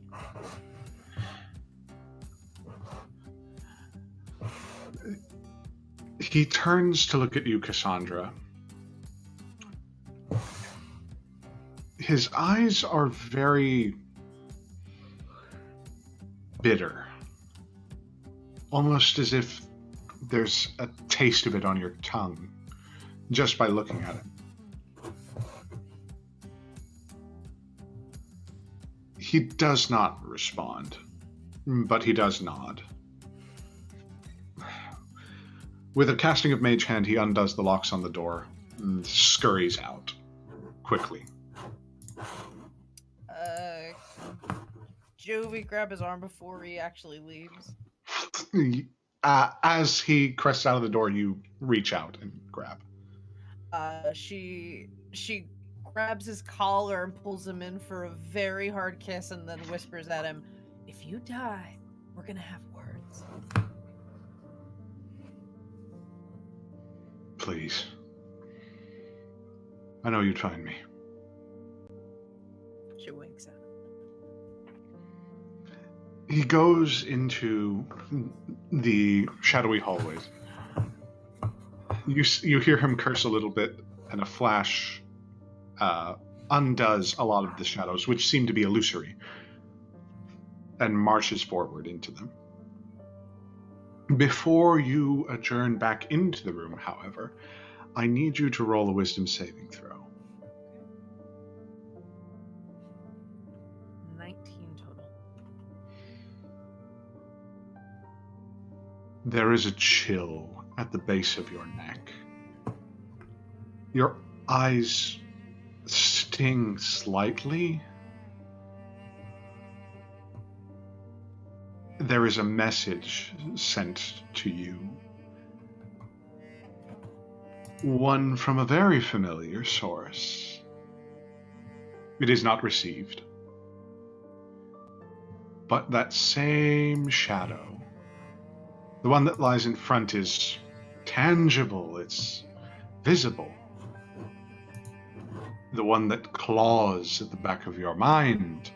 He turns to look at you, Cassandra. His eyes are very bitter. Almost as if there's a taste of it on your tongue, just by looking at it. He does not respond, but he does nod. With a casting of Mage Hand, he undoes the locks on the door and scurries out quickly. Jovi grab his arm before he actually leaves. As he crests out of the door, you reach out and grab. She grabs his collar and pulls him in for a very hard kiss and then whispers at him, "If you die, we're gonna have words." Please. I know you'd find me. She winks at him. He goes into the shadowy hallways. You hear him curse a little bit, and a flash undoes a lot of the shadows, which seem to be illusory, and marches forward into them. Before you adjourn back into the room, however, I need you to roll a wisdom saving throw. 19 total. There is a chill at the base of your neck. Your eyes sting slightly. There is a message sent to you. One from a very familiar source. It is not received. But that same shadow, the one that lies in front, is tangible, it's visible. The one that claws at the back of your mind,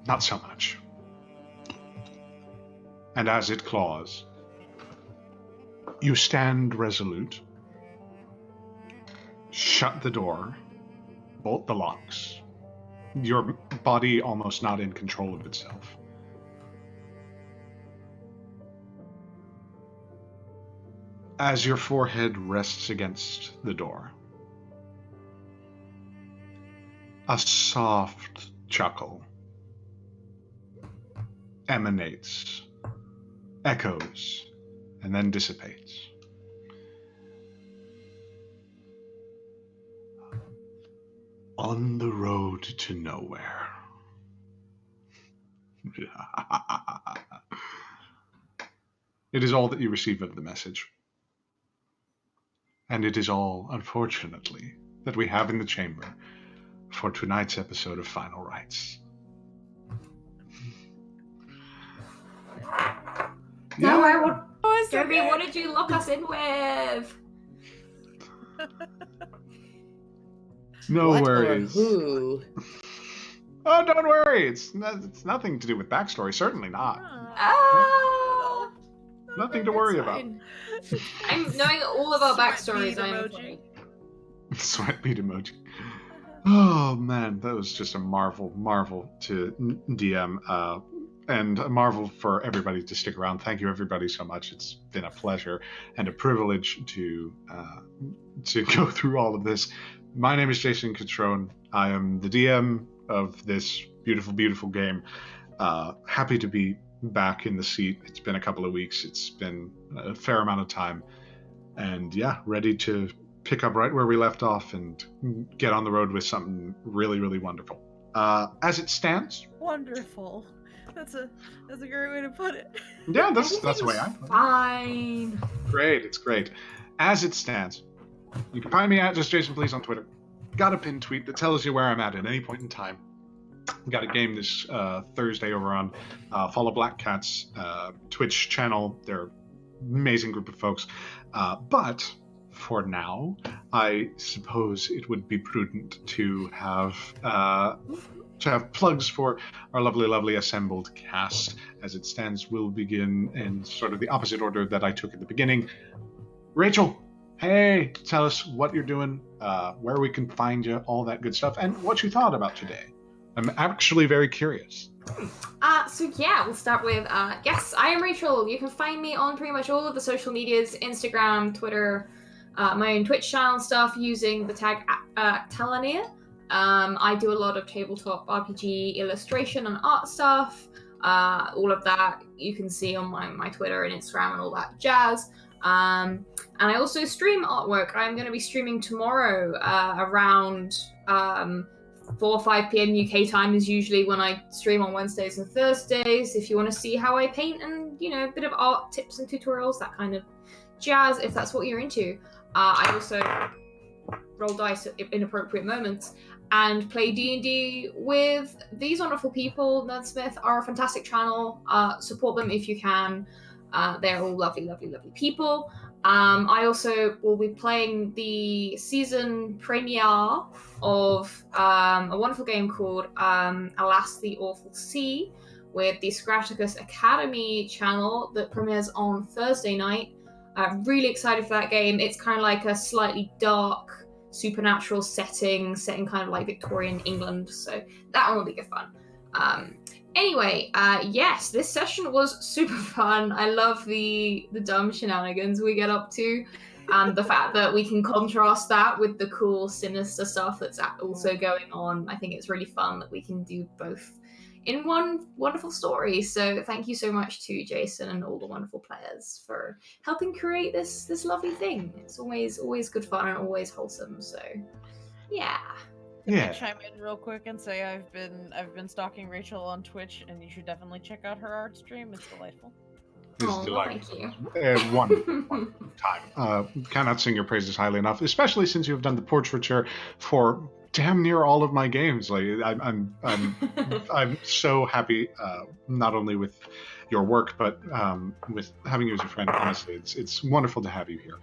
not so much. And as it claws, you stand resolute, shut the door, bolt the locks, your body almost not in control of itself. As your forehead rests against the door, a soft chuckle emanates, echoes, and then dissipates. On the road to nowhere. It is all that you receive of the message. And it is all, unfortunately, that we have in the chamber for tonight's episode of Final Rites. No, Jovi, what did you lock us in with? No What worries. or who? Oh, don't worry. It's nothing to do with backstory. Certainly not. Ah! Nothing to worry about. I'm knowing all of our Sweat backstories. bead I'm emoji. Sweat bead emoji. Oh man, that was just a marvel to DM, and a marvel for everybody to stick around. Thank you everybody so much. It's been a pleasure and a privilege to go through all of this. My name is Jason Catrone. I am the DM of this beautiful, beautiful game. Happy to be back in the seat. It's been a couple of weeks. It's been a fair amount of time, and yeah, ready to pick up right where we left off and get on the road with something really, really wonderful. As it stands, Wonderful. That's a great way to put it. yeah, that's the way I put it. fine. Great, it's great. As it stands, you can find me at Just Jason Please on Twitter. Got a pinned tweet that tells you where I'm at any point in time. Got a game this Thursday over on Follow Black Cat's Twitch channel. They're an amazing group of folks. But for now, I suppose it would be prudent to have plugs for our lovely, lovely assembled cast. As it stands, we'll begin in sort of the opposite order that I took at the beginning. Rachel, hey, tell us what you're doing, where we can find you, all that good stuff, and what you thought about today. I'm actually very curious. So yeah, we'll start with, yes, I am Rachel. You can find me on pretty much all of the social medias, Instagram, Twitter, my own Twitch channel stuff using the tag Talania. I do a lot of tabletop RPG illustration and art stuff. All of that you can see on my Twitter and Instagram and all that jazz. And I also stream artwork. I'm going to be streaming tomorrow around 4 or 5 p.m. UK time is usually when I stream on Wednesdays and Thursdays. If you want to see how I paint and, a bit of art tips and tutorials, that kind of jazz, if that's what you're into. I also roll dice at inappropriate moments, and play D&D with these wonderful people. Nerdsmith are a fantastic channel. Support them if you can. They're all lovely, lovely, lovely people. I also will be playing the season premiere of a wonderful game called Alas the Awful Sea with the Scraticus Academy channel that premieres on Thursday night. I'm really excited for that game. It's kind of like a slightly dark supernatural setting kind of like Victorian England, so that one will be good fun. Anyway, yes, this session was super fun. I love the dumb shenanigans we get up to, and the fact that we can contrast that with the cool, sinister stuff that's also going on. I think it's really fun that we can do both in one wonderful story. So thank you so much to Jason and all the wonderful players for helping create this lovely thing. It's always good fun and always wholesome. So yeah. Can I chime in real quick and say I've been stalking Rachel on Twitch, and you should definitely check out her art stream. It's delightful. It's delightful. Thank you. One time. Cannot sing your praises highly enough, especially since you have done the portraiture for damn near all of my games. Like I'm so happy, not only with your work, but with having you as a friend. Honestly, it's wonderful to have you here.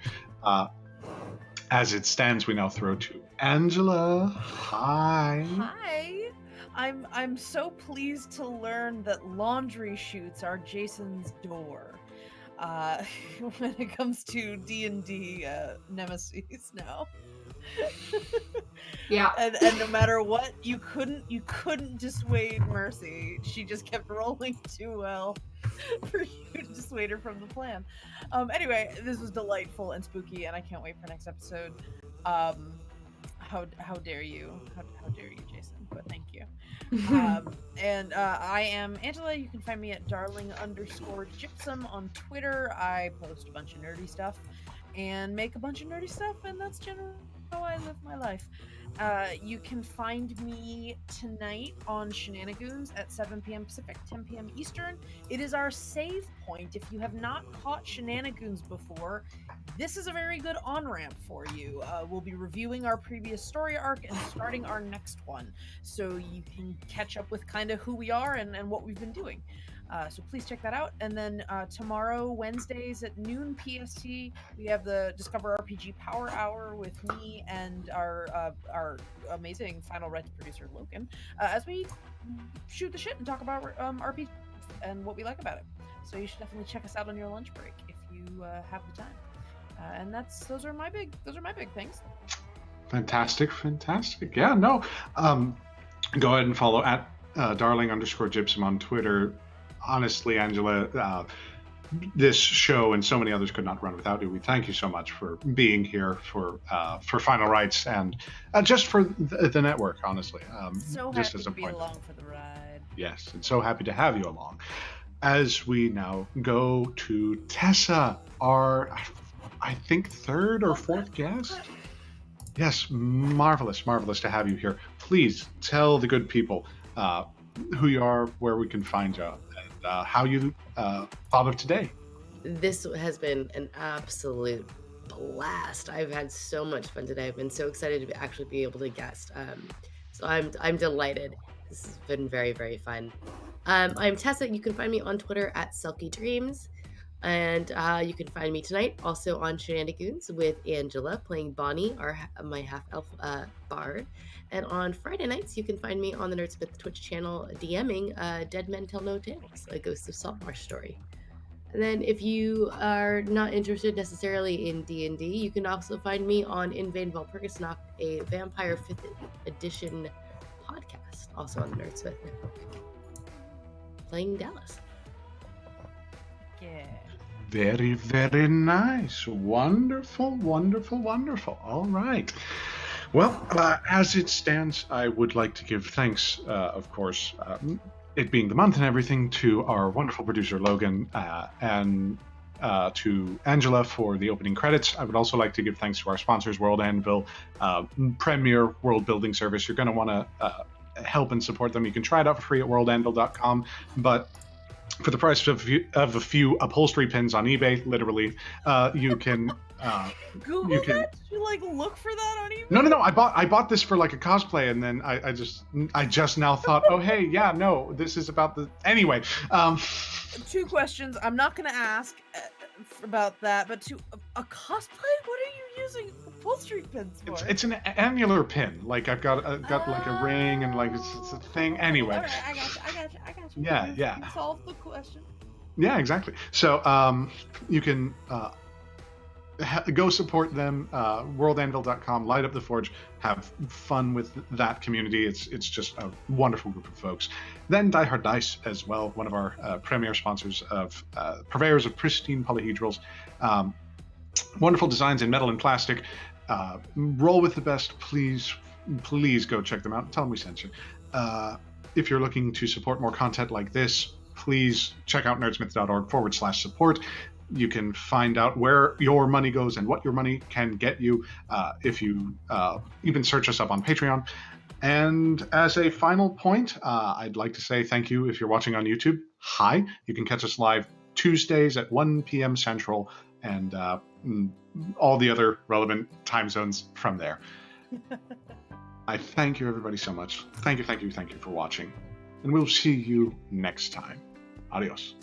As it stands, we now throw to Angela. Hi. Hi. I'm so pleased to learn that laundry chutes are Jason's door. When it comes to D&D nemesis now. Yeah. And no matter what, you couldn't dissuade Mercy. She just kept rolling too well for you to dissuade her from the plan. Anyway, this was delightful and spooky, and I can't wait for next episode. How dare you? How dare you, Jason? But thank you. And I am Angela. You can find me at darling_gypsum on Twitter. I post a bunch of nerdy stuff and make a bunch of nerdy stuff, and that's generally how I live my life. You can find me tonight on Shenanigans at 7 p.m. Pacific, 10 p.m. Eastern. It is our save point. If you have not caught Shenanigans before, this is a very good on-ramp for you. We'll be reviewing our previous story arc and starting our next one, so you can catch up with kind of who we are and what we've been doing. So please check that out. And then tomorrow, Wednesdays at noon PST, we have the Discover RPG Power Hour with me and our amazing Final Rites producer, Logan, as we shoot the shit and talk about RPG and what we like about it. So you should definitely check us out on your lunch break if you have the time. And those are my big things. Fantastic. Yeah, no. Go ahead and follow at darling_gypsum on Twitter. Honestly, Angela, this show and so many others could not run without you. We thank you so much for being here for Final Rites and just for the network. Honestly, so just happy as a to be point. along for the ride. Yes, and so happy to have you along. As we now go to Tessa, our I think third or fourth guest. Yes, marvelous to have you here. Please tell the good people who you are, where we can find you, and how you thought of today. This has been an absolute blast. I've had so much fun today. I've been so excited to actually be able to guest. So I'm delighted. This has been very, very fun. I'm Tessa. You can find me on Twitter at Selkie Dreams. And you can find me tonight also on Shenanigans with Angela playing Bonnie, my half-elf bard. And on Friday nights, you can find me on the Nerdsmith Twitch channel DMing Dead Men Tell No Tales, a Ghost of Saltmarsh story. And then if you are not interested necessarily in D&D, you can also find me on In Vain Valpurgisnacht, a Vampire 5th Edition podcast, also on the Nerdsmith Network, playing Dallas. Yeah. Very, very nice. Wonderful. All right. Well, as it stands, I would like to give thanks, of course, it being the month and everything, to our wonderful producer, Logan, and to Angela for the opening credits. I would also like to give thanks to our sponsors, World Anvil, premier world building service. You're going to want to help and support them. You can try it out for free at worldanvil.com, but for the price of a few upholstery pins on eBay, literally, you can. Google you can. that? Did you like look for that on eBay? No. I bought this for like a cosplay, and then I just now thought, oh hey, yeah, no, this is about the anyway. 2 questions. I'm not gonna ask about that, but a cosplay? What are you using upholstery pins for? It's an annular pin. Like I've got like a ring and like it's a thing. Anyway. All right, I got you. Yeah, You yeah. solved the question. Yeah, exactly. So you can go support them. Worldanvil.com. Light up the forge. Have fun with that community. It's just a wonderful group of folks. Then Die Hard Dice as well, one of our premier sponsors of purveyors of pristine polyhedrals. Wonderful designs in metal and plastic. Roll with the best. Please go check them out. Tell them we sent you. If you're looking to support more content like this, please check out nerdsmith.org/support. You can find out where your money goes and what your money can get you if you even search us up on Patreon. And as a final point, I'd like to say thank you if you're watching on YouTube. Hi, you can catch us live Tuesdays at 1 p.m. Central and all the other relevant time zones from there. I thank you everybody so much. Thank you for watching. And we'll see you next time. Adios.